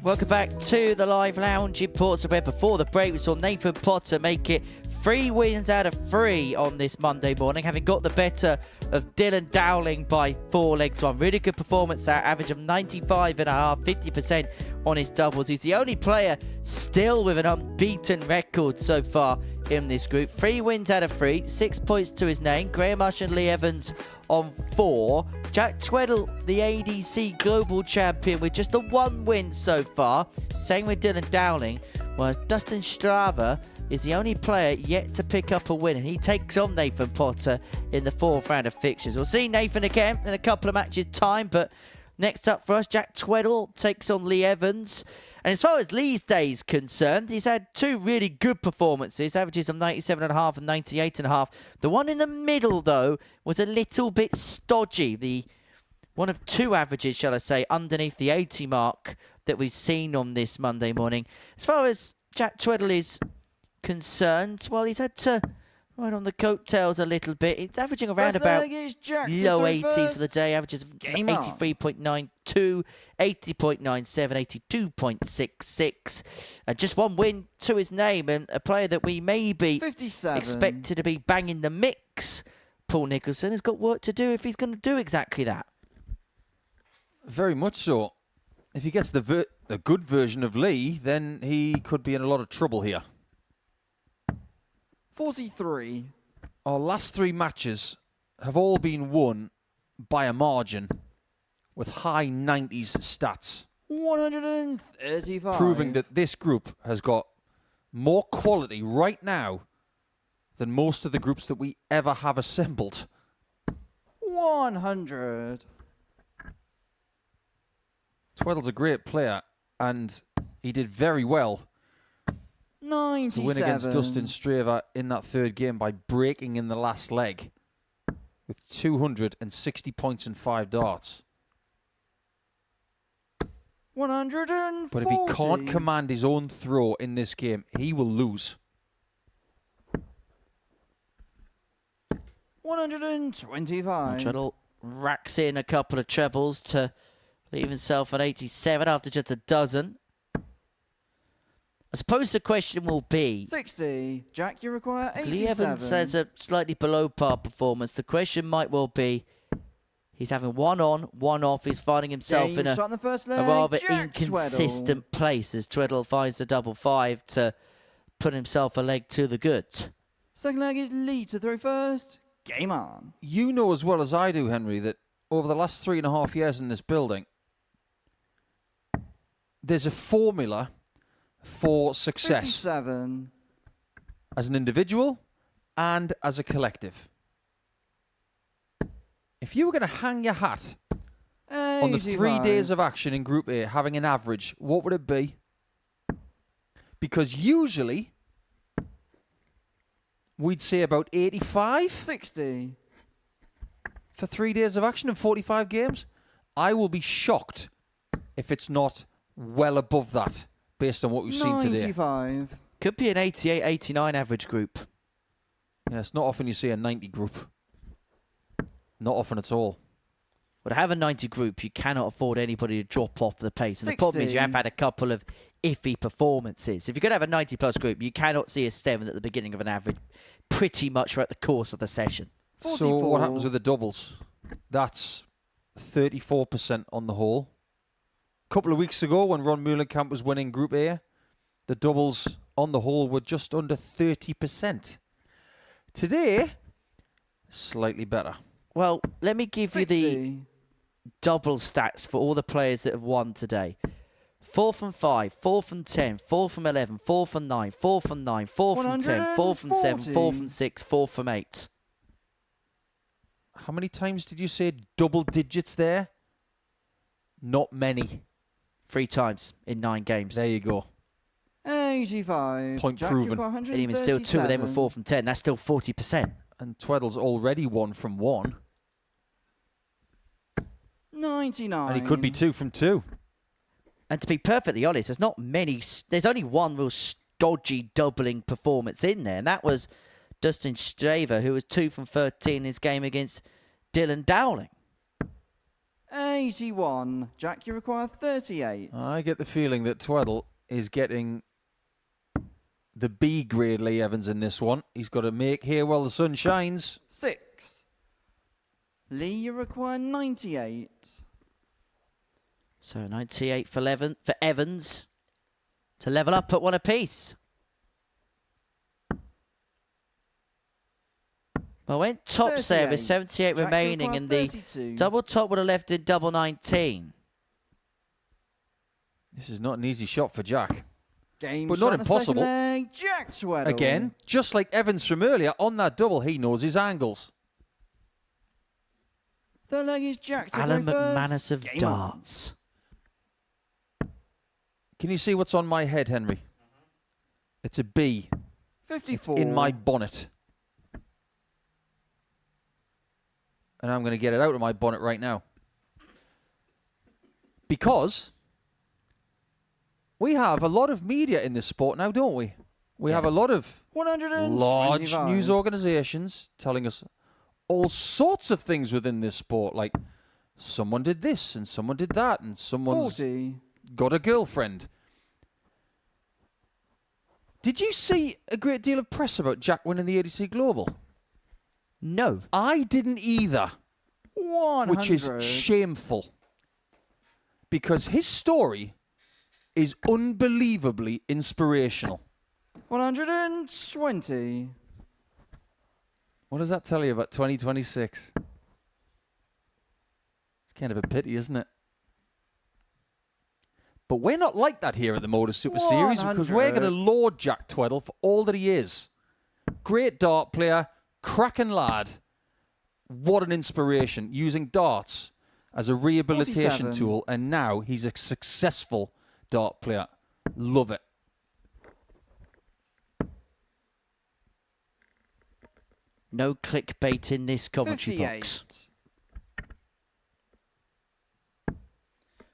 Welcome back to the live lounge in Portsmouth, where before the break we saw Nathan Potter make it 3 wins out of 3 on this Monday morning, having got the better of Dylan Dowling by 4 legs to 1. Really good performance there, average of 95.5, 50% on his doubles. He's the only player still with an unbeaten record so far in this group. 3 wins out of 3, 6 points to his name. Graham Usher and Lee Evans on 4. Jack Tweddell, the ADC Global Champion, with just the 1 win so far. Same with Dylan Dowling, whereas Dustin Straver is the only player yet to pick up a win, and he takes on Nathan Potter in the 4th round of fixtures. We'll see Nathan again in a couple of matches' time, but next up for us, Jack Tweddell takes on Lee Evans. And as far as Lee's day is concerned, he's had 2 really good performances, averages of 97.5 and 98.5. The one in the middle, though, was a little bit stodgy. The one of 2 averages, shall I say, underneath the 80 mark that we've seen on this Monday morning. As far as Jack Tweddell is concerned, well, he's had to ride on the coattails a little bit. It's averaging around about low 80s for the day, averages of 83.92, 80.97, 82.66. And just 1 win to his name, and a player that we may be expected to be banging the mix. Paul Nicholson has got work to do if he's going to do exactly that. Very much so. If he gets the good version of Lee, then he could be in a lot of trouble here. 43. Our last 3 matches have all been won by a margin with high 90s stats. 135. Proving that this group has got more quality right now than most of the groups that we ever have assembled. 100. Tweddell's a great player, and he did very well 97. to win against Dustin Straver in that 3rd game by breaking in the last leg with 260 points and 5 darts. 140. But if he can't command his own throw in this game, he will lose. 125. Tweddell racks in a couple of trebles to leave himself at 87 after just a dozen. I suppose the question will be... 60. Jack, you require 87. Lee Evans has a slightly below par performance. The question might well be, he's having 1 on, 1 off. He's finding himself in a rather inconsistent place as Tweddell finds the double 5 to put himself a leg to the good. 2nd leg is Lee to throw first. Game on. You know as well as I do, Henry, that over the last 3.5 years in this building, there's a formula for success 57. As an individual and as a collective. If you were going to hang your hat on the 3 days of action in Group A, having an average, what would it be? Because usually we'd say about 85. 60. For 3 days of action in 45 games. I will be shocked if it's not well above that, based on what we've seen today. 95. Could be an 88, 89 average group. Yeah, it's not often you see a 90 group. Not often at all. But to have a 90 group, you cannot afford anybody to drop off the pace. And the problem is you have had a couple of iffy performances. If you're going to have a 90-plus group, you cannot see a 7 at the beginning of an average pretty much throughout the course of the session. 44. So what happens with the doubles? That's 34% on the whole. A couple of weeks ago, when Ron Meulenkamp was winning Group A, the doubles on the whole were just under 30%. Today, slightly better. Well, let me give 60. you the double stats for all the players that have won today. 4 from 5, 4 from 10, 4 from 11, 4 from 9, 4 from 9, 4 from 10, 4 from 7, 4 from 6, 4 from 8. How many times did you say double digits there? Not many. 3 times in 9 games. There you go. 85. Point Jack, proven. And even still 2 of them were 4 from 10. That's still 40%. And Tweddell's already 1 from 1. 99. And he could be 2 from 2. And to be perfectly honest, there's not many. There's only one real stodgy doubling performance in there, and that was Dustin Straver, who was 2 from 13 in his game against Dylan Dowling. 81. Jack, you require 38. I get the feeling that Tweddell is getting the B grade Lee Evans in this one. He's got to make hay while the sun shines. 6. Lee, you require 98. So 98 for Evans to level up at 1 apiece. Well, went top service, 78 Jack, remaining, and the 32. double top would have left in double 19. This is not an easy shot for Jack. Game but shot not the second impossible. leg, Jack Tweddell. Again, just like Evans from earlier, on that double, he knows his angles. Third leg is Jack to Alan go first. McManus of Game darts. Can you see what's on my head, Henry? It's a B. 54. It's in my bonnet. And I'm going to get it out of my bonnet right now. Because we have a lot of media in this sport now, don't we? We have a lot of 125. large news organizations telling us all sorts of things within this sport, like someone did this and someone did that and someone's 40. got a girlfriend. Did you see a great deal of press about Jack winning the ADC Global? No. I didn't either. 100. Which is shameful. Because his story is unbelievably inspirational. 120. What does that tell you about 2026? It's kind of a pity, isn't it? But we're not like that here at the Modus Super Series because we're going to laud Jack Tweddell for all that he is. Great dart player, cracking lad. What an inspiration, using darts as a rehabilitation 47. tool, and now he's a successful dart player. Love it. No clickbait in this commentary 58. box.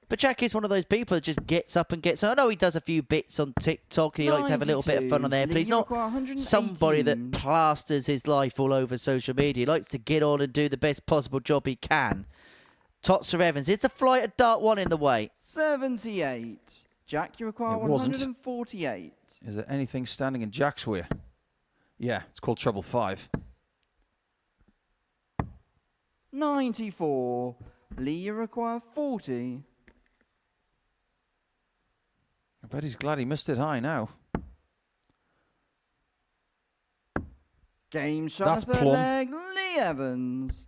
But Jack is one of those people that just gets up and gets on. I know he does a few bits on TikTok and he likes to have a little bit of fun on there, but he's not somebody that plasters his life all over social media. He likes to get on and do the best possible job he can. Tots for Evans. Is the flight of Dart 1 in the way? 78. Jack, you require It wasn't. 148. Is there anything standing in Jack's way? Yeah, it's called Treble 5. 94. Lee, you require 40. I bet he's glad he missed it high now. Game shot That's third plumb. leg, Lee Evans.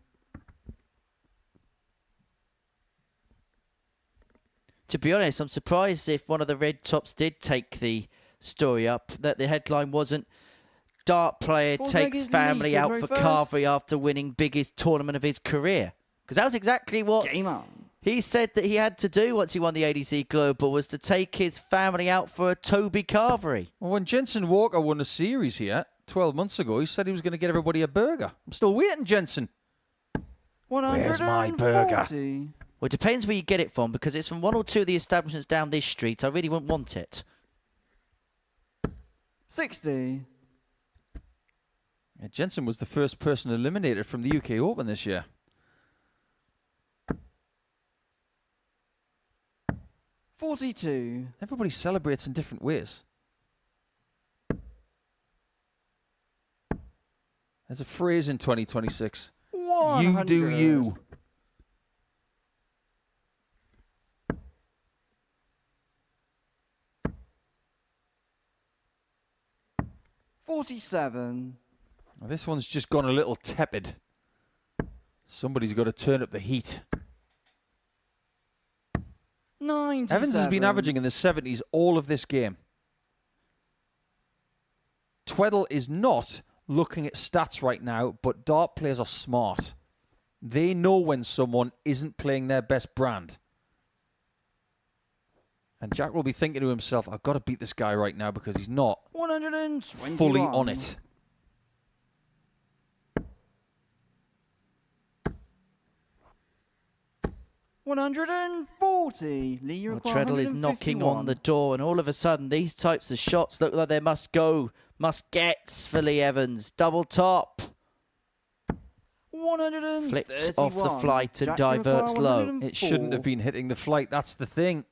To be honest, I'm surprised if one of the red tops did take the story up, that the headline wasn't dart player Fourth takes leg is family Lee to out go for first. carvery after winning biggest tournament of his career. Because that was exactly what Game on. he said that he had to do once he won the ADC Global, was to take his family out for a Toby carvery. Well, when Jensen Walker won a series here 12 months ago, he said he was going to get everybody a burger. I'm still waiting, Jensen. 140. Where's my burger? Well, it depends where you get it from, because it's from one or two of the establishments down this street. I really wouldn't want it. 60. Yeah, Jensen was the first person eliminated from the UK Open this year. 42. Everybody celebrates in different ways. There's a phrase in 2026. 100. You do you. $47. Well, this one's just gone a little tepid. Somebody's got to turn up the heat. 97. Evans has been averaging in the 70s all of this game. Tweddell is not looking at stats right now, but dart players are smart. They know when someone isn't playing their best brand. And Jack will be thinking to himself, I've got to beat this guy right now because he's not 121. fully on it. $140. Lee, you Well, require Tweddell is knocking on the door, and all of a sudden, these types of shots look like they must-gets for Lee Evans. Double top. 131. Flips off the flight and Jack diverts require low. 104. It shouldn't have been hitting the flight. That's the thing.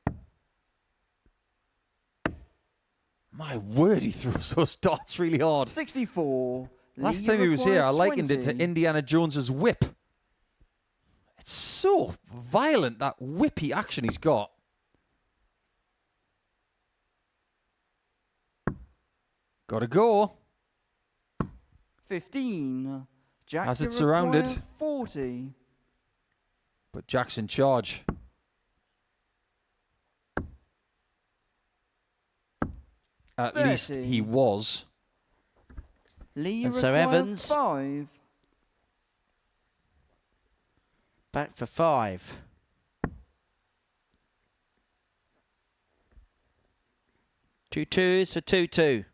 My word, he throws those darts really hard. 64. Last Lee time he was here, I required likened it to 20. Indiana Jones's whip. It's so violent, that whippy action he's got. Gotta go. 15. Jack Has to it surrounded. require 40. But Jack's in charge. At 30. least he was. Lee And so require Evans. 5. Back for 5. Two twos for 2-2.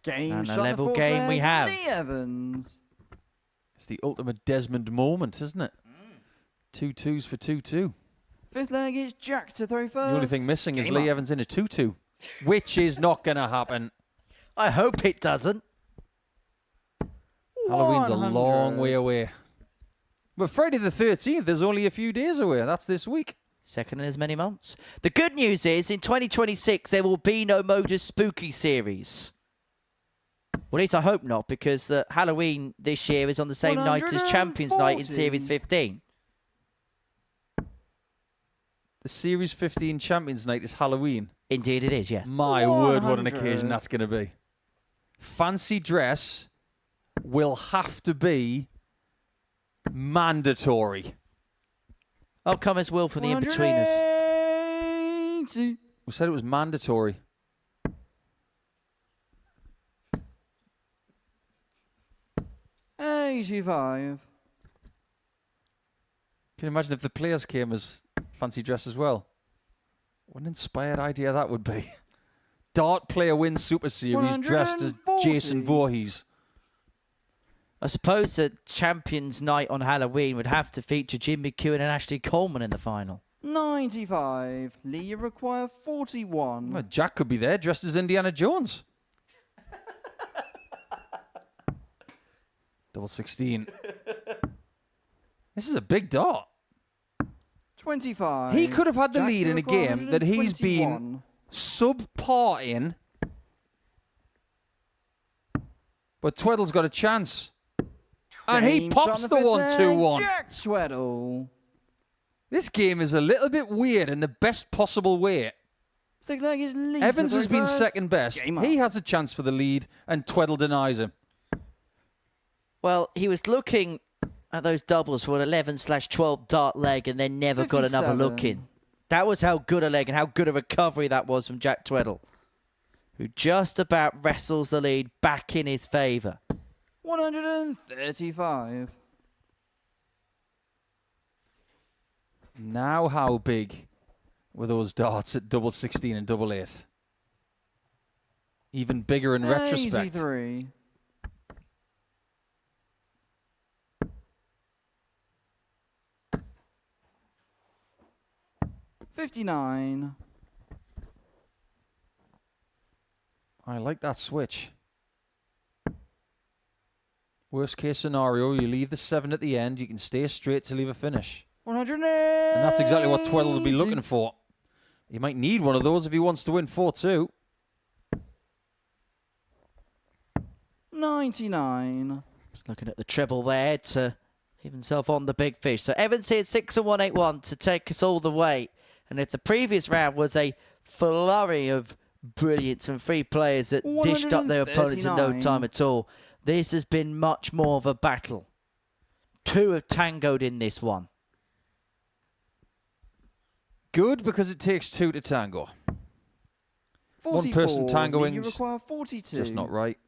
Game And a shot level the fourth game we leg, have. Lee Evans. It's the ultimate Desmond moment, isn't it? 2 twos for 2-2. Fifth leg is Jack to throw first. The only thing missing is Game Lee on. Evans in a 2-2, which is not going to happen. I hope it doesn't. Halloween's a long 100. way away. But Friday the 13th is only a few days away. That's this week. Second in as many months. The good news is, in 2026, there will be no Modus Spooky series. Well, at least I hope not, because the Halloween this year is on the same night as Champions Night in Series 15. The Series 15 Champions Night is Halloween. Indeed it is, yes. My word, what an 100. occasion that's going to be. Fancy dress will have to be mandatory. I'll come as will for the in-betweeners. 180. We said it was mandatory. $85. Can you imagine if the players came as fancy dress as well? What an inspired idea that would be. Dart player wins Super Series dressed as 140. Jason Voorhees. I suppose that Champions Night on Halloween would have to feature Jim McEwen and Ashley Coleman in the final. 95. Lee, you require 41. Well, Jack could be there dressed as Indiana Jones. Double 16. This is a big dart. 25. He could have had the Jack, lead you in a require game that he's been 121. subpar in. But Tweddell's got a chance. And he Game shot pops in the fifth leg, 1-2-1. Jack Tweddell. This game is a little bit weird in the best possible way. Sixth leg is Lee. Evans to has throw been first. second best. Game He on. has a chance for the lead, and Tweddell denies him. Well, he was looking at those doubles for an 11/12 dart leg and then never got another look 57. in. That was how good a leg and how good a recovery that was from Jack Tweddell, who just about wrestles the lead back in his favour. 135. Now how big were those darts at double 16 and double 8? Even bigger in retrospect. 83. $59. I like that switch. Worst case scenario, you leave the 7 at the end, you can stay straight to leave a finish. 180. And that's exactly what Tweddell will be looking for. He might need one of those if he wants to win 4-2. 99. Just looking at the treble there to leave himself on the big fish. So Evans here at 6-1-8-1 to take us all the way. And if the previous round was a flurry of brilliance from three players that dished up their opponents in no 139. time at all, this has been much more of a battle. Two have tangoed in this one. Good, because it takes 2 to tango. 44. One person tangoing, You require 42. just not right.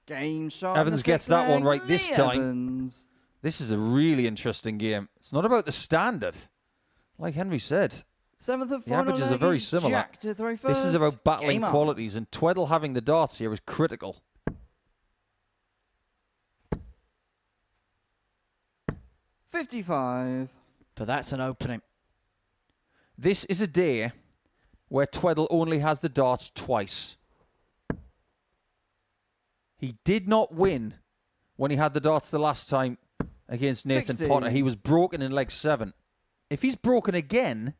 Game shot. Evans gets that one right this time. Evans. This is a really interesting game. It's not about the standard. Like Henry said, Seventh and the final averages are leg very is similar. Jack to throw This first. is about battling Game on. qualities, and Tweddell having the darts here is critical. $55. But that's an opening. This is a day where Tweddell only has the darts twice. He did not win when he had the darts the last time against Nathan 60. Potter. He was broken in leg 7. If he's broken again,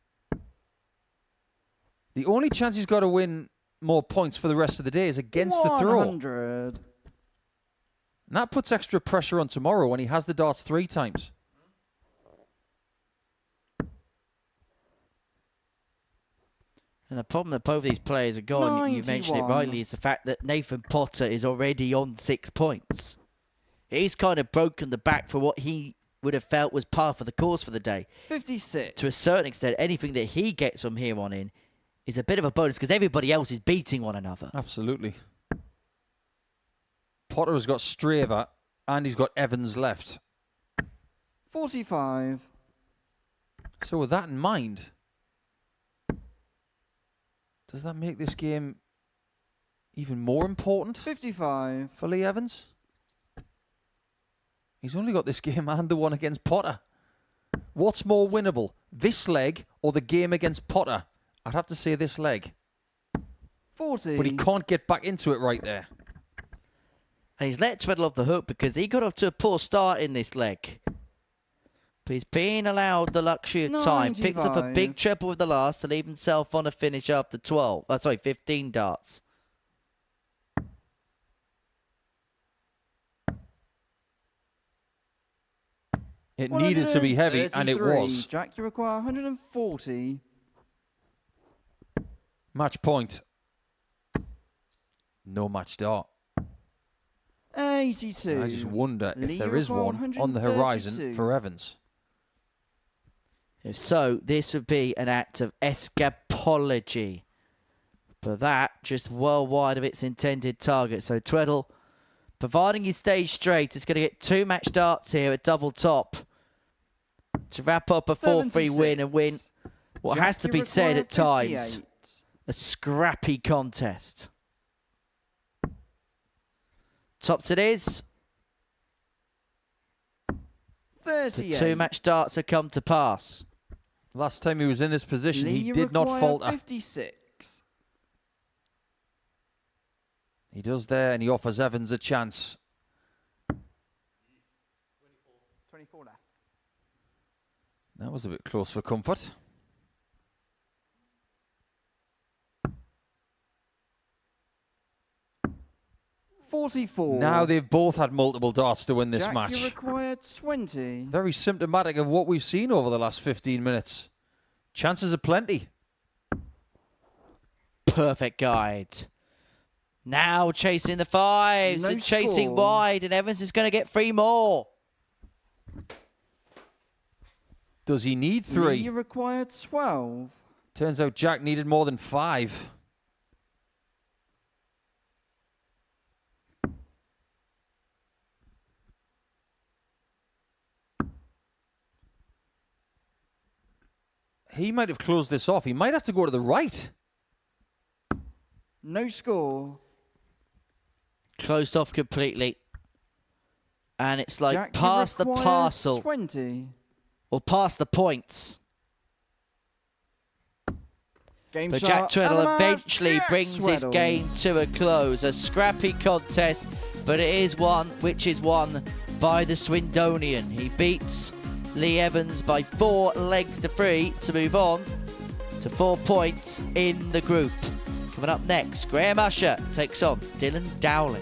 the only chance he's got to win more points for the rest of the day is against the throw. 100. And that puts extra pressure on tomorrow when he has the darts 3 times. And the problem that both these players have got, you mentioned it 91. rightly, is the fact that Nathan Potter is already on 6 points. He's kind of broken the back for what he would have felt was par for the course for the day. 56. To a certain extent, anything that he gets from here on in is a bit of a bonus because everybody else is beating one another. Absolutely. Potter has got Straver and he's got Evans left. 45. So with that in mind, does that make this game even more important 55. for Lee Evans? He's only got this game and the one against Potter. What's more winnable, this leg or the game against Potter? I'd have to say this leg. 40. But he can't get back into it right there. And he's let Tweddell off the hook because he got off to a poor start in this leg. But he's being allowed the luxury of time. Picks up a 95. big treble with the last to leave himself on a finish after 15 darts. It needed to be heavy, and it 133. was. Jack, you require 140. Match point. No match dart. 82. I just wonder if Lee, there you is require one on the horizon 132. for Evans. If so, this would be an act of escapology. But that, just well wide of its intended target. So Tweddell, providing he stays straight, is going to get 2 match darts here at double top to wrap up a 4-3 win and win what Jack, has to you be said require at times, 58. a scrappy contest. Tops it is. 38. The 2 match darts have come to pass. Last time he was in this position, Lee, he you did not require falter. 56. He does there, and he offers Evans a chance. 24 left. That was a bit close for comfort. $44. Now they've both had multiple darts to win this Jack, match. you require 20. Very symptomatic of what we've seen over the last 15 minutes. Chances are plenty. Perfect guide. Now chasing the 5s No and chasing score. wide, and Evans is going to get 3 more. Does he need Lee, 3? you require 12. Turns out Jack needed more than 5. He might have closed this off. He might have to go to the right. No score. Closed off completely. And it's like Jack, you past the require parcel 20. or past the points. Game But shot, Jack Tweddell and the match, eventually Jack brings this Tweddell. game to a close. A scrappy contest, but it is one which is won by the Swindonian. He beats Lee Evans by 4 legs to 3 to move on to 4 points in the group. Coming up next, Graham Usher takes on Dylan Dowling.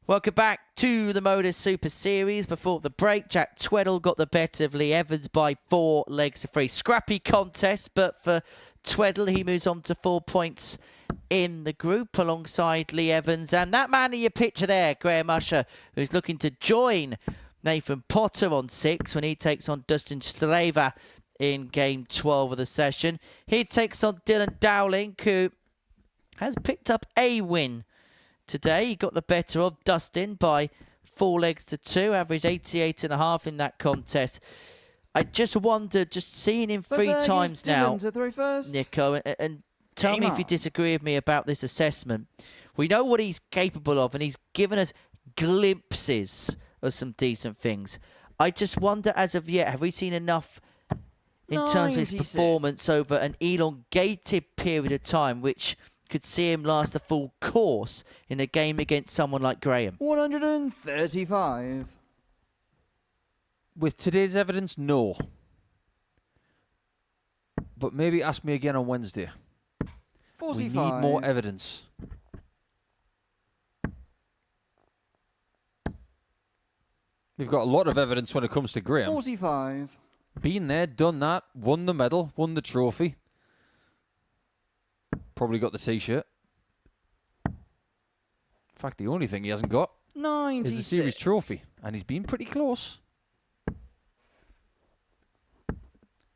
Welcome back to the Modus Super Series. Before the break, Jack Tweddell got the better of Lee Evans by 4 legs to 3. Scrappy contest, but for Tweddell, he moves on to 4 points in the group alongside Lee Evans. And that man in your picture there, Graham Usher, who's looking to join Nathan Potter on 6 when he takes on Dustin Straver in game 12 of the session. He takes on Dylan Dowling, who has picked up a win today. He got the better of Dustin by 4 legs to 2, average 88.5 in that contest. I just wondered, just seeing him 3 times now, Nico, and tell me if you disagree with me about this assessment. We know what he's capable of, and he's given us glimpses of some decent things. I just wonder, as of yet, have we seen enough in terms of his performance over an elongated period of time, which could see him last the full course in a game against someone like Graham? 135. With today's evidence, no. But maybe ask me again on Wednesday. 45. We need more evidence. We've got a lot of evidence when it comes to Graham. 45. Been there, done that, won the medal, won the trophy. Probably got the T-shirt. In fact, the only thing he hasn't got 96. is the series trophy. And he's been pretty close.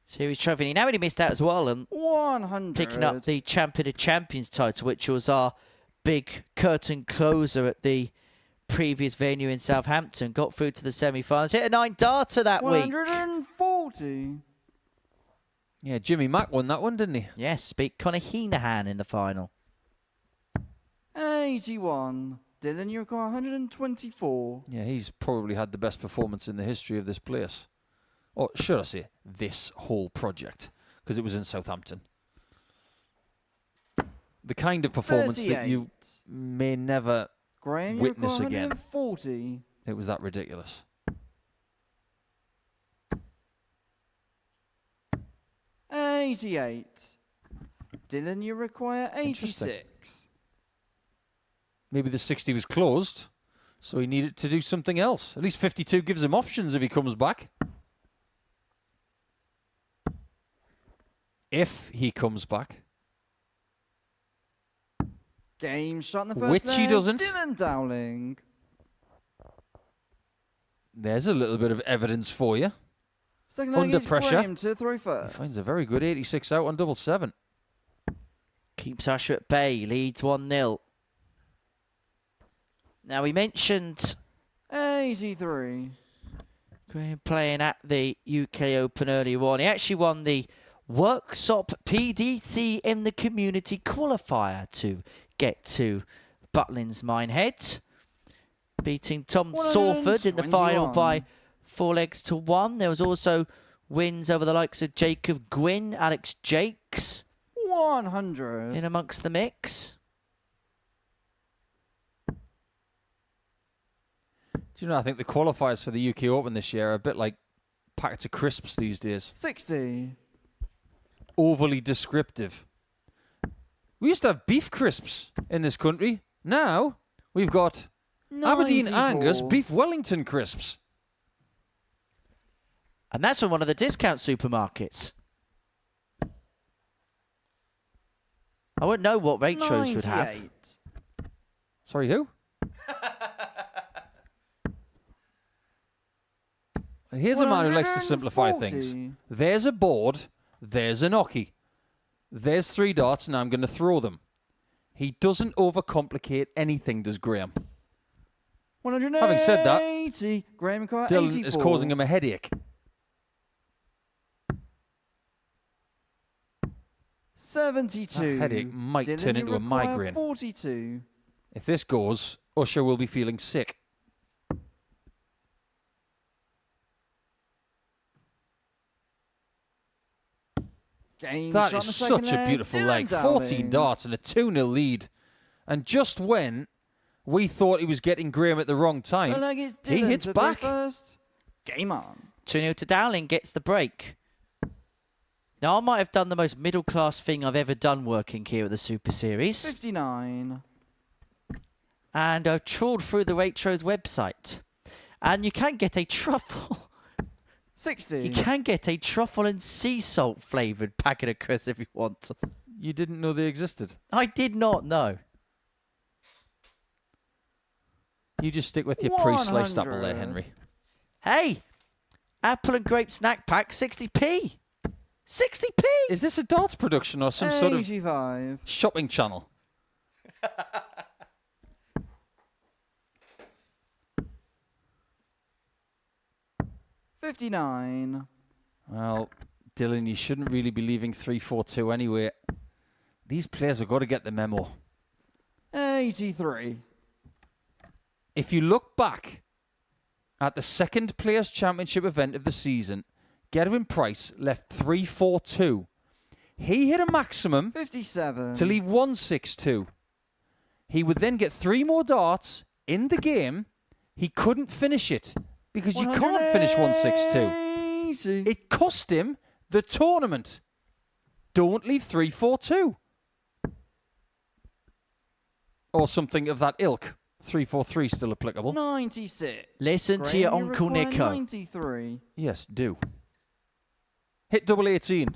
Series trophy. He now really missed out as well, and 100. picking up the Champion of Champions title, which was our big curtain closer at the previous venue in Southampton. Got through to the semi-finals. Hit a 9 darter that week. 140. Yeah, Jimmy Mack won that one, didn't he? Yes, beat Conor Heenahan in the final. 81. Dylan, you require 124. Yeah, he's probably had the best performance in the history of this place. Or should I say, this whole project, because it was in Southampton. The kind of performance 38. that you may never Graham, witness you again. 140. It was that ridiculous. 88. Dylan, you require 86. Maybe the 60 was closed, so he needed to do something else. At least 52 gives him options if he comes back. If he comes back. Game shot in the first Which leg. he doesn't. Dylan Dowling. There's a little bit of evidence for you. Second leg Under is pressure. Graham to throw He first. finds a very good 86 out on double 7. Keeps Usher at bay, leads 1-0. Now, we mentioned 83. Graham playing at the UK Open earlier on. He actually won the Worksop PDC in the Community Qualifier to get to Butlins Minehead. Beating Tom Sawford in the final by 4 legs to 1. There was also wins over the likes of Jacob Gwynn, Alex Jakes 100. in amongst the mix. Do you know, I think the qualifiers for the UK Open this year are a bit like packets of crisps these days. 60. Overly descriptive. We used to have beef crisps in this country. Now we've got Aberdeen 94. Angus beef Wellington crisps. And that's from one of the discount supermarkets. I wouldn't know what Waitrose would have. 98. Sorry, who? Here's a man who likes to simplify things. 140. There's a board, there's an hockey. There's 3 darts, and I'm going to throw them. He doesn't overcomplicate anything, does Graham? 180. Having said that, Graham require Dylan 84. is causing him a headache. 72. That headache might Dylan, turn you into a require migraine. 42. If this goes, Usher will be feeling sick. Game That shot is in the second such a leg. beautiful Dylan leg. Dowling. 14 darts and a 2-0 lead. And just when we thought he was getting Graham at the wrong time, Third leg is he Dylan hits to throw back. First. Game on. 2-0 to Dowling, gets the break. Now, I might have done the most middle-class thing I've ever done working here at the Super Series. 59. And I've trawled through the Waitrose website. And you can get a truffle. 60. You can get a truffle and sea salt flavoured packet of crisps if you want. You didn't know they existed? I did not know. You just stick with your pre-sliced apple there, Henry. Hey! Apple and grape snack pack, 60p. 60p! Is this a darts production or some sort of 85. shopping channel? 59. Well, Dylan, you shouldn't really be leaving 3-4-2 anyway. These players have got to get the memo. 83. If you look back at the second Players' Championship event of the season, Gerwin Price left 3-4-2. He hit a maximum 57. to leave 1-6-2. He would then get 3 more darts in the game. He couldn't finish it because you can't finish 1-6-2. It cost him the tournament. Don't leave 3-4-2. Or something of that ilk. 3-4-3 still applicable. 96. Listen to your Uncle Nico. 93. Yes, do. Hit double 18.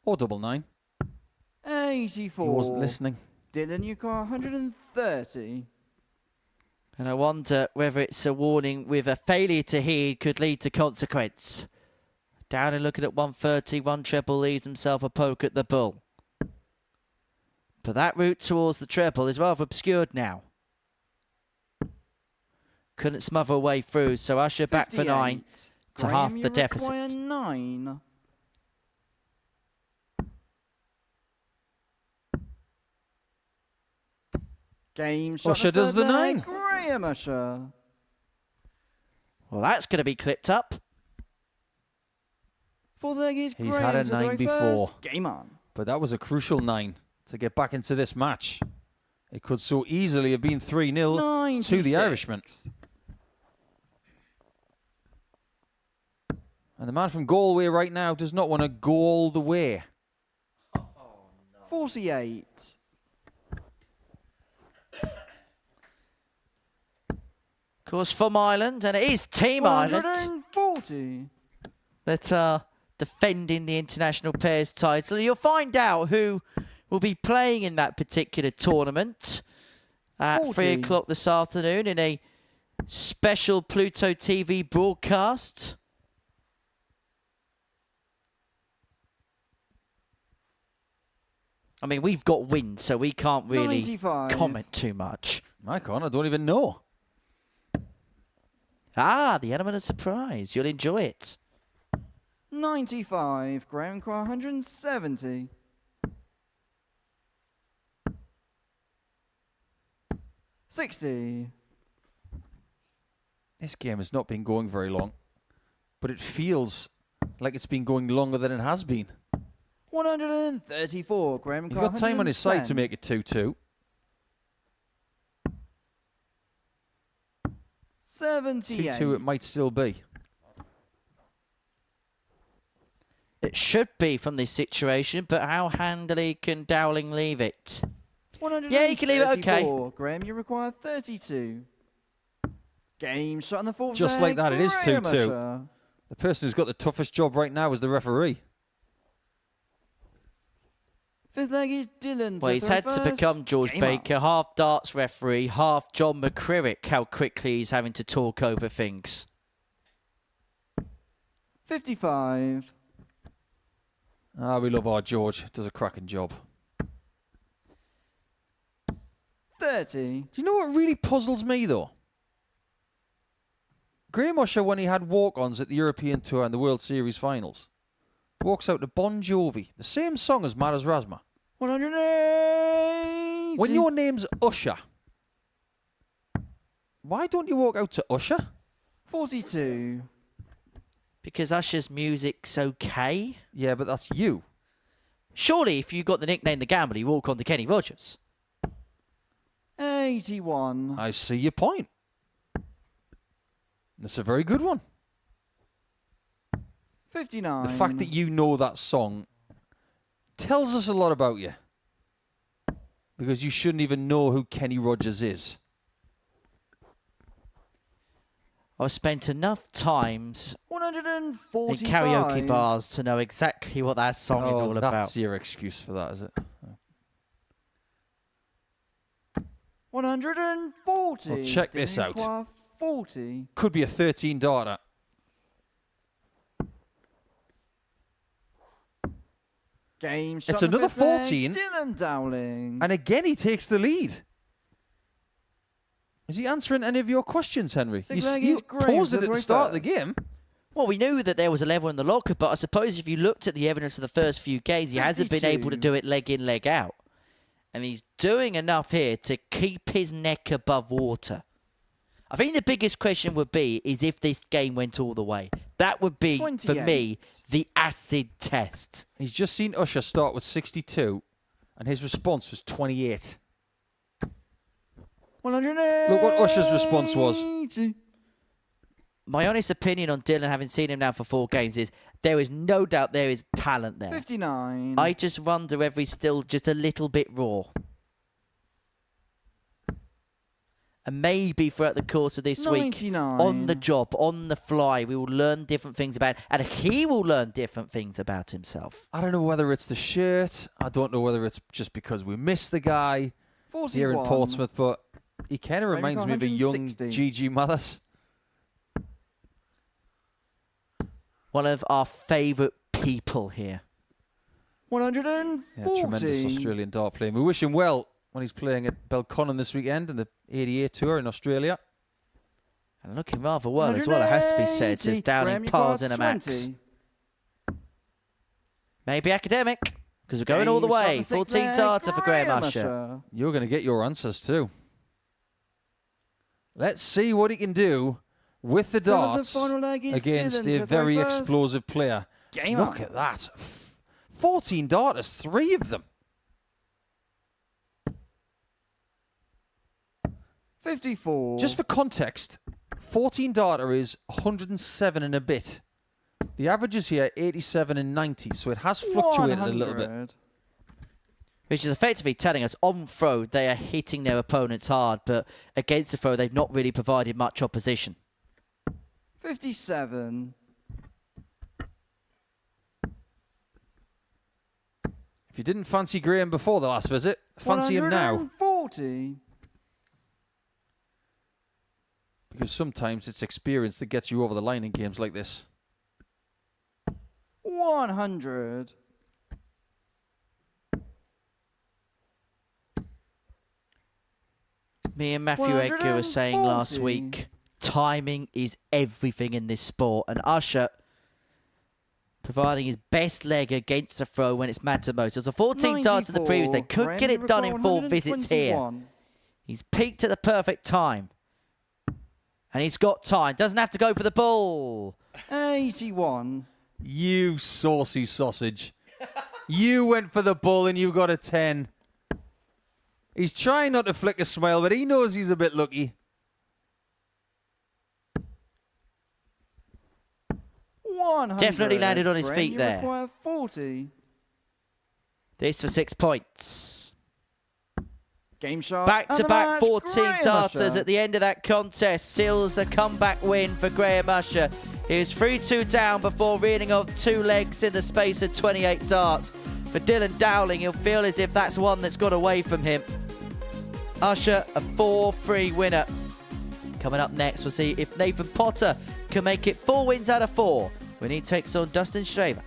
Or double 9. 84. He wasn't listening. Dylan, you got 130. And I wonder whether it's a warning with a failure to heed could lead to consequence. Down and looking at 130, 1 treble leaves himself a poke at the bull. But that route towards the treble is rather obscured now. Couldn't smother a way through, so Usher back for 9 to half the deficit. 9. Game shot. Usher does the 9. Graham Usher. Well, that's going to be clipped up. For the leg is He's Graham had a to the 9 very before. first. Game on. But that was a crucial 9 to get back into this match. It could so easily have been 3-0 to the Irishman. And the man from Galway right now does not want to go all the way. 48. Of course, from Ireland, and it is Team Ireland 140. that are defending the international pairs title. You'll find out who will be playing in that particular tournament at 40. 3 o'clock this afternoon in a special Pluto TV broadcast. I mean, we've got wins, so we can't really 95. comment too much. I can't, I don't even know. Ah, the element of surprise. You'll enjoy it. 95. Graham Cry 170. 60. This game has not been going very long, but it feels like it's been going longer than it has been. 134. Graham He's Cry got time on his side to 110. make it 2-2. 78. 2-2 it might still be. It should be from this situation, but how handily can Dowling leave it? Yeah, you can leave it okay. 134. Graham, you require 32. Game shot on the fourth. Just like that, it is Graham 2-2. Usher. The person who's got the toughest job right now is the referee. Fifth leg is Dylan. Well, he's had to become George Baker, half darts referee, half John McCririck, how quickly he's having to talk over things. 55. Ah, we love our George. Does a cracking job. 30. Do you know what really puzzles me, though? Graham Usher, when he had walk-ons at the European Tour and the World Series finals, walks out to Bon Jovi, the same song as Maras Razma. 180. When your name's Usher, why don't you walk out to Usher? 42. Because Usher's music's okay. Yeah, but that's you. Surely, if you got the nickname The Gambler, you walk on to Kenny Rogers. 81. I see your point. That's a very good one. 59. The fact that you know that song tells us a lot about you. because you shouldn't even know who Kenny Rogers is. I've spent enough times 145. in karaoke bars to know exactly what that song is all about. That's your excuse for that, is it? 140. Well, check this out. 40. Could be a 13 darter. Game shot. It's another 14. Dylan Dowling. And again, he takes the lead. Is he answering any of your questions, Henry? You paused it at the start of the game. Well, we knew that there was a level in the locker, but I suppose if you looked at the evidence of the first few games, he hasn't been able to do it leg in, leg out. And he's doing enough here to keep his neck above water. I think the biggest question would be is if this game went all the way. That would be, 28. for me, the acid test. He's just seen Usher start with 62, and his response was 28. 180. Look what Usher's response was. My honest opinion on Dylan, having seen him now for 4 games, is there is no doubt there is talent there. 59. I just wonder if he's still just a little bit raw. And maybe throughout the course of this 99. week, on the job, on the fly, we will learn different things about him, and he will learn different things about himself. I don't know whether it's the shirt. I don't know whether it's just because we miss the guy 41. here in Portsmouth, but he kind of reminds me of a young 160. Gigi Mathis. One of our favourite people here. 140. Yeah, tremendous Australian dart player. We wish him well when he's playing at Belconnen this weekend in the ADA Tour in Australia. And looking rather well as well, it has to be said, as Dowling piles in a max. Maybe academic, because we're going all the way. 14 darter for Graham Usher. You're going to get your answers too. Let's see what he can do with the darts against a very explosive player. Look at that. 14 darters, 3 of them. 54. Just for context, 14 darter is 107 and a bit. The average is here 87 and 90, so it has fluctuated 100. a little bit. Which is effectively telling us on throw they are hitting their opponents hard, but against the throw they've not really provided much opposition. 57. If you didn't fancy Graham before the last visit, fancy him now. 140. Because sometimes it's experience that gets you over the line in games like this. 100. Me and Matthew Edgar were saying last week, timing is everything in this sport. And Usher providing his best leg against the throw when it's matter most. It was a 14 darts in the previous. They could get it done in 4 visits here. He's peaked at the perfect time. And he's got time. Doesn't have to go for the ball. 81. You saucy sausage. You went for the ball and you got a 10. He's trying not to flick a smile, but he knows he's a bit lucky. 100. Definitely landed on his Graham, feet you there. require 40. This for 6 points. Game shot. Back-to-back 14 darters at the end of that contest. Seals a comeback win for Graham Usher. He was 3-2 down before reeling off 2 legs in the space of 28 darts. For Dylan Dowling, he'll feel as if that's one that's got away from him. Usher, a 4-3 winner. Coming up next, we'll see if Nathan Potter can make it 4 wins out of 4 when he takes on Dustin Straver.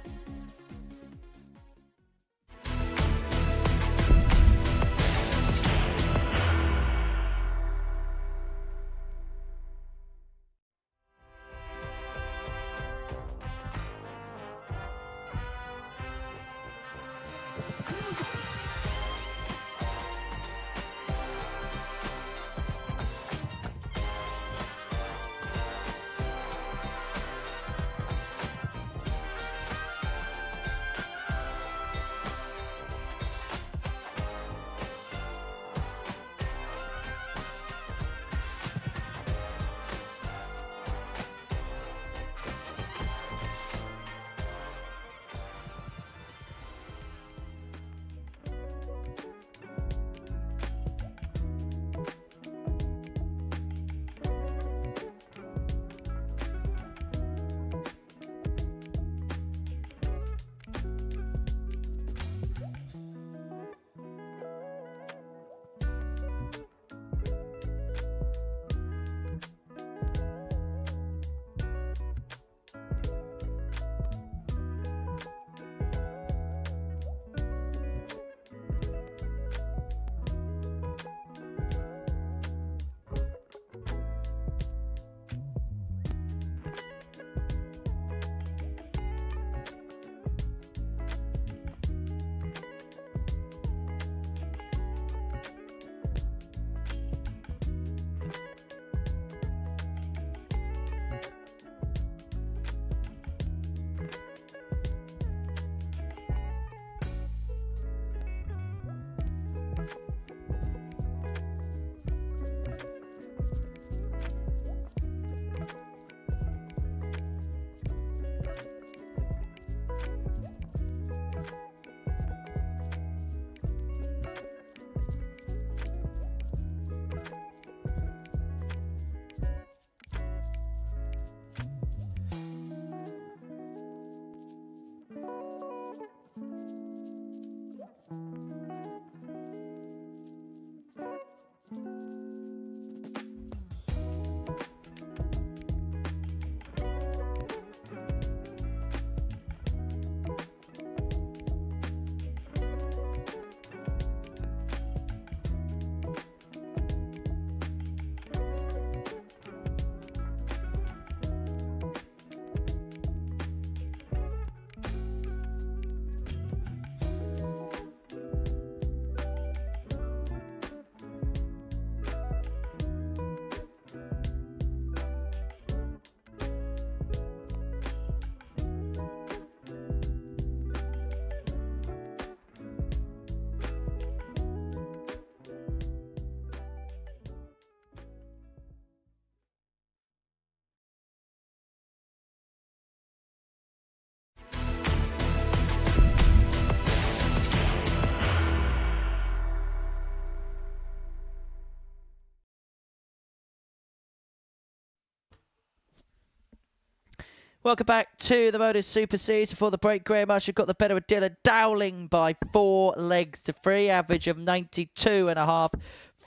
Welcome back to the Modus Super Series. Before the break, Graham Usher got the better of Dylan Dowling by 4 legs to 3, average of 92.5.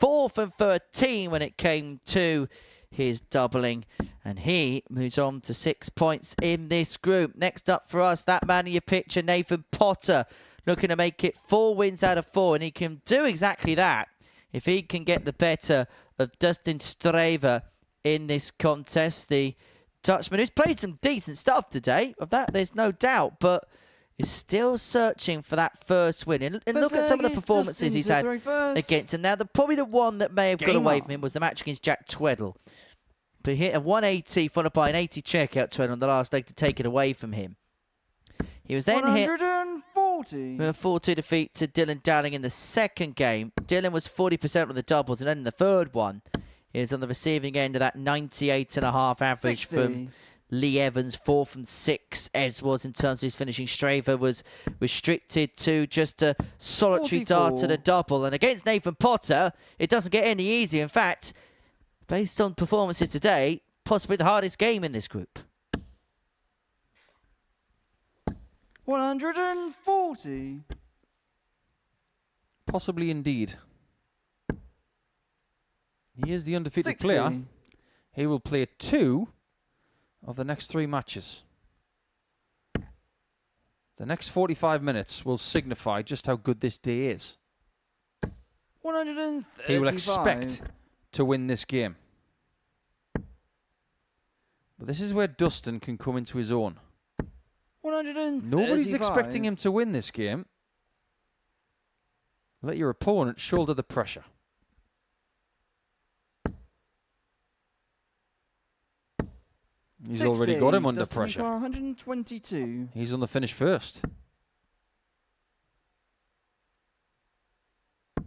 4th and 13 when it came to his doubling. And he moves on to 6 points in this group. Next up for us, that man in your picture, Nathan Potter, looking to make it 4 wins out of 4. And he can do exactly that if he can get the better of Dustin Straver in this contest. The Dutchman, who's played some decent stuff today, of that there's no doubt, but is still searching for that first win. And look at some of the performances he's had against him. Now, probably the one that may have got away from him was the match against Jack Tweddell. But he hit a 180 followed by an 80 checkout Tweddell on the last leg to take it away from him. He was then hit with a 4-2 defeat to Dylan Dowling in the second game. Dylan was 40% on the doubles, and then in the third one, he was on the receiving end of that 98.5 average from Lee Evans. 4 from 6 Edwards in terms of his finishing. Straver was restricted to just a solitary dart to the double. And against Nathan Potter, it doesn't get any easier. In fact, based on performances today, possibly the hardest game in this group. 140. Possibly indeed. He is the undefeated player. He will play 2 of the next 3 matches. The next 45 minutes will signify just how good this day is. 135. He will expect to win this game. But this is where Dustin can come into his own. 135. Nobody's expecting him to win this game. Let your opponent shoulder the pressure. He's already got him under pressure. 122. He's on the finish first. It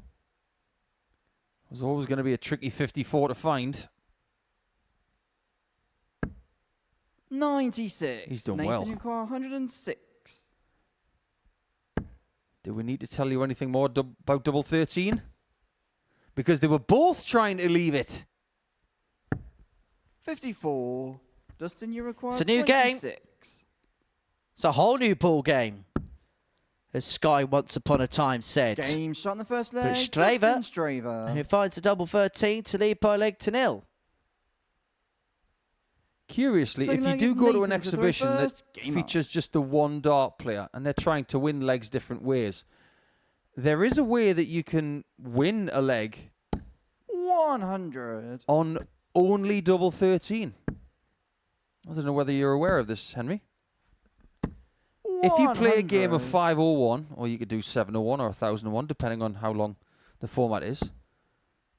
was always going to be a tricky 54 to find. 96. He's done Nathan well. 106. Do we need to tell you anything more about double 13? Because they were both trying to leave it. 54. Dustin, you require It's a new 26. game. It's a whole new ball game, as Sky once upon a time said. Game shot in the first leg. But Straver, Dustin Straver, who finds a double 13 to lead by a leg to 0. Curiously, if you do go to an exhibition that features just the one dart player and they're trying to win legs different ways, there is a way that you can win a leg 100 on only double 13. I don't know whether you're aware of this, Henry. 100. If you play a game of 501, or you could do 701 or 1001, depending on how long the format is,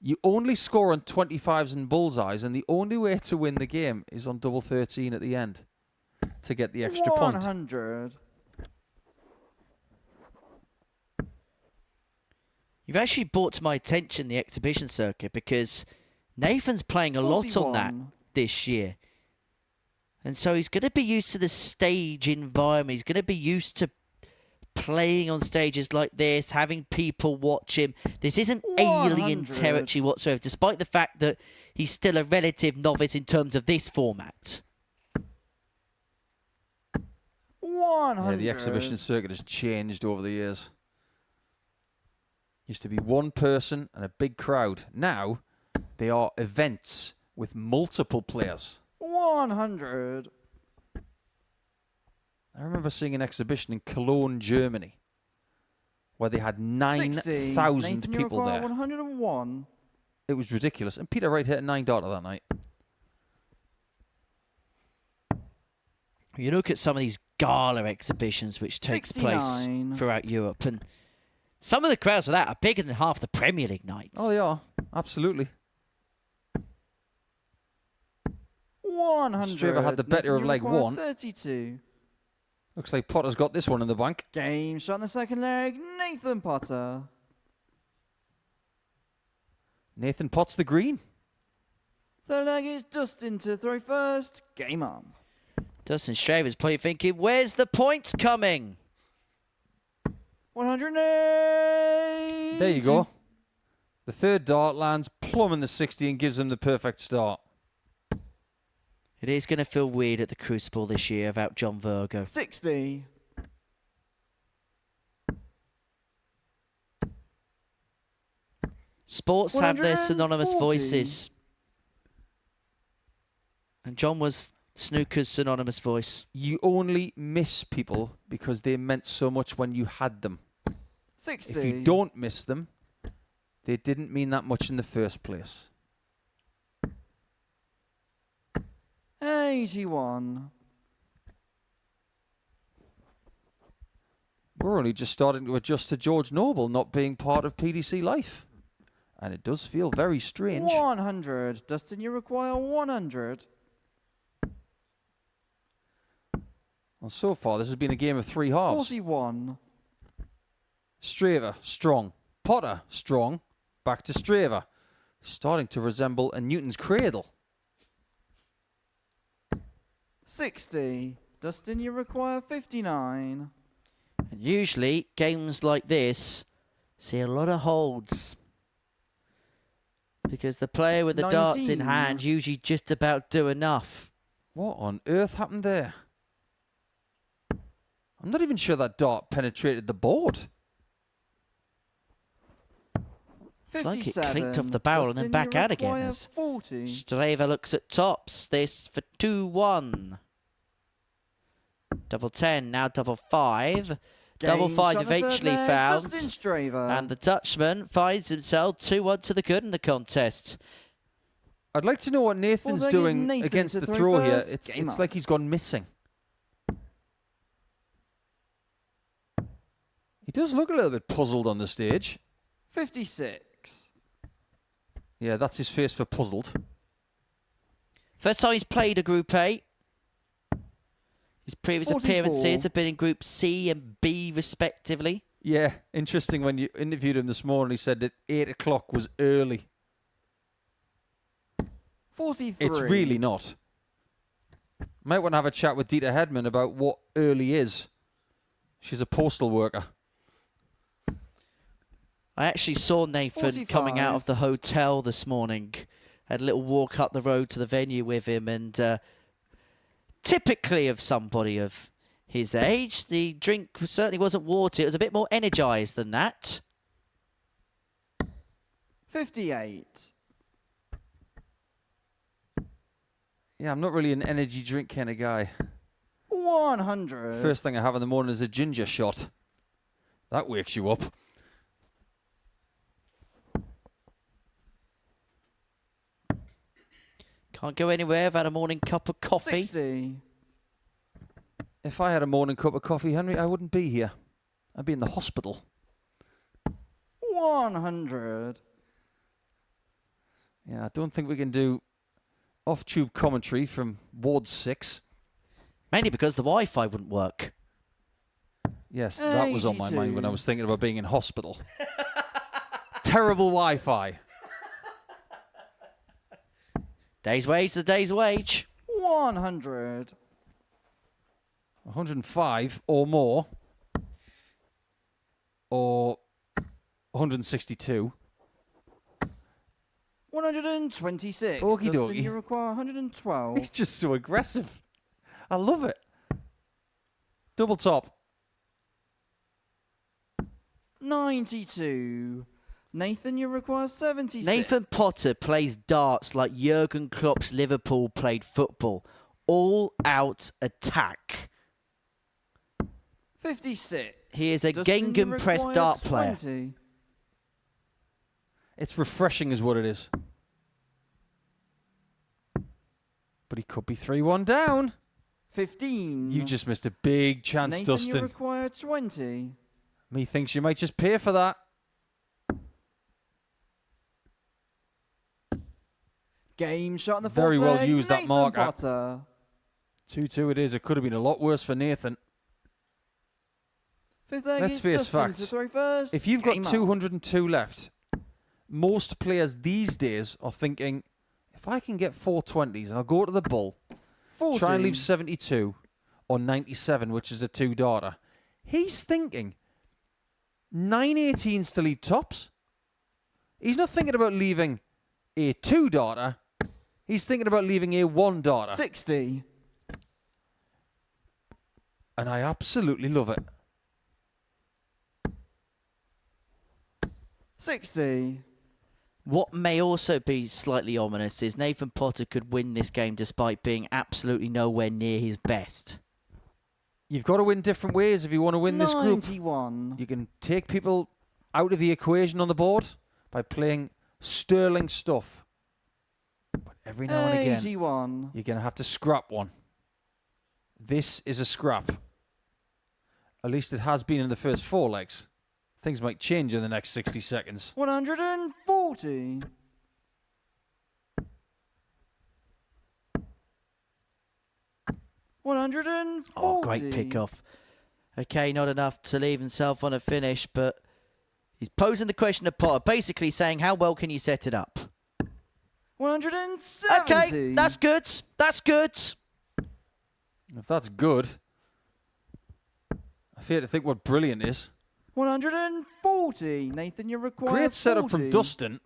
you only score on 25s and bullseyes, and the only way to win the game is on double 13 at the end to get the extra 100. point. You've actually brought to my attention the exhibition circuit, because Nathan's playing a lot on that this year. And so he's going to be used to the stage environment. He's going to be used to playing on stages like this, having people watch him. This isn't alien territory whatsoever, despite the fact that he's still a relative novice in terms of this format. 100. Yeah, the exhibition circuit has changed over the years. Used to be one person and a big crowd. Now, they are events with multiple players. 100. I remember seeing an exhibition in Cologne, Germany, where they had 9,000 people there. 101. It was ridiculous. And Peter Wright hit a 9-darter that night. You look at some of these gala exhibitions which takes place throughout Europe, and some of the crowds for that are bigger than half the Premier League nights. Oh, they are. Absolutely. 100. Straver had the better of leg 1. 32. Looks like Potter's got this one in the bank. Game shot in the second leg. Nathan Potter. Nathan Potts the green. Third leg is Dustin to throw first. Game on. Dustin Straver's probably thinking, where's the points coming? 108. There you go. The third dart lands plumb in the 60 and gives him the perfect start. It is going to feel weird at the Crucible this year without John Virgo. 60. Sports have their synonymous 140. voices. And John was snooker's synonymous voice. You only miss people because they meant so much when you had them. 60. If you don't miss them, they didn't mean that much in the first place. 81. We're only just starting to adjust to George Noble not being part of PDC life. And it does feel very strange. 100. Dustin, you require 100. Well, so far, this has been a game of 3 halves. 41. Straver, strong. Potter, strong. Back to Straver. Starting to resemble a Newton's cradle. 60. Dustin, you require 59. And usually, games like this see a lot of holds. Because the player with the darts in 19. hand usually just about do enough. What on earth happened there? I'm not even sure that dart penetrated the board. 57. Like it clinked off the barrel and then back out again. As 40. Straver looks at tops. This for 2-1. Double 10, now double 5. Double 5 eventually found. Justin Straver. And the Dutchman finds himself 2-1 to the good in the contest. I'd like to know what Nathan's Well, doing Nathan against to the throw throw here. first. It's Game on. like he's gone missing. He does look a little bit puzzled on the stage. 56. Yeah, that's his face for puzzled. First time he's played a Group A. His previous 44. appearances have been in Group C and B respectively. Yeah, interesting when you interviewed him this morning, he said that 8 o'clock was early. 43. It's really not. Might want to have a chat with Dieter Hedman about what early is. She's a postal worker. I actually saw Nathan 45. coming out of the hotel this morning. Had a little walk up the road to the venue with him, and typically of somebody of his age, the drink certainly wasn't water. It was a bit more energised than that. 58. Yeah, I'm not really an energy drink kind of guy. 100. First thing I have in the morning is a ginger shot. That wakes you up. Can't go anywhere without a morning cup of coffee. 60. If I had a morning cup of coffee, Henry, I wouldn't be here. I'd be in the hospital. 100. Yeah, I don't think we can do off-tube commentary from Ward 6. Mainly because the Wi-Fi wouldn't work. Yes, that was on my mind when I 82. was thinking about being in hospital. Terrible Wi-Fi. Day's wage is a day's wage. 100. 105 or more. Or 162. 126. Okie Dustin, dokie. you require 112. He's just so aggressive. I love it. Double top. 92. Nathan, you require 76. Nathan Potter plays darts like Jurgen Klopp's Liverpool played football. All out attack. 56. He is a Dustin, you Gegenpress require dart player. 20. It's refreshing is what it is. But he could be 3-1 down. 15. You just missed a big chance, Nathan, Dustin. you require 20. Methinks you might just pay for that. Game shot in the Very fourth well leg, used, that Nathan marker. Potter. 2-2 it is. It could have been a lot worse for Nathan. Fifth leg Let's is face Dustin facts. to throw first. If you've Game got on. 202 left, most players these days are thinking, if I can get 420s and I'll go to the bull, 40. try and leave 72 or 97, which is a 2-darter. He's thinking 918s to leave tops. He's not thinking about leaving a 2-darter He's thinking about leaving a 1 darter. 60. And I absolutely love it. 60. What may also be slightly ominous is Nathan Potter could win this game despite being absolutely nowhere near his best. You've got to win different ways if you want to win this group. 91. You can take people out of the equation on the board by playing sterling stuff. But every now and again, 81. you're going to have to scrap one. This is a scrap. At least it has been in the first 4 legs. Things might change in the next 60 seconds. 140. Oh, great pick-off. Okay, not enough to leave himself on a finish, but he's posing the question to Potter, basically saying, how well can you set it up? 170. Okay, that's good. That's good. If that's good, I fear to think what brilliant is. 140. Nathan, you require Great setup 40. from Dustin.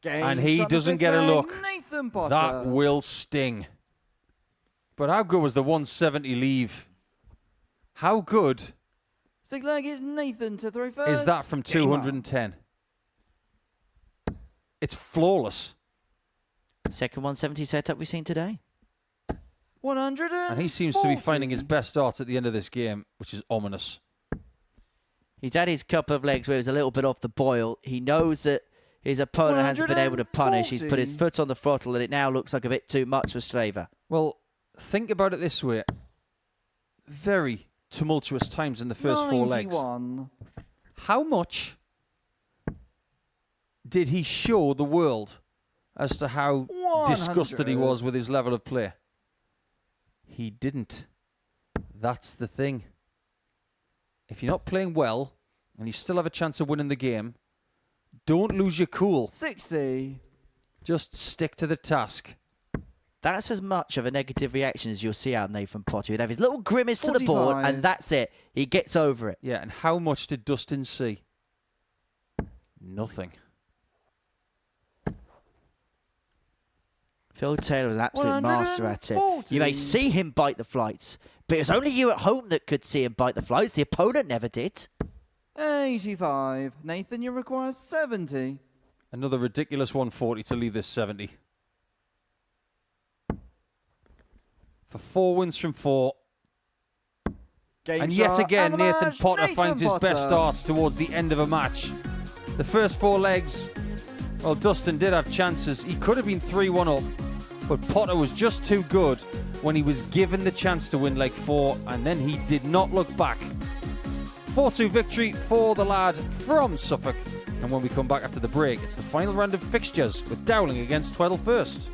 And he doesn't get a look. Nathan Potter. That will sting. But how good was the 170 leave? How good 6 leg is Nathan to throw first. is that from 210? It's flawless. Second 170 setup we've seen today. 100. And he seems to be finding his best starts at the end of this game, which is ominous. He's had his couple of legs where he was a little bit off the boil. He knows that his opponent hasn't been able to punish. He's put his foot on the throttle, and it now looks like a bit too much for Straver. Well, think about it this way. Very tumultuous times in the first 4 legs. 91. How much did he show the world as to how disgusted he was with his level of play? He didn't. That's the thing. If you're not playing well and you still have a chance of winning the game, don't lose your cool. 60. Just stick to the task. That's as much of a negative reaction as you'll see out of Nathan Potter. He'd have his little grimace to the board, 45. and that's it. He gets over it. Yeah, and how much did Dustin see? Nothing. Phil Taylor was an absolute master at it. You may see him bite the flights, but it was only you at home that could see him bite the flights. The opponent never did. 85. Nathan, you require 70. Another ridiculous 140 to leave this 70. For 4 wins from 4. And yet again, Nathan Potter finds his best starts towards the end of a match. The first 4 legs, well, Dustin did have chances. He could have been 3-1 up, but Potter was just too good when he was given the chance to win leg 4, and then he did not look back. 4-2 victory for the lad from Suffolk. And when we come back after the break, it's the final round of fixtures with Dowling against Tweddell first.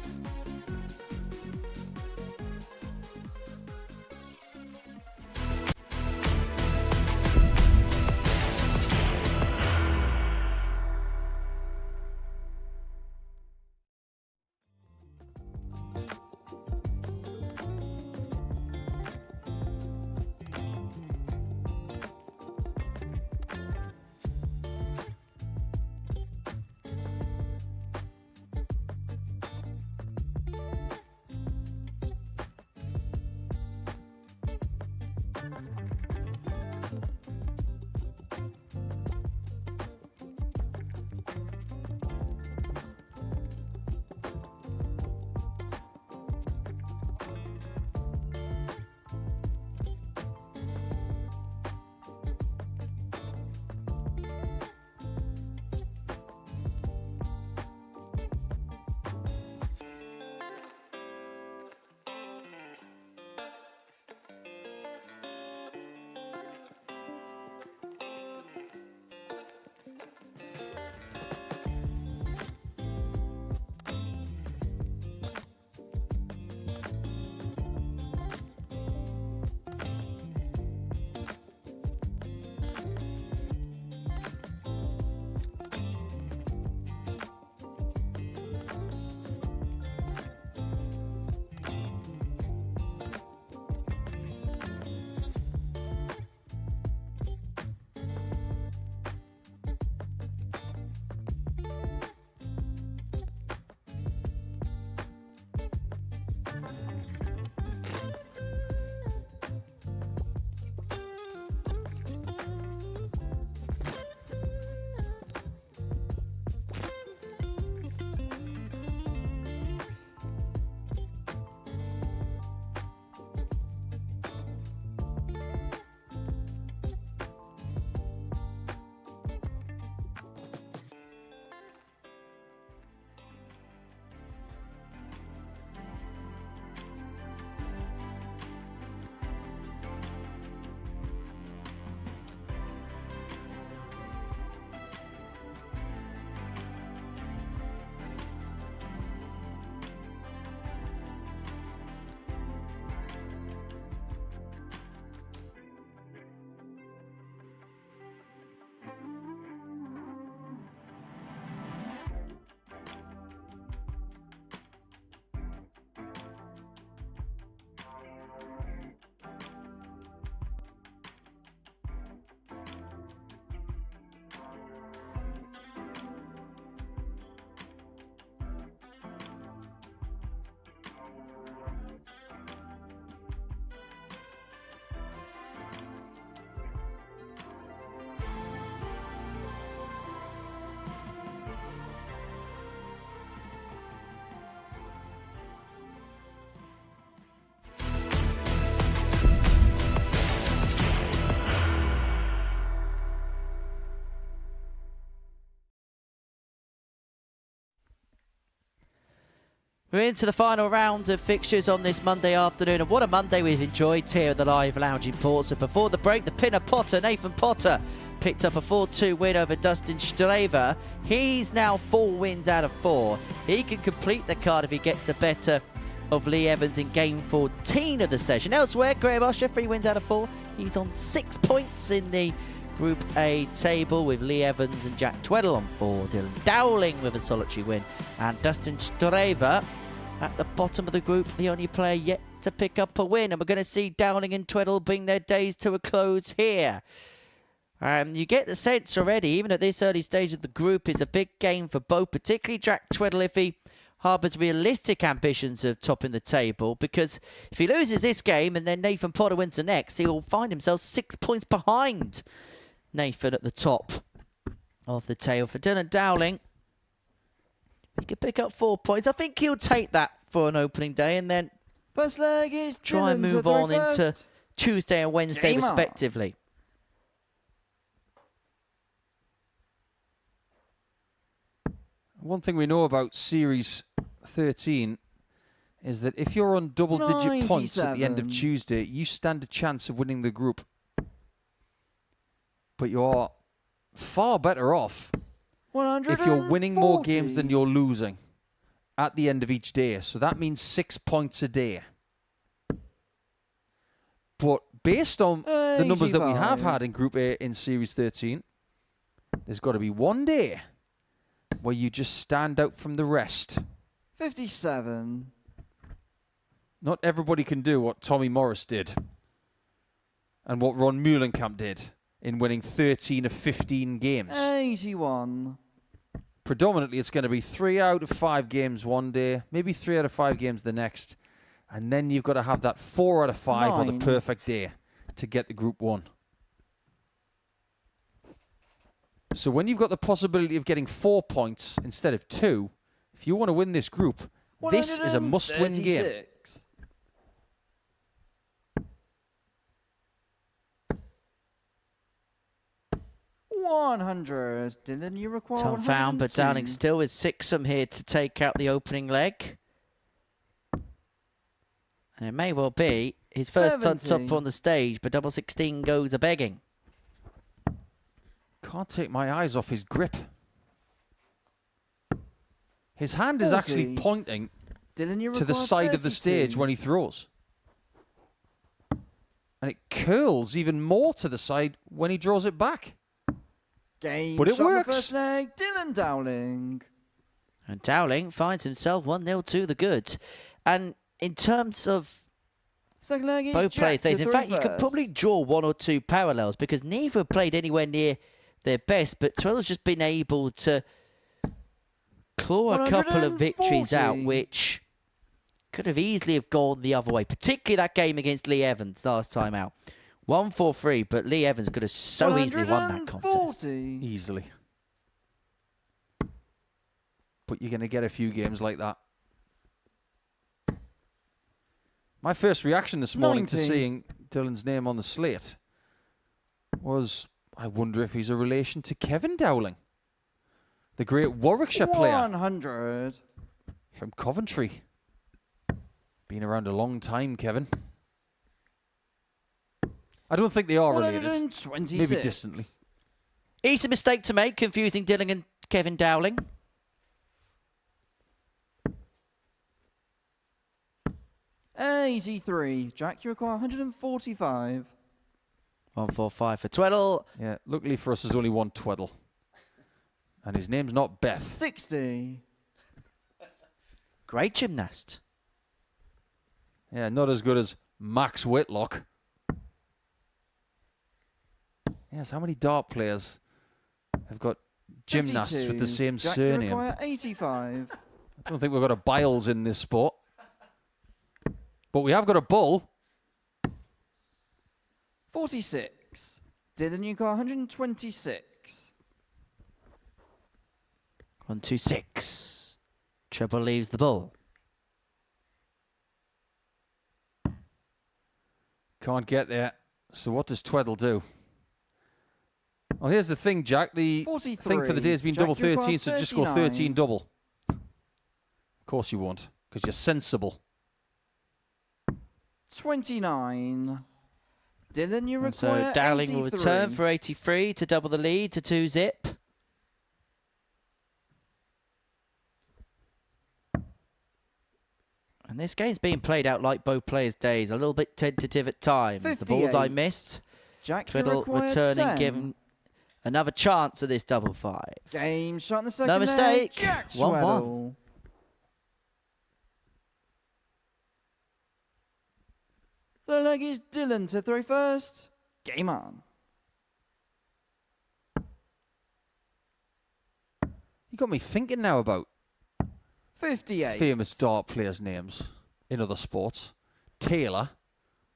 We're into the final round of fixtures on this Monday afternoon, and what a Monday we've enjoyed here at the Live Lounge in Portsmouth. Before the break, the pinner Potter, Nathan Potter, picked up a 4-2 win over Dustin Straver. He's now 4 wins out of 4. He can complete the card if he gets the better of Lee Evans in game 14 of the session. Elsewhere, Graham Usher, 3 wins out of 4. He's on 6 points in the Group A table, with Lee Evans and Jack Tweddell on 4. Dylan Dowling with a solitary win, and Dustin Straver at the bottom of the group, the only player yet to pick up a win. And we're going to see Dowling and Tweddell bring their days to a close here. You get the sense already, even at this early stage of the group, it's a big game for both, particularly Jack Tweddell if he harbours realistic ambitions of topping the table, because if he loses this game and then Nathan Potter wins the next, he will find himself 6 points behind Nathan at the top of the table. For Dylan Dowling, he could pick up 4 points. I think he'll take that for an opening day and then First leg is try and move on into Tuesday and Wednesday respectively. One thing we know about Series 13 is that if you're on double-digit points at the end of Tuesday, you stand a chance of winning the group. But you're far better off if you're winning more games than you're losing at the end of each day. So that means 6 points a day. But based on the numbers that we have had in Group A in Series 13, there's got to be one day where you just stand out from the rest. 57. Not everybody can do what Tommy Morris did and what Ron Meulenkamp did in winning 13 of 15 games. 81. Predominantly, it's going to be 3 out of 5 games one day, maybe 3 out of 5 games the next, and then you've got to have that 4 out of 5 on the perfect day to get the Group 1. So when you've got the possibility of getting 4 points instead of 2, if you want to win this group, this is a must-win game. 100. Dylan, you require Tom found, but Dowling still with 6 from here to take out the opening leg. And it may well be his first top on the stage, but double 16 goes a begging. Can't take my eyes off his grip. His hand is actually pointing to the side of the stage when he throws. And it curls even more to the side when he draws it back. But it works. First leg, Dylan Dowling. And Dowling finds himself 1-0 to the good. And in terms of second leg is both players, in fact, you could first. probably draw 1 or 2 parallels because neither have played anywhere near their best, but Tweddell's just been able to claw a couple of victories out, which could have easily have gone the other way, particularly that game against Lee Evans last time out. 1-4-3, but Lee Evans could have so easily won that contest. Easily. But you're going to get a few games like that. My first reaction this morning to seeing Dylan's name on the slate was, I wonder if he's a relation to Kevin Dowling, the great Warwickshire player. 100. From Coventry. Been around a long time, Kevin. I don't think they are related. Maybe distantly. Easy mistake to make, confusing Dylan and Kevin Dowling. Easy 3. Jack, you require 145. 145 for Tweddell. Yeah, luckily for us, there's only one Tweddell. And his name's not Beth. 60. Great gymnast. Yeah, not as good as Max Whitlock. Yes, how many dart players have got gymnasts 52. with the same Jack, surname? You require 85. I don't think we've got a Biles in this sport. But we have got a bull. 46. Dylan, you got 126. 126. Treble leaves the bull. Can't get there. So what does Tweddell do? Well, here's the thing, Jack. The 43. thing for the day has been Jack, double you require 13, so just go 39. 13 double. Of course you won't. because you're sensible. 29. Dylan, you And require so Dowling will 83. return for 83 to double the lead to 2-zip. And this game's being played out like both players' days, a little bit tentative at times. The balls I 58. missed. Jack, you Tweddell require returning, 10. given another chance at this double 5. Game shot in the second No leg, mistake. Jack 1-1. Tweddell. The leg is Dylan to throw first. Game on. You got me thinking now about 58. famous dart players' names in other sports. Taylor,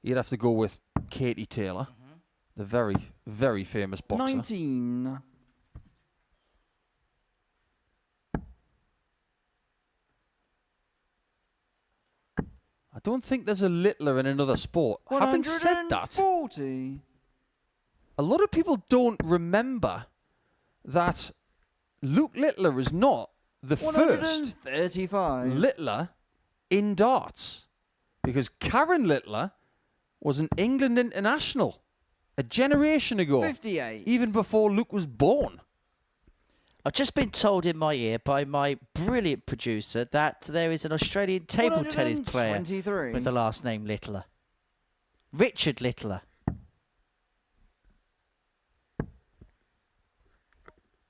you'd have to go with Katie Taylor, the very, very famous boxer. 19. I don't think there's a Littler in another sport. Having said that, 140. a lot of people don't remember that Luke Littler is not the first 135. Littler in darts, because Karen Littler was an England international a generation ago, 58. even before Luke was born. I've just been told in my ear by my brilliant producer that there is an Australian table tennis player 123. with the last name Littler. Richard Littler.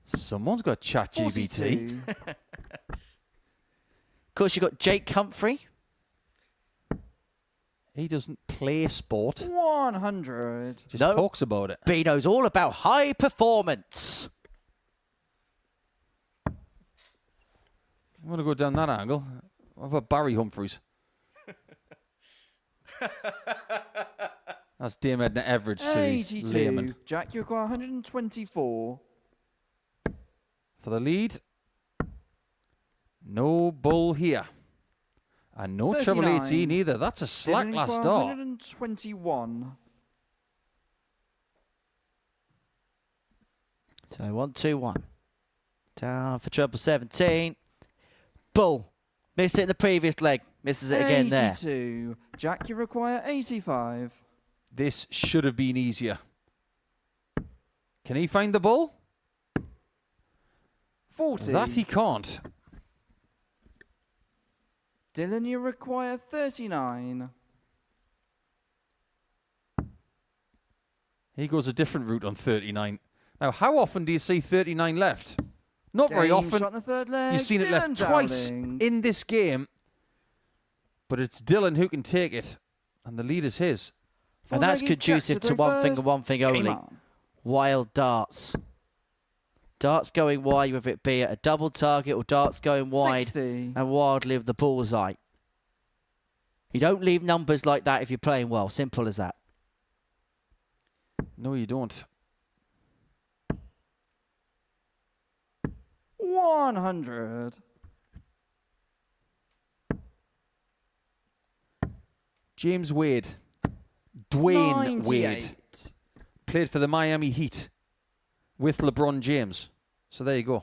Someone's got ChatGPT. 42. Of course, you've got Jake Humphrey. He doesn't play sport, 100. just No. talks about it. But he knows all about high performance. I want to go down that angle. What about Barry Humphries? That's Dame Edna Everage to 82. Lehman. Jack, you require 124. For the lead. No bull here. And no treble 39. 18 either. That's a slack Dylan, you last require start. 121. So 1-2-1. Down for treble 17. Bull. Missed it in the previous leg. Misses it again there. 82. Jack, you require 85. This should have been easier. Can he find the bull? 40. That he can't. Dylan, you require 39. He goes a different route on 39. Now, how often do you see 39 left? Not very Game often. shot in the third leg. You've seen it left Dylan twice Dowling. in this game. But it's Dylan who can take it. And the lead is his. And that's Four-legged Jack conducive to throw one thing first. and one thing Game only. on. Wild darts. Darts going wide, whether it be at a double target or darts going wide 60. and wildly of the bullseye. You don't leave numbers like that if you're playing well. Simple as that. No, you don't. 100. James Wade. Dwayne 98. Wade. Played for the Miami Heat with LeBron James. So there you go.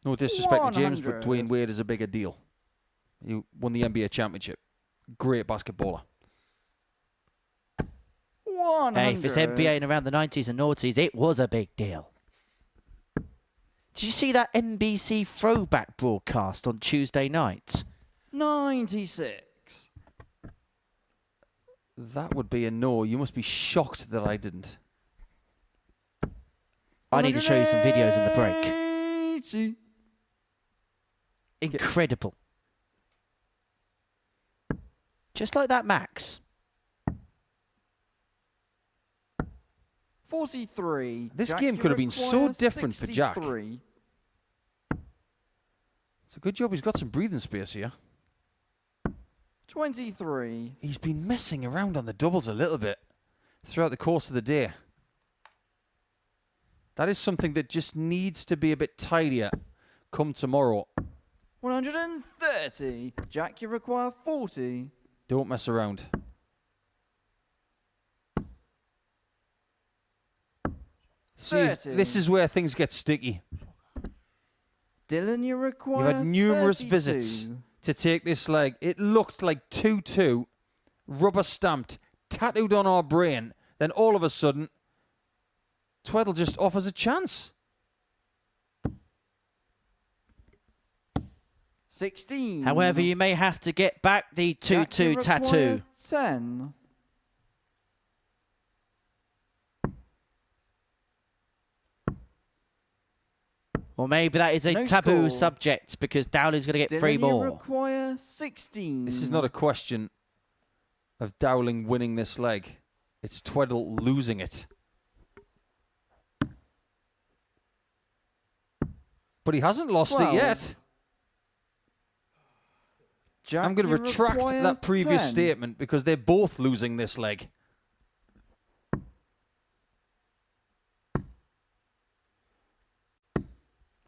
No disrespect to James, but 100. Dwayne Wade is a bigger deal. He won the NBA championship. Great basketballer. 100. Hey, if it's NBA in around the 90s and noughties, it was a big deal. Did you see that NBC throwback broadcast on Tuesday night? 96. That would be a no. You must be shocked that I didn't. I need to show you some videos in the break. 180. Incredible. Just like that, Max. 43. This Jack, game you could have been so require different for Jack. 63. It's a good job he's got some breathing space here. 23. He's been messing around on the doubles a little bit throughout the course of the day. That is something that just needs to be a bit tidier come tomorrow. 130. Jack, you require 40. Don't mess around. See, 30. this is where things get sticky. Dylan, you require You've had numerous 32. visits to take this leg. It looked like 2-2, rubber stamped, tattooed on our brain. Then all of a sudden, Tweddell just offers a chance. 16. However, you may have to get back the 2-2 tattoo. 10. Or maybe that is a No taboo score. subject because Dowling's going to get Dylan, 3 you more. require 16. This is not a question of Dowling winning this leg. It's Tweddell losing it. But he hasn't lost 12. it yet. Jack, I'm going to you retract require that previous 10. statement because they're both losing this leg.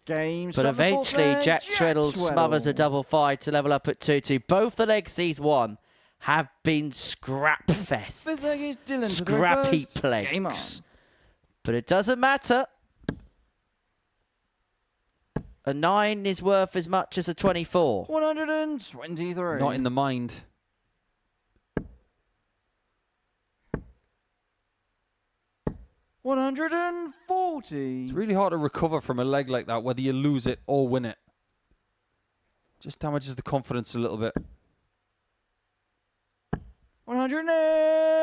Games But from the fourth eventually, leg, Jack Tweddell smothers a double 5 to level up at 2-2. Both the legs he's won have been scrap fests. Fifth leg is Dylan to the Scrappy reverse. Game on. plagues. But it doesn't matter. A 9 is worth as much as a 24. 123. Not in the mind. $140. It's really hard to recover from a leg like that, whether you lose it or win it. Just damages the confidence a little bit. 180.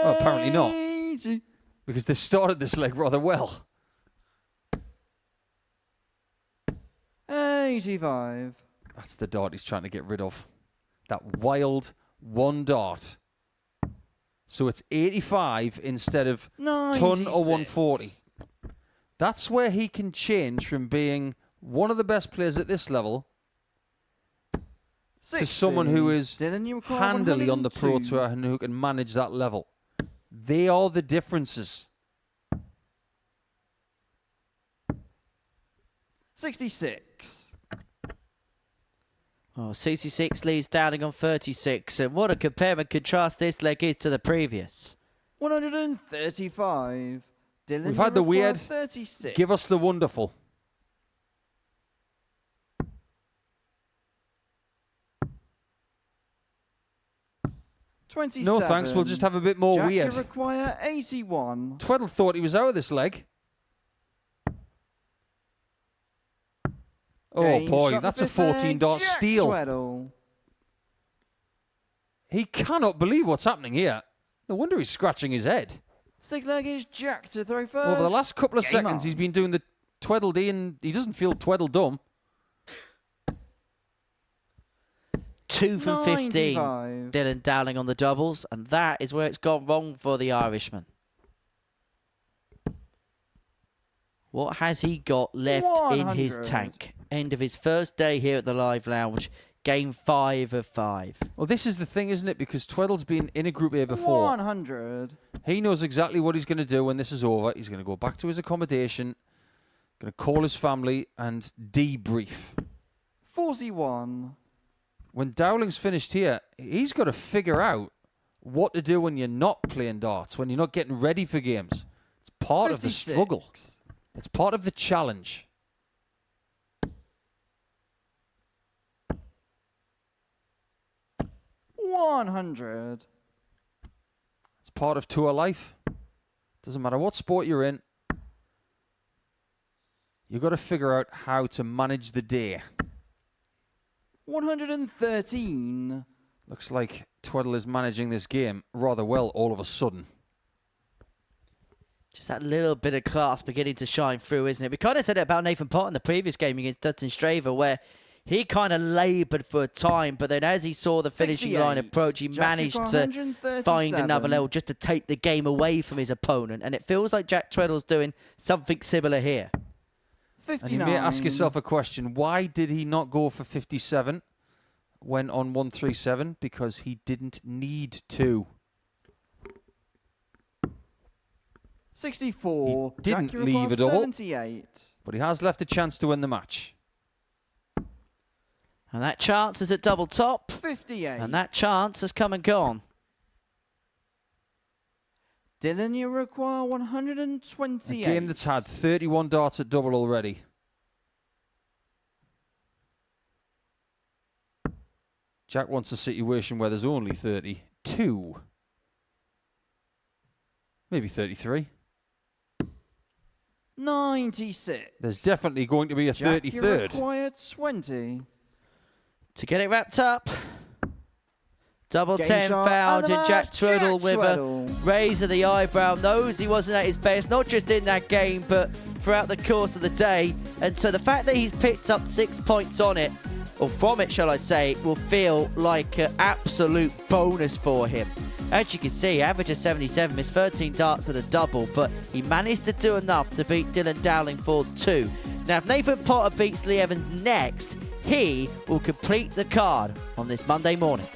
Well, apparently not. Because they started this leg rather well. 85. That's the dart he's trying to get rid of. That wild one dart. So it's 85 instead of 96. ton or 140. That's where he can change from being one of the best players at this level 60. to someone who is Dylan, you require handily on the Pro 102. Tour and who can manage that level. They are the differences. 66. Oh, 66 leaves Dowling on 36. And what a compare and contrast this leg is to the previous. 135. Dylan, We've you had the require weird. 36. Give us the wonderful. No thanks, we'll just have a bit more Jack, weird. you require 81. Tweddell thought he was out of this leg. Oh Game boy, shot that's a the fifth leg, 14 dart Jack steal. Tweddell. He cannot believe what's happening here. No wonder he's scratching his head. Sixth leg is Jack to throw first. Over the last couple of Game seconds, on. he's been doing the Tweddle D and he doesn't feel Tweddle dumb. 2 from 15. 95. Dylan Dowling on the doubles. And that is where it's gone wrong for the Irishman. What has he got left in his 100. tank? End of his first day here at the Live Lounge. Game 5 of 5. Well, this is the thing, isn't it? Because Tweddle's been in a Group A before. 100. He knows exactly what he's going to do when this is over. He's going to go back to his accommodation, going to call his family and debrief. 41. When Dowling's finished here, he's got to figure out what to do when you're not playing darts, when you're not getting ready for games. It's part of the 56. struggle. It's part of the challenge. $100. It's part of tour life. Doesn't matter what sport you're in. You've got to figure out how to manage the day. 113. Looks like Tweddell is managing this game rather well all of a sudden. Just that little bit of class beginning to shine through, isn't it? We kind of said it about Nathan Pott in the previous game against Dustin Straver, where he kind of laboured for a time, but then as he saw the finishing 68. line approach, he Jack, managed you've got to 137. find another level just to take the game away from his opponent. And it feels like Jack Tweddell's doing something similar here. 59. And you may ask yourself a question. Why did he not go for 57 when on 137? Because he didn't need to. 64. He didn't Jack, you leave require at all. 78. But he has left a chance to win the match. And that chance is at double top. 58. And that chance has come and gone. Dylan, you require A 128. game that's had 31 darts at double already. Jack wants a situation where there's only 32. Maybe 33. 96. There's definitely going to be a Jack, you 33rd. require 20. To get it wrapped up. Double Game 10 shot, fouled, and the and Jack match, Tweddell Jack with Tweddell. a raise of the eyebrow. Knows he wasn't at his best, not just in that game, but throughout the course of the day. And so the fact that he's picked up 6 points on it, or from it, shall I say, will feel like an absolute bonus for him. As you can see, average of 77, missed 13 darts at a double, but he managed to do enough to beat Dylan Dowling for 2. Now, if Nathan Potter beats Lee Evans next, he will complete the card on this Monday morning.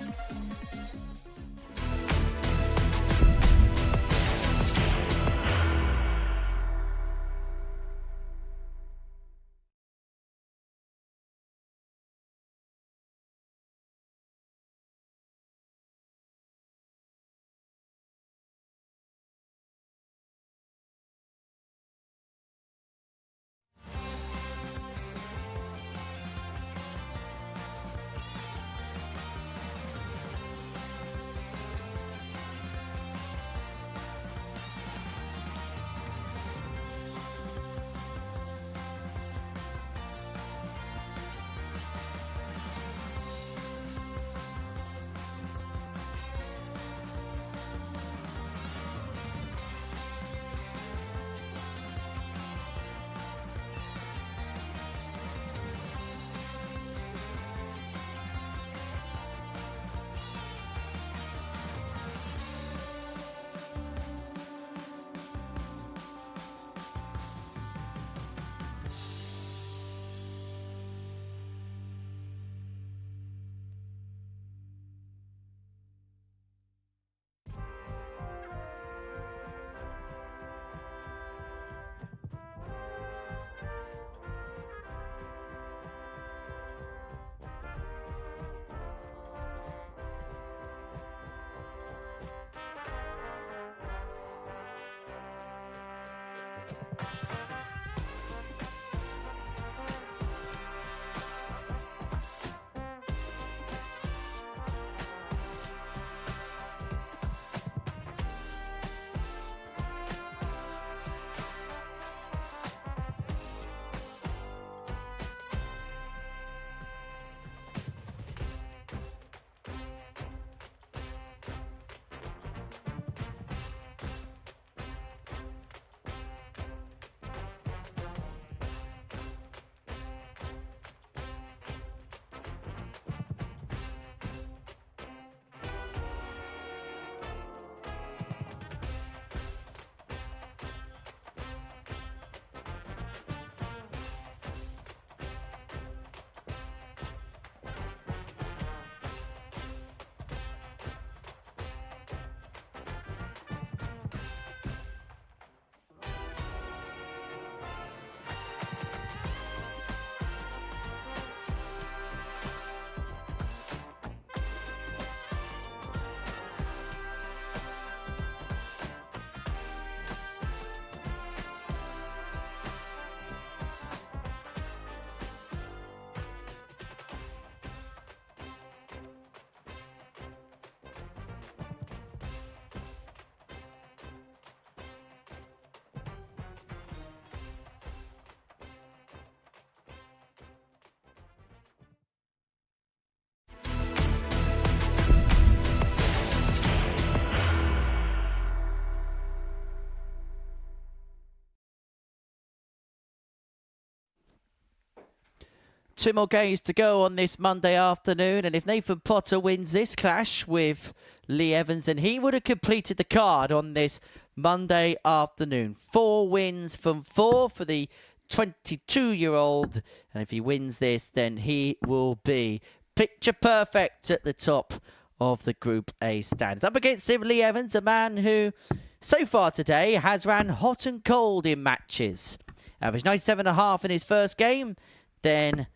Two more games to go on this Monday afternoon, and if Nathan Potter wins this clash with Lee Evans, then he would have completed the card on this Monday afternoon. 4 wins from 4 for the 22-year-old, and if he wins this, then he will be picture perfect at the top of the Group A standings. Up against him, Lee Evans, a man who so far today has ran hot and cold in matches. Averaged 97.5 in his first game, then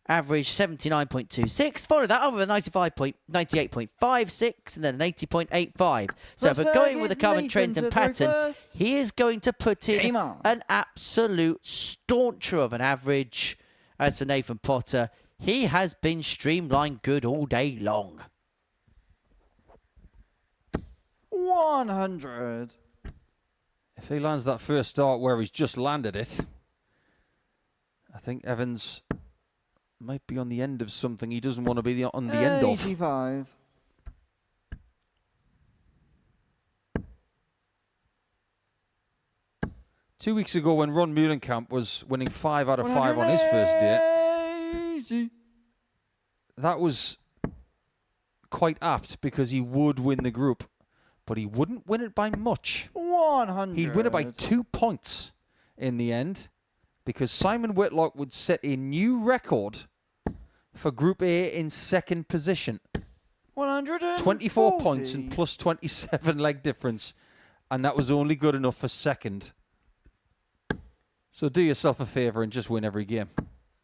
average 79.26. Followed that up with a 98.56 and then an 80.85. So if we're going with the current trend and pattern, he is going to put in an absolute stauncher of an average. As for Nathan Potter, He has been streamlined good all day long. 100. If he lands that first start where he's just landed it, I think Evans might be on the end of something he doesn't want to be on the end of. 85. Two weeks ago when Ron Muhlenkamp was winning 5 out of 5 on his first day, that was quite apt because he would win the group, but he wouldn't win it by much. 100. He'd win it by 2 points in the end because Simon Whitlock would set a new record for Group A in second position. 140. 24 points and plus 27 leg difference, and that was only good enough for second. So do yourself a favour and just win every game.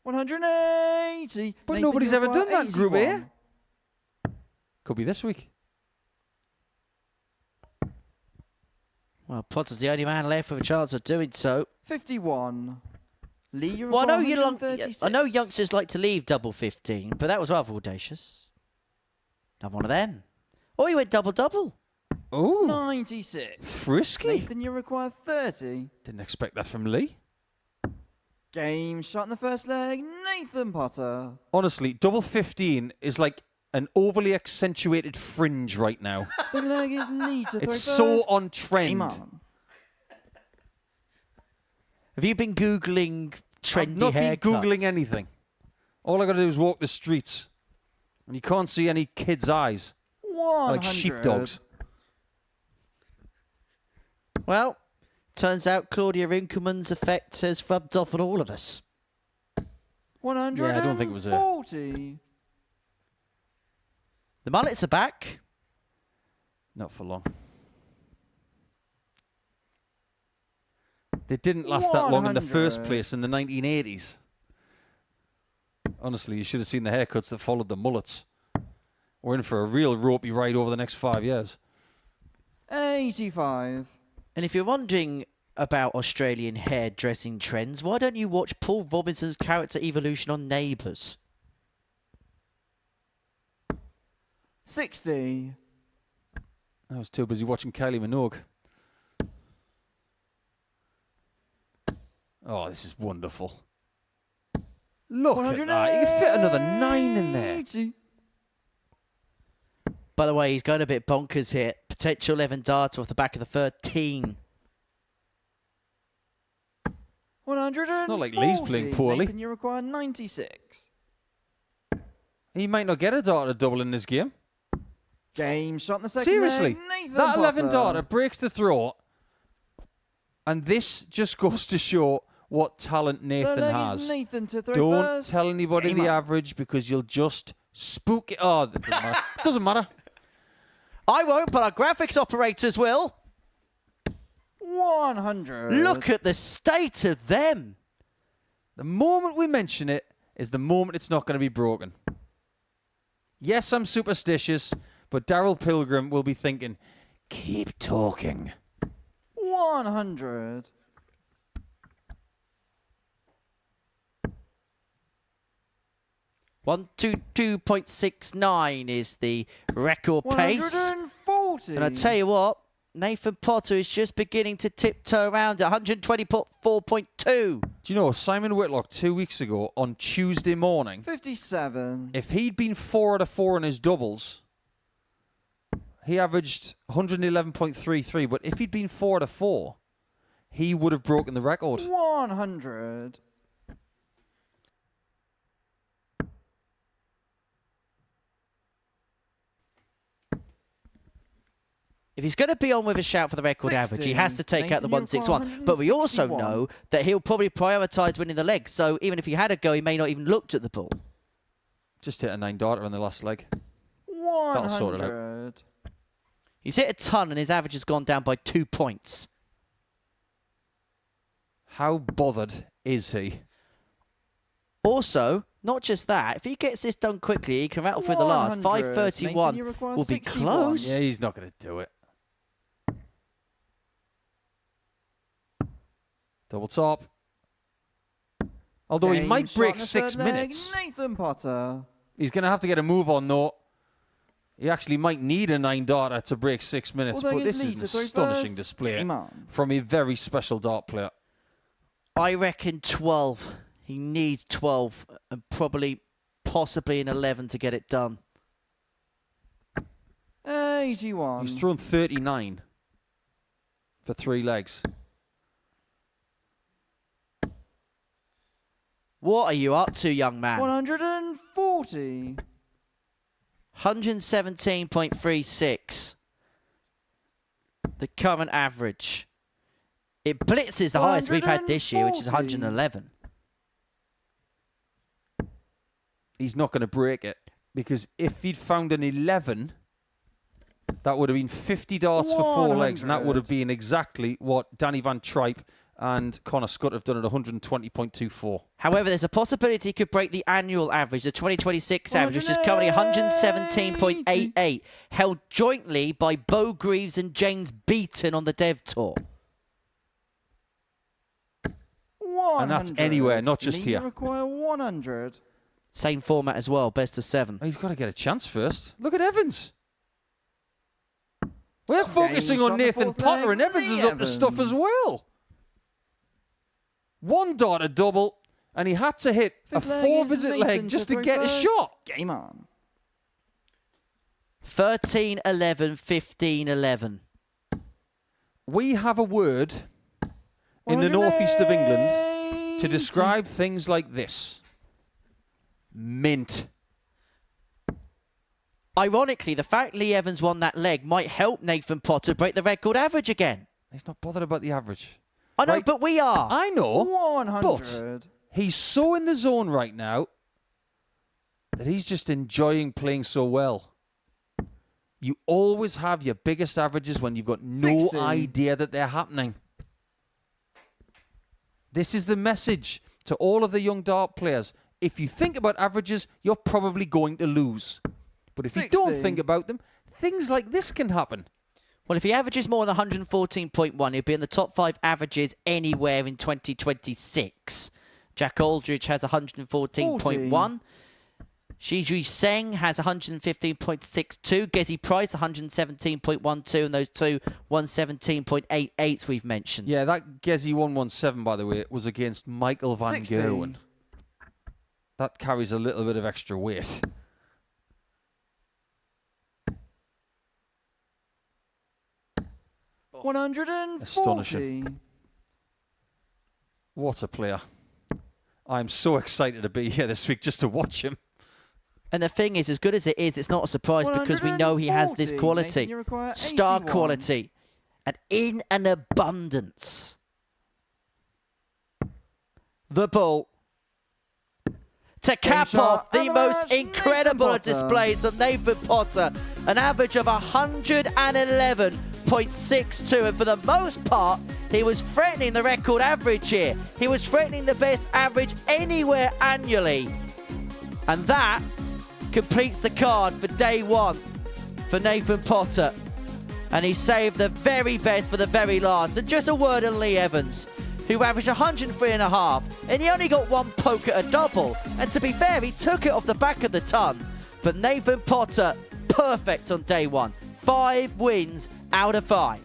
180. But Nathan, nobody's you ever done require that in Group A. 81. Could be this week. Well, Potter's the only man left with a chance of doing so. 51. Lee, you Well, require 136. I know youngsters like to leave double 15, but that was rather audacious. Not one of them. Oh, he went double-double. Oh, 96. frisky. Nathan, you require 30. Didn't expect that from Lee. Game shot in the first leg. Nathan Potter. Honestly, double 15 is like an overly accentuated fringe right now. Second leg is Lee to throw It's first. so on trend. Game on. Have you been Googling trendy I've not been haircuts? Googling anything. All I got to do is walk the streets. And you can't see any kids' eyes. 100. Like sheepdogs. Well, turns out Claudia Inkelman's effect has rubbed off on all of us. 140. Yeah, I don't think it was her. The mullets are back. Not for long. They didn't last that long in the first 100. place in the 1980s. Honestly, you should have seen the haircuts that followed the mullets. We're in for a real ropey ride over the next 5 years. 85. And if you're wondering about Australian hairdressing trends, why don't you watch Paul Robinson's character evolution on Neighbours? 60. I was too busy watching Kylie Minogue. Oh, this is wonderful. Look at that. You can fit another 9 in there. 180. By the way, he's going a bit bonkers here. Potential 11 darter off the back of the 13. 140. It's not like Lee's playing poorly. Nathan, you require 96. He might not get a darter double in this game. Game shot in the second Seriously, leg. Nathan that 11 Potter. darter breaks the throw. And this just goes to show what talent Nathan Third leg has. is Nathan to throw Don't first. tell anybody Game the on. average because you'll just spook it. Oh, that doesn't matter. Doesn't matter. I won't, but our graphics operators will. 100. Look at the state of them. The moment we mention it is the moment it's not going to be broken. Yes, I'm superstitious, but Daryl Pilgrim will be thinking, keep talking. 100. One, 2.69 is the record pace. 140. And I tell you what, Nathan Potter is just beginning to tiptoe around at 124.2. Do you know, Simon Whitlock 2 weeks ago on Tuesday morning, 57. if he'd been 4 out of 4 in his doubles, he averaged 111.33. But if he'd been 4 out of 4, he would have broken the record. 100. If he's going to be on with a shout for the record 60. average, he has to take out the Nathan, you're 161. But we also 161. know that he'll probably prioritise winning the leg. So even if he had a go, he may not even looked at the ball. Just hit a 9 darter on the last leg. 100. sort it out. He's hit a ton and his average has gone down by 2 points. How bothered is he? Also, not just that, if he gets this done quickly, he can rattle through the last. 100. 531 Nathan, you require will be 61. close. Yeah, he's not going to do it. Double top. Although he Game might break shot in the 6 third leg, minutes. Nathan Potter. He's going to have to get a move on, though. He actually might need a 9 darter to break 6 minutes, Although but this his is an leads are astonishing first. display Game on. from a very special dart player. I reckon 12. He needs 12 and possibly an 11 to get it done. 81. He's thrown 39 for 3 legs. What are you up to, young man? 140. 117.36. The current average. It blitzes the highest we've had this year, which is 111. He's not going to break it, because if he'd found an 11, that would have been 50 darts for 4 legs, and that would have been exactly what Danny Van Tripe and Connor Scott have done at 120.24. However, there's a possibility he could break the annual average, the 2026 average, which is currently 117.88, held jointly by Bo Greaves and James Beaton on the Dev Tour. 100. And that's anywhere, not just Need here. require 100. Same format as well, best of 7. He's got to get a chance first. Look at Evans. We're focusing shot on the Nathan fourth Potter, leg, and Evans Lee is up to stuff as well. 1 darter double, and he had to hit a Fifth leg 4-visit is leg Nathan just to to throw get a first. shot. Game on. 13, 11, 15, 11. We have a word in the northeast of England to describe things like this. Mint. Ironically, the fact Lee Evans won that leg might help Nathan Potter break the record average again. He's not bothered about the average. I know, Right. but we are. I know, 100. but he's so in the zone right now that he's just enjoying playing so well. You always have your biggest averages when you've got no 60. idea that they're happening. This is the message to all of the young dart players. If you think about averages, you're probably going to lose. But if you don't 60. think about them, things like this can happen. Well, if he averages more than 114.1, he'll be in the top 5 averages anywhere in 2026. Jack Aldridge has 114.1. Shiji Seng has 115.62. Gezi Price 117.12, and those two 117.88s we've mentioned. Yeah, that Gezi 117, by the way, was against Michael van 60. Gerwen. That carries a little bit of extra weight. Oh. 140. Astonishing. What a player. I'm so excited to be here this week just to watch him. And the thing is, as good as it is, it's not a surprise because we know he has this 140, quality. making you require Star 81. quality. And in an abundance. The ball. To cap shot off the of the most match, incredible Nathan Potter. displays of Nathan Potter. An average of 111.62. And for the most part, he was threatening the record average here. He was threatening the best average anywhere annually. And that completes the card for day 1 for Nathan Potter. And he saved the very best for the very last. And just a word on Lee Evans, who averaged 103.5, and he only got 1 poke at a double. And to be fair, he took it off the back of the ton. But Nathan Potter, perfect on day 1. 5 wins out of 5.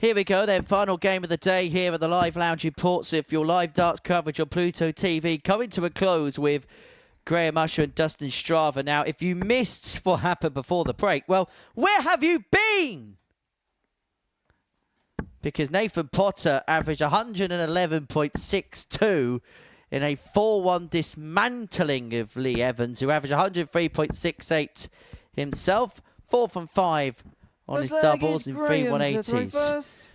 Here we go then, final game of the day here at the Live Lounge in Portsmouth. Your live darts coverage on Pluto TV coming to a close with Graham Usher and Dustin Straver. Now, if you missed what happened before the break, well, where have you been? Because Nathan Potter averaged 111.62 in a 4-1 dismantling of Lee Evans, who averaged 103.68 himself. 4 from 5 on his doubles in 3 180s.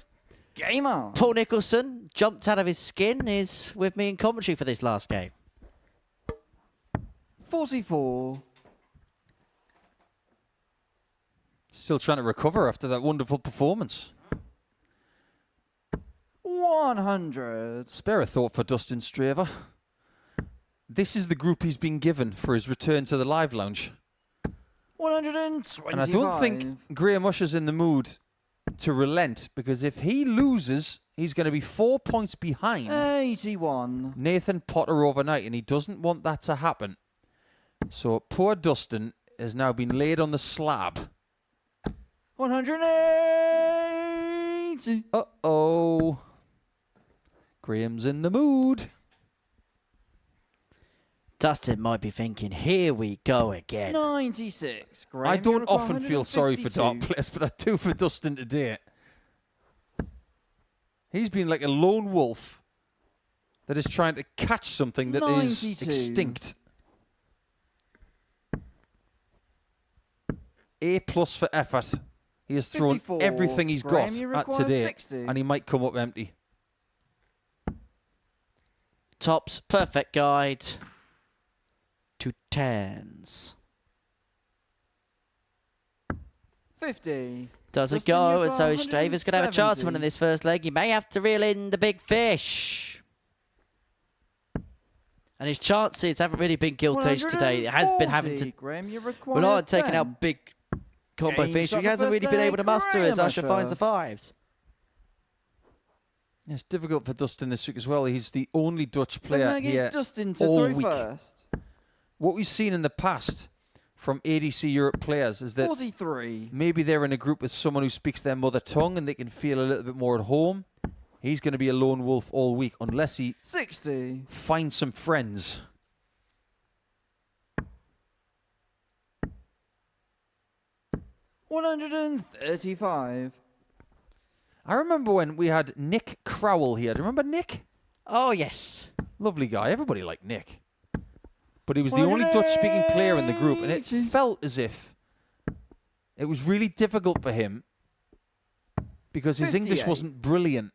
Game on. Paul Nicholson jumped out of his skin, is with me in commentary for this last game. 44. Still trying to recover after that wonderful performance. 100. Spare a thought for Dustin Straver. This is the group he's been given for his return to the Live Lounge. 125. And I don't think Graham Usher's in the mood to relent, because if he loses, he's going to be 4 points behind 81. Nathan Potter overnight, and he doesn't want that to happen. So poor Dustin has now been laid on the slab. 180. Uh-oh. Graham's in the mood. Dustin might be thinking, here we go again. 96. Graham, I don't you often require feel sorry for 152. dart players, but I do for Dustin today. He's been like a lone wolf that is trying to catch something that is 92. extinct. A+ for effort. He has thrown 54. everything he's Graham, got you at require today, 60. and he might come up empty. Tops, perfect guide to 10s. 50. Does it Dustin, go, you've and so got Straver's going to have a chance to win 170. in this first leg. He may have to reel in the big fish. And his chances haven't really been gilt-edged today. It has been having to... 140. Graham, you require We're not taking 10. out big combo Game fish. shot He the hasn't first really been able to leg, muster as Graham Usher finds Usher. the 5s. It's difficult for Dustin this week as well. He's the only Dutch So player now here it's Dustin to all throw week. first. What we've seen in the past from ADC Europe players is that 43. maybe they're in a group with someone who speaks their mother tongue and they can feel a little bit more at home. He's going to be a lone wolf all week unless he 60. finds some friends. $135. I remember when we had Nick Crowell here. Do you remember Nick? Oh, yes. Lovely guy. Everybody liked Nick. But he was the only Dutch-speaking player in the group, and it felt as if it was really difficult for him because his English 58. wasn't brilliant.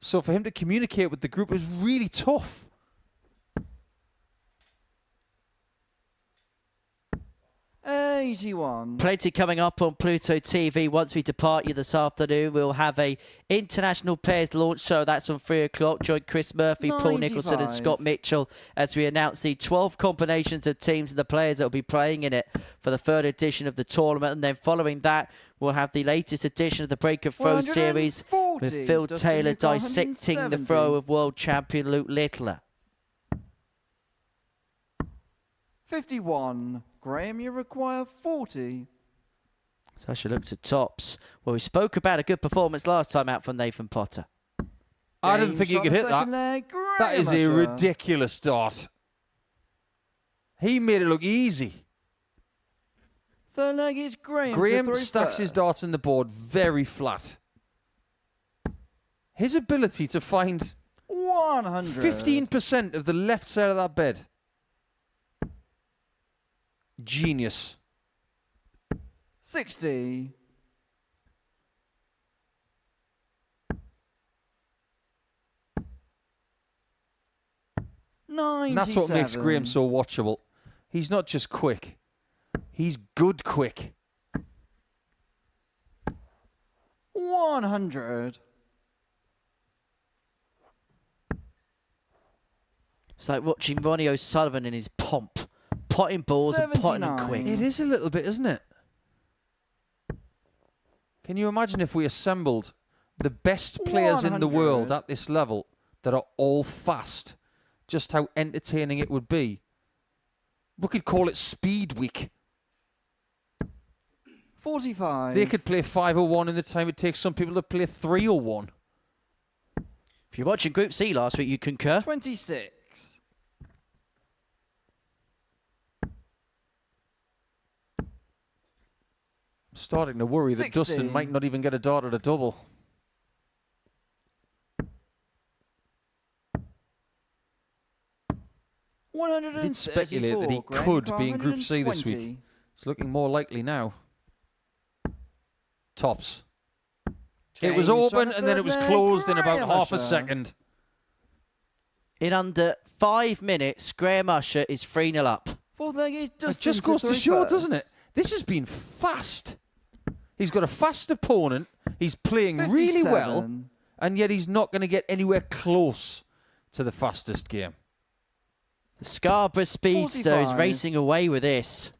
So for him to communicate with the group was really tough. $81. Plenty coming up on Pluto TV. Once we depart you this afternoon, we'll have a international pairs launch show. That's on 3 o'clock. Join Chris Murphy, Paul Nicholson and 95. Scott Mitchell as we announce the 12 combinations of teams and the players that will be playing in it for the third edition of the tournament. And then following that, we'll have the latest edition of the Break of Throw series 140. with Phil Dustin, Taylor you've got dissecting the 170. throw of world champion Luke Littler. 51. Graham, you require 40. So she looks at tops. Well, we spoke about a good performance last time out from Nathan Potter. I didn't think he shot could the hit that. second leg, That Graham is a Usher. ridiculous start. He made it look easy. Third leg is Graham. Graham to throw stacks his first. darts in the board very flat. His ability to find 100. 15% of the left side of that bed. Genius. 60. And that's what makes Graham so watchable. He's not just quick. He's good quick. 100. It's like watching Ronnie O'Sullivan in his pomp. Potting balls and potting them 79. quick. It is a little bit, isn't it? Can you imagine if we assembled the best players in the world 100. at this level that are all fast? Just how entertaining it would be. We could call it Speed Week. 45. They could play 501 in the time it takes some people to play 301. If you're watching Group C last week, you concur. 26. Starting to worry that 60. Dustin might not even get a dart at a double. I did speculate that he could be in Group C this week. It's looking more likely now. Tops. It was open and then it was closed in about half a second. In under 5 minutes, Graham Usher is 3-0 up. Fourth leg is It just goes to show, doesn't it? This has been fast. He's got a fast opponent. He's playing really well. And yet he's not going to get anywhere close to the fastest game. The Scarborough Speedster is racing away with this.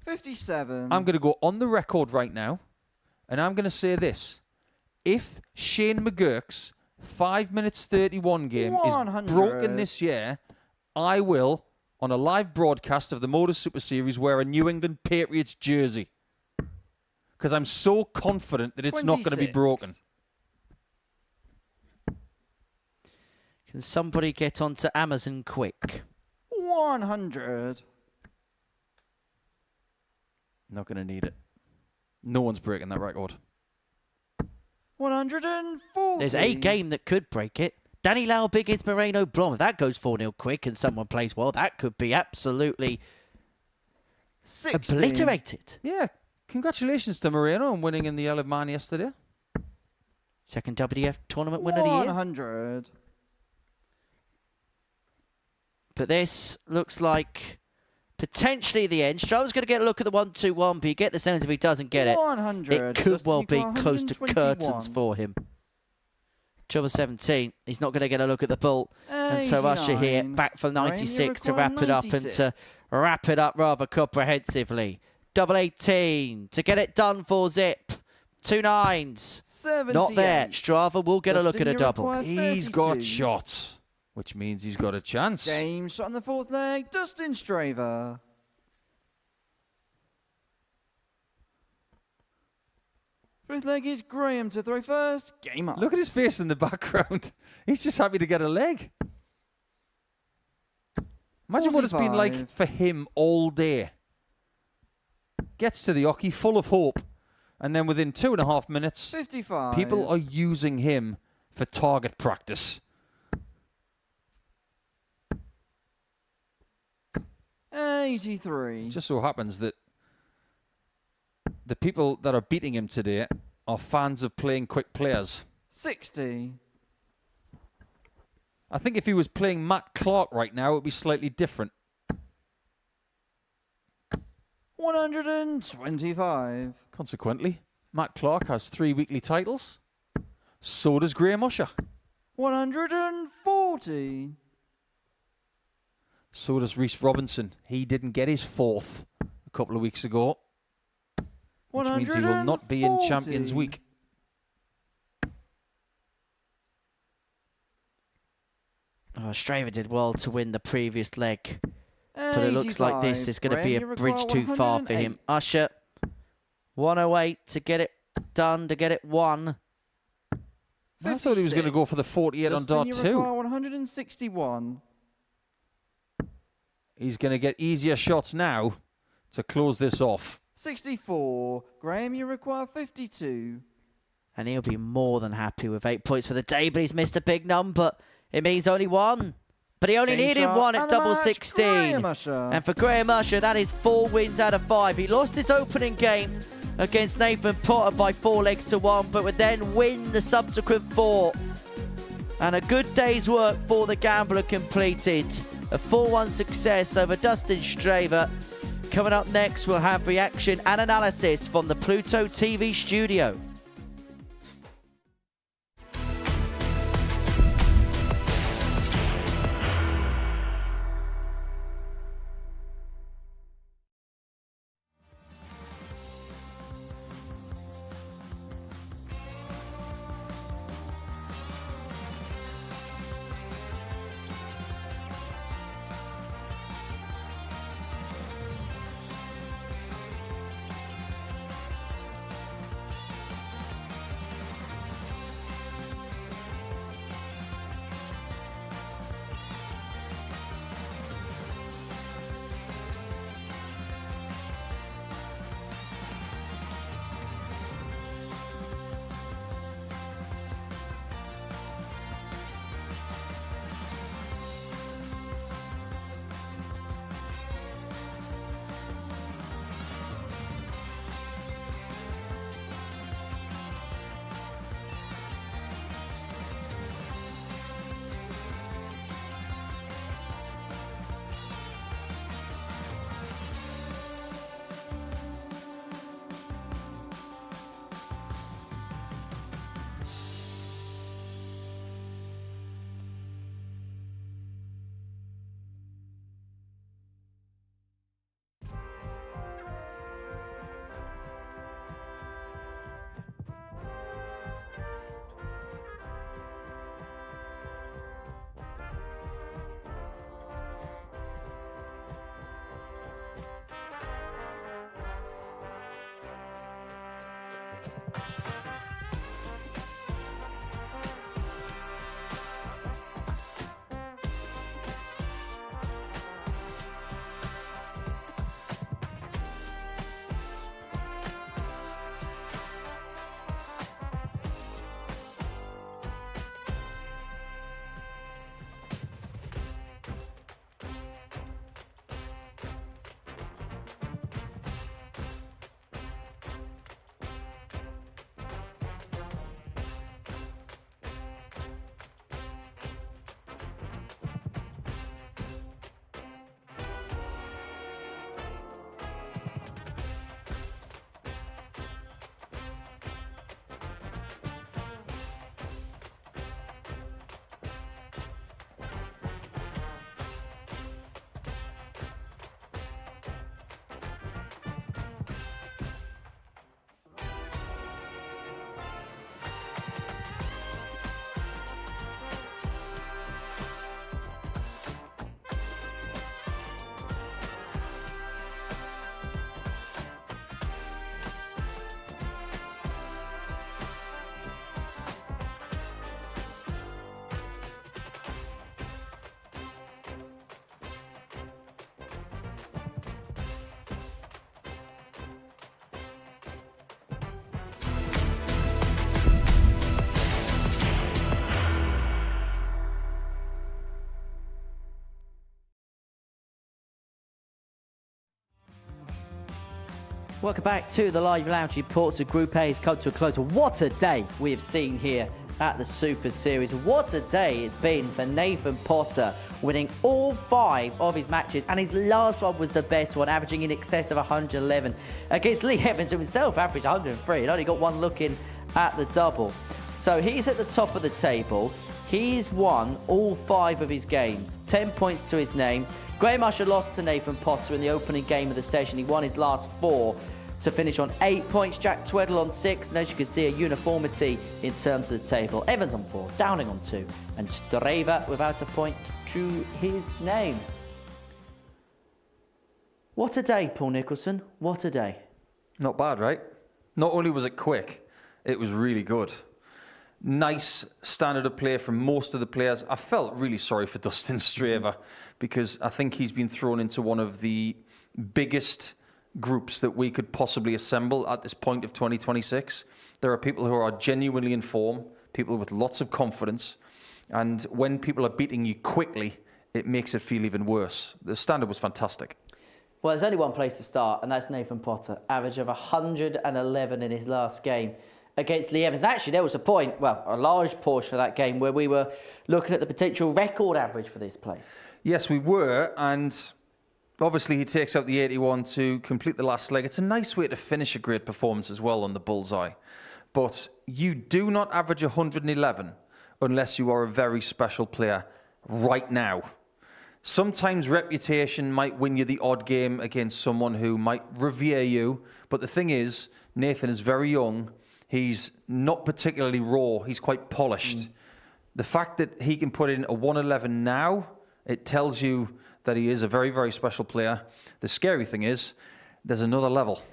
$57. I'm going to go on the record right now, and I'm going to say this. If Shane McGurk's 5 minutes 31 game is broken this year, I will, on a live broadcast of the Modus Super Series, wear a New England Patriots jersey. Because I'm so confident that it's not going to be broken. Can somebody get onto Amazon quick? 100. Not going to need it. No one's breaking that record. 140. There's a game that could break it. Danny Lau, Biggins, Moreno, Blom. If that goes 4-0 quick and someone plays well, that could be absolutely 60. obliterated. Yeah, congratulations to Moreno on winning in the Isle of Man yesterday. Second WDF tournament winner of the year. 100. But this looks like potentially the end. Straver's going to get a look at the 1-2-1, but you get the sense if he doesn't get it, 100. it could well be close to 121. curtains for him. Trouble 17. He's not going to get a look at the ball. And so Usher here back for 96 to wrap it up and to wrap it up rather comprehensively. Double 18 to get it done for Zip. 2 9s. 78. Not there. Straver will get a look at a double. He's got shots, which means he's got a chance. Game shot on the fourth leg. Dustin Straver. Fifth leg is Graham to throw first. Game up. Look at his face in the background. He's just happy to get a leg. Imagine what it's been like for him all day. Gets to the hockey full of hope. And then within 2.5 minutes, 55. people are using him for target practice. 83. Just so happens that the people that are beating him today are fans of playing quick players. 60. I think if he was playing Matt Clark right now, it would be slightly different. 125. Consequently, Matt Clark has 3 weekly titles. So does Graham Usher. 140. So does Reece Robinson. He didn't get his 4th a couple of weeks ago. Which means he will not be in Champions Week. Straver did well to win the previous leg. But it looks like this is going to be a bridge too far for him. Usher, 108 to get it done, to get it won. I thought he was going to go for the 48 on dart 2. 161. He's going to get easier shots now to close this off. 64. Graham, you require 52. And he'll be more than happy with 8 points for the day, but he's missed a big number. It means only 1. But he only needed 1 at double 16. And for Graham Usher, that is 4 wins out of 5. He lost his opening game against Nathan Potter by 4 legs to 1, but would then win the subsequent 4. And a good day's work for the gambler completed. A 4-1 success over Dustin Straver. Coming up next, we'll have reaction and analysis from the Pluto TV studio. Welcome back to the live lounge reports of Group A has come to a close. What a day we have seen here at the Super Series. What a day it's been for Nathan Potter, winning all 5 of his matches, and his last one was the best one, averaging in excess of 111 against Lee Evans, who himself averaged 103 and only got one look in at the double. So he's at the top of the table. He's won all 5 of his games, 10 points to his name. Graham Usher lost to Nathan Potter in the opening game of the session. He won his last 4 to finish on 8 points. Jack Tweddell on 6, and as you can see, a uniformity in terms of the table. Evans on 4, Dowling on 2, and Straver without a point to his name. What a day, Paul Nicholson. What a day. Not bad, right? Not only was it quick, it was really good. Nice standard of play from most of the players. I felt really sorry for Dustin Straver because I think he's been thrown into one of the biggest groups that we could possibly assemble at this point of 2026. There are people who are genuinely in form, people with lots of confidence, and when people are beating you quickly, it makes it feel even worse. The standard was fantastic. Well, there's only one place to start, and that's Nathan Potter. Average of 111 in his last game against Lee Evans. And actually, there was a point, well, a large portion of that game where we were looking at the potential record average for this place. Yes, we were, and obviously he takes out the 81 to complete the last leg. It's a nice way to finish a great performance as well on the bullseye. But you do not average 111 unless you are a very special player right now. Sometimes reputation might win you the odd game against someone who might revere you. But the thing is, Nathan is very young. He's not particularly raw. He's quite polished. The fact that he can put in a 111 now, it tells you that he is a very, very special player. The scary thing is, there's another level.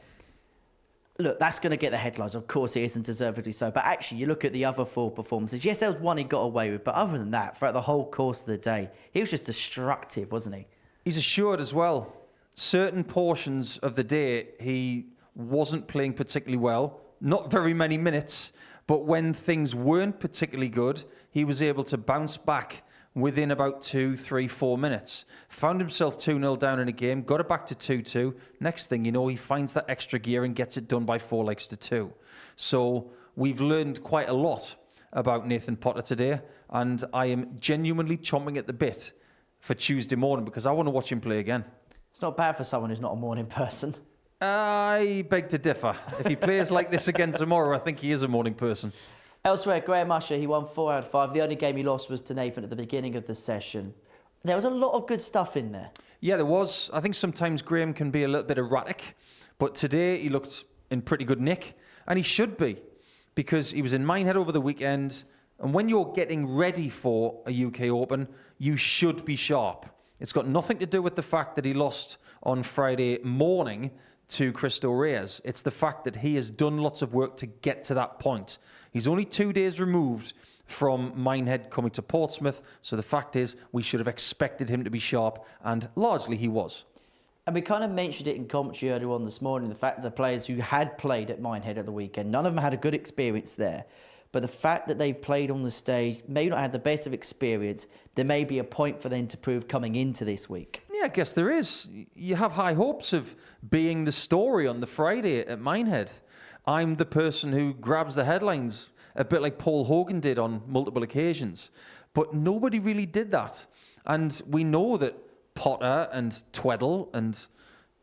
Look, that's going to get the headlines. Of course, it isn't deservedly so. But actually, you look at the other 4 performances. Yes, there was one he got away with. But other than that, throughout the whole course of the day, he was just destructive, wasn't he? He's assured as well. Certain portions of the day, he wasn't playing particularly well. Not very many minutes. But when things weren't particularly good, he was able to bounce back within about 2, 3, 4 minutes. Found himself 2-0 down in a game, got it back to 2-2. Next thing you know, he finds that extra gear and gets it done by 4 legs to 2. So we've learned quite a lot about Nathan Potter today, and I am genuinely chomping at the bit for Tuesday morning because I want to watch him play again. It's not bad for someone who's not a morning person. I beg to differ. If he plays like this again tomorrow, I think he is a morning person. Elsewhere, Graham Usher, he won 4 out of 5. The only game he lost was to Nathan at the beginning of the session. There was a lot of good stuff in there. Yeah, there was. I think sometimes Graham can be a little bit erratic, but today he looked in pretty good nick, and he should be, because he was in Minehead over the weekend, and when you're getting ready for a UK Open, you should be sharp. It's got nothing to do with the fact that he lost on Friday morning to Cristo Reyes. It's the fact that he has done lots of work to get to that point. He's only 2 days removed from Minehead coming to Portsmouth, so the fact is we should have expected him to be sharp, and largely he was. And we kind of mentioned it in commentary earlier on this morning, the fact that the players who had played at Minehead at the weekend, none of them had a good experience there. But the fact that they've played on the stage, may not have the best of experience, there may be a point for them to prove coming into this week. Yeah, I guess there is. You have high hopes of being the story on the Friday at Minehead. I'm the person who grabs the headlines, a bit like Paul Hogan did on multiple occasions. But nobody really did that. And we know that Potter and Tweddell and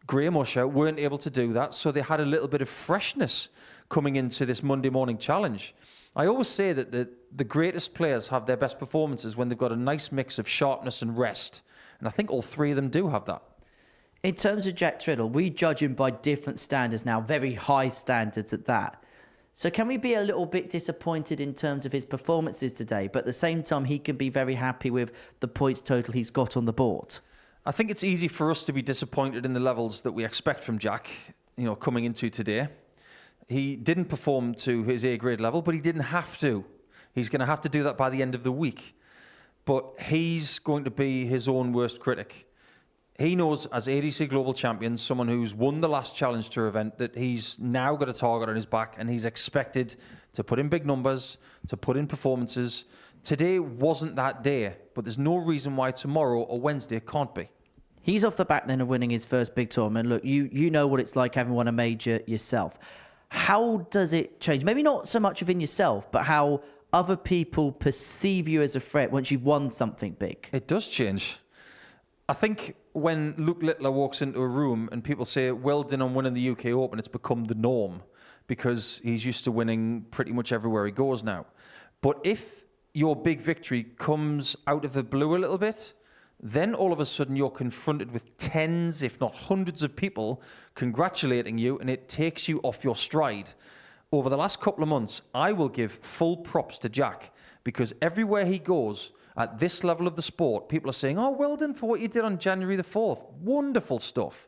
Graham Usher weren't able to do that, so they had a little bit of freshness coming into this Monday morning challenge. I always say that the greatest players have their best performances when they've got a nice mix of sharpness and rest. And I think all 3 of them do have that. In terms of Jack Tweddell, we judge him by different standards now, very high standards at that. So can we be a little bit disappointed in terms of his performances today, but at the same time he can be very happy with the points total he's got on the board? I think it's easy for us to be disappointed in the levels that we expect from Jack, coming into today. He didn't perform to his A-grade level, but he didn't have to. He's going to have to do that by the end of the week. But he's going to be his own worst critic. He knows, as ADC Global Champion, someone who's won the last Challenge Tour event, that he's now got a target on his back, and he's expected to put in big numbers, to put in performances. Today wasn't that day, but there's no reason why tomorrow or Wednesday can't be. He's off the back then of winning his first big tournament. Look, you know what it's like having won a major yourself. How does it change? Maybe not so much within yourself, but how other people perceive you as a threat once you've won something big. It does change. I think when Luke Littler walks into a room and people say, well done on winning the UK Open, it's become the norm because he's used to winning pretty much everywhere he goes now. But if your big victory comes out of the blue a little bit, then all of a sudden you're confronted with tens, if not hundreds of people congratulating you, and it takes you off your stride. Over the last couple of months, I will give full props to Jack because everywhere he goes at this level of the sport, people are saying, oh, well done for what you did on January the 4th. Wonderful stuff.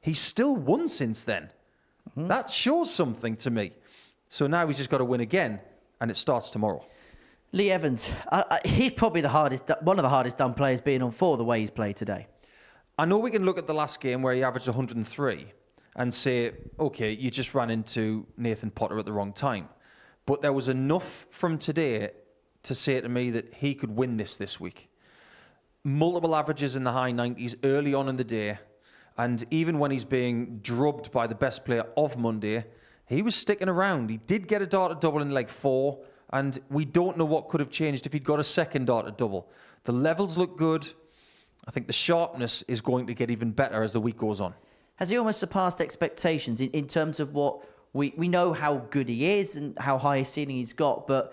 He's still won since then. That shows something to me. So now he's just got to win again, and it starts tomorrow. Lee Evans, he's probably one of the hardest done players being on 4 the way he's played today. I know we can look at the last game where he averaged 103 and say, okay, you just ran into Nathan Potter at the wrong time. But there was enough from today to say to me that he could win this week. Multiple averages in the high 90s early on in the day. And even when he's being drubbed by the best player of Monday, he was sticking around. He did get a dart double in leg 4. And we don't know what could have changed if he'd got a second dart double. The levels look good. I think the sharpness is going to get even better as the week goes on. Has he almost surpassed expectations in terms of what we know how good he is and how high a ceiling he's got, but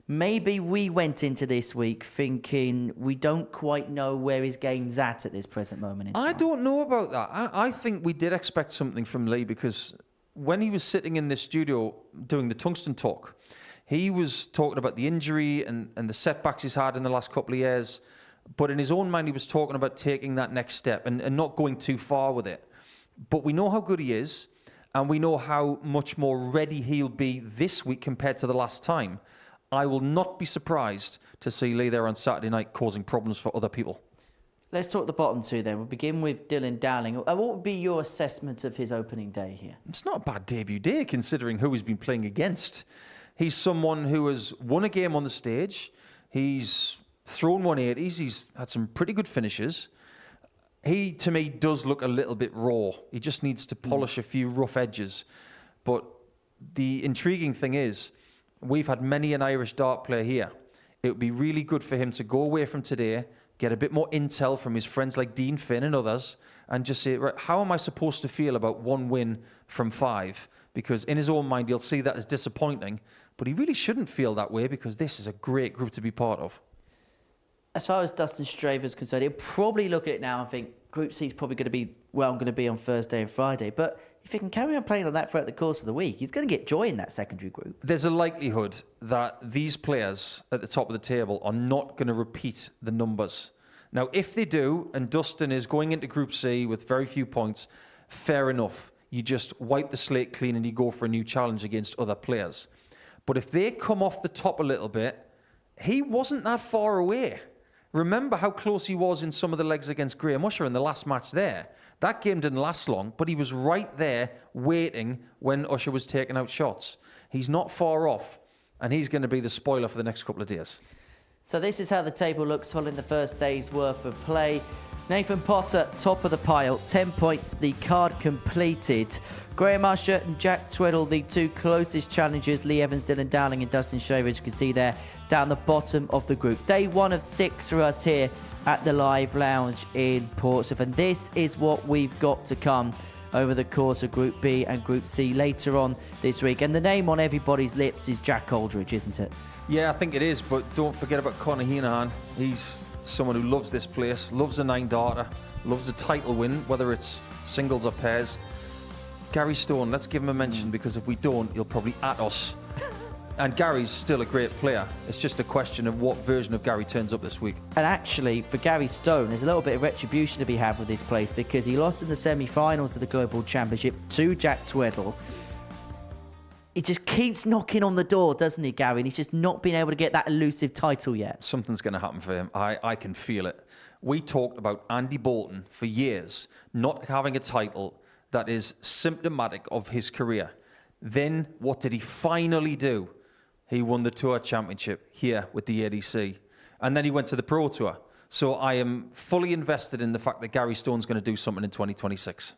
maybe we went into this week thinking we don't quite know where his game's at this present moment in time. I don't know about that. I think we did expect something from Lee because when he was sitting in this studio doing the Tungsten Talk, he was talking about the injury and the setbacks he's had in the last couple of years. But in his own mind, he was talking about taking that next step and not going too far with it. But we know how good he is, and we know how much more ready he'll be this week compared to the last time. I will not be surprised to see Lee there on Saturday night causing problems for other people. Let's talk the bottom two then. We'll begin with Dylan Dowling. What would be your assessment of his opening day here? It's not a bad debut day considering who he's been playing against. He's someone who has won a game on the stage. He's thrown 180s. He's had some pretty good finishes. He, to me, does look a little bit raw. He just needs to polish a few rough edges. But the intriguing thing is, we've had many an Irish dart player here. It would be really good for him to go away from today, get a bit more intel from his friends like Dean Finn and others, and just say, right, how am I supposed to feel about 1 win from 5? Because in his own mind, he'll see that as disappointing. But he really shouldn't feel that way because this is a great group to be part of. As far as Dustin Straver is concerned, he'll probably look at it now and think, Group C is probably going to be where I'm going to be on Thursday and Friday. But if he can carry on playing on that throughout the course of the week, he's going to get joy in that secondary group. There's a likelihood that these players at the top of the table are not going to repeat the numbers. Now, if they do, and Dustin is going into Group C with very few points, fair enough. You just wipe the slate clean and you go for a new challenge against other players. But if they come off the top a little bit, he wasn't that far away. Remember how close he was in some of the legs against Graham Usher in the last match there. That game didn't last long, but he was right there waiting when Usher was taking out shots. He's not far off, and he's going to be the spoiler for the next couple of days. So this is how the table looks following the first day's worth of play. Nathan Potter, top of the pile, 10 points, the card completed. Graham Usher and Jack Tweddell, the two closest challengers. Lee Evans, Dylan Dowling and Dustin Straver, as you can see there, down the bottom of the group. Day 1 of 6 for us here at the Live Lounge in Portsmouth. And this is what we've got to come over the course of Group B and Group C later on this week. And the name on everybody's lips is Jack Aldridge, isn't it? Yeah, I think it is, but don't forget about Conor Heenahan. He's someone who loves this place, loves a 9-darter, loves a title win, whether it's singles or pairs. Gary Stone, let's give him a mention, because if we don't, he'll probably at us. And Gary's still a great player. It's just a question of what version of Gary turns up this week. And actually, for Gary Stone, there's a little bit of retribution to be had with this place because he lost in the semi-finals of the Global Championship to Jack Tweddell. He just keeps knocking on the door, doesn't he, Gary? And he's just not been able to get that elusive title yet. Something's going to happen for him. I can feel it. We talked about Andy Bolton for years not having a title that is symptomatic of his career. Then what did he finally do? He won the Tour Championship here with the ADC. And then he went to the Pro Tour. So I am fully invested in the fact that Gary Stone's going to do something in 2026.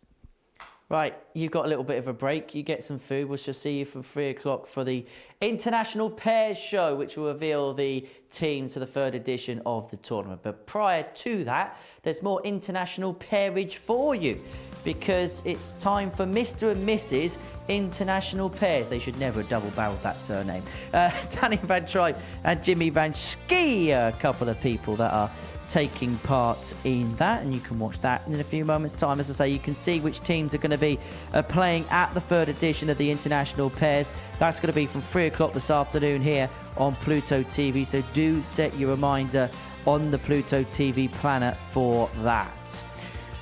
Right, you've got a little bit of a break. You get some food. We shall see you from 3 o'clock for the International Pairs Show, which will reveal the teams for the 3rd edition of the tournament. But prior to that, there's more international pairage for you, because it's time for Mr. and Mrs. International Pairs. They should never have double-barreled that surname. Danny Van Tripe and Jimmy Van Schie, a couple of people that are taking part in that, and you can watch that in a few moments' time. As I say, you can see which teams are going to be playing at the 3rd edition of the International Pairs. That's going to be from 3 o'clock this afternoon here on Pluto TV, so do set your reminder on the Pluto TV planner for that.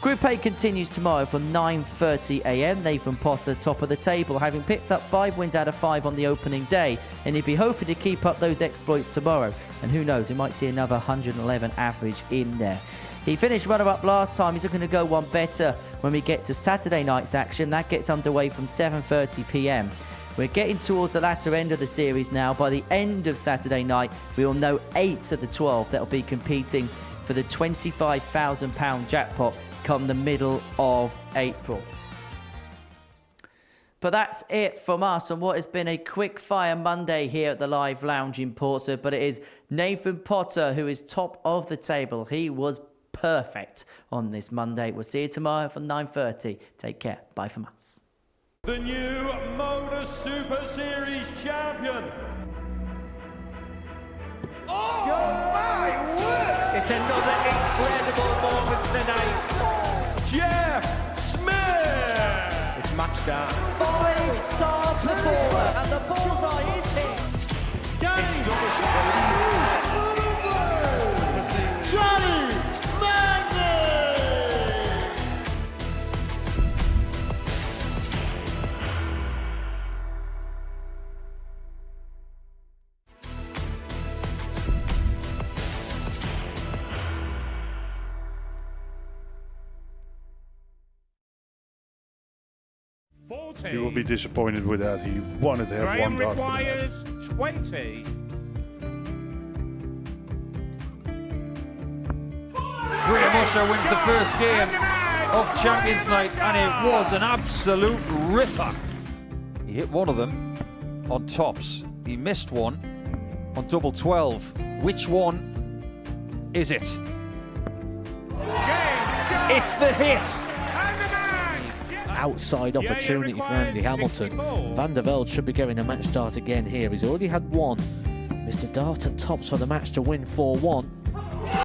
Group A continues tomorrow from 9:30 a.m. Nathan Potter, top of the table, having picked up 5 wins out of 5 on the opening day, and he'll be hoping to keep up those exploits tomorrow. And who knows, we might see another 111 average in there. He finished runner-up last time. He's looking to go one better when we get to Saturday night's action. That gets underway from 7:30 p.m. We're getting towards the latter end of the series now. By the end of Saturday night, we will know 8 of the 12 that will be competing for the £25,000 jackpot come the middle of April. But that's it from us on what has been a quick fire Monday here at the Live Lounge in Portsmouth. But it is Nathan Potter who is top of the table. He was perfect on this Monday. We'll see you tomorrow from 9:30. Take care. Bye from us. The new Modus Super Series champion. Oh my word! It's another incredible moment tonight. Jeff Smith! It's match start. 5-star performer, and the bullseye is hit. It's Johnny Magnet! You will be disappointed with that. He wanted to have Graham one dart. requires 20. Graham Usher wins the first game of Champions Night, and it was an absolute ripper. He hit one of them on tops. He missed one on double 12. Which one is it? It's the hit. Outside opportunity for Andy Hamilton. Van der Velde should be getting a match start again here. He's already had one. Mr. Darton tops for the match to win 4-1.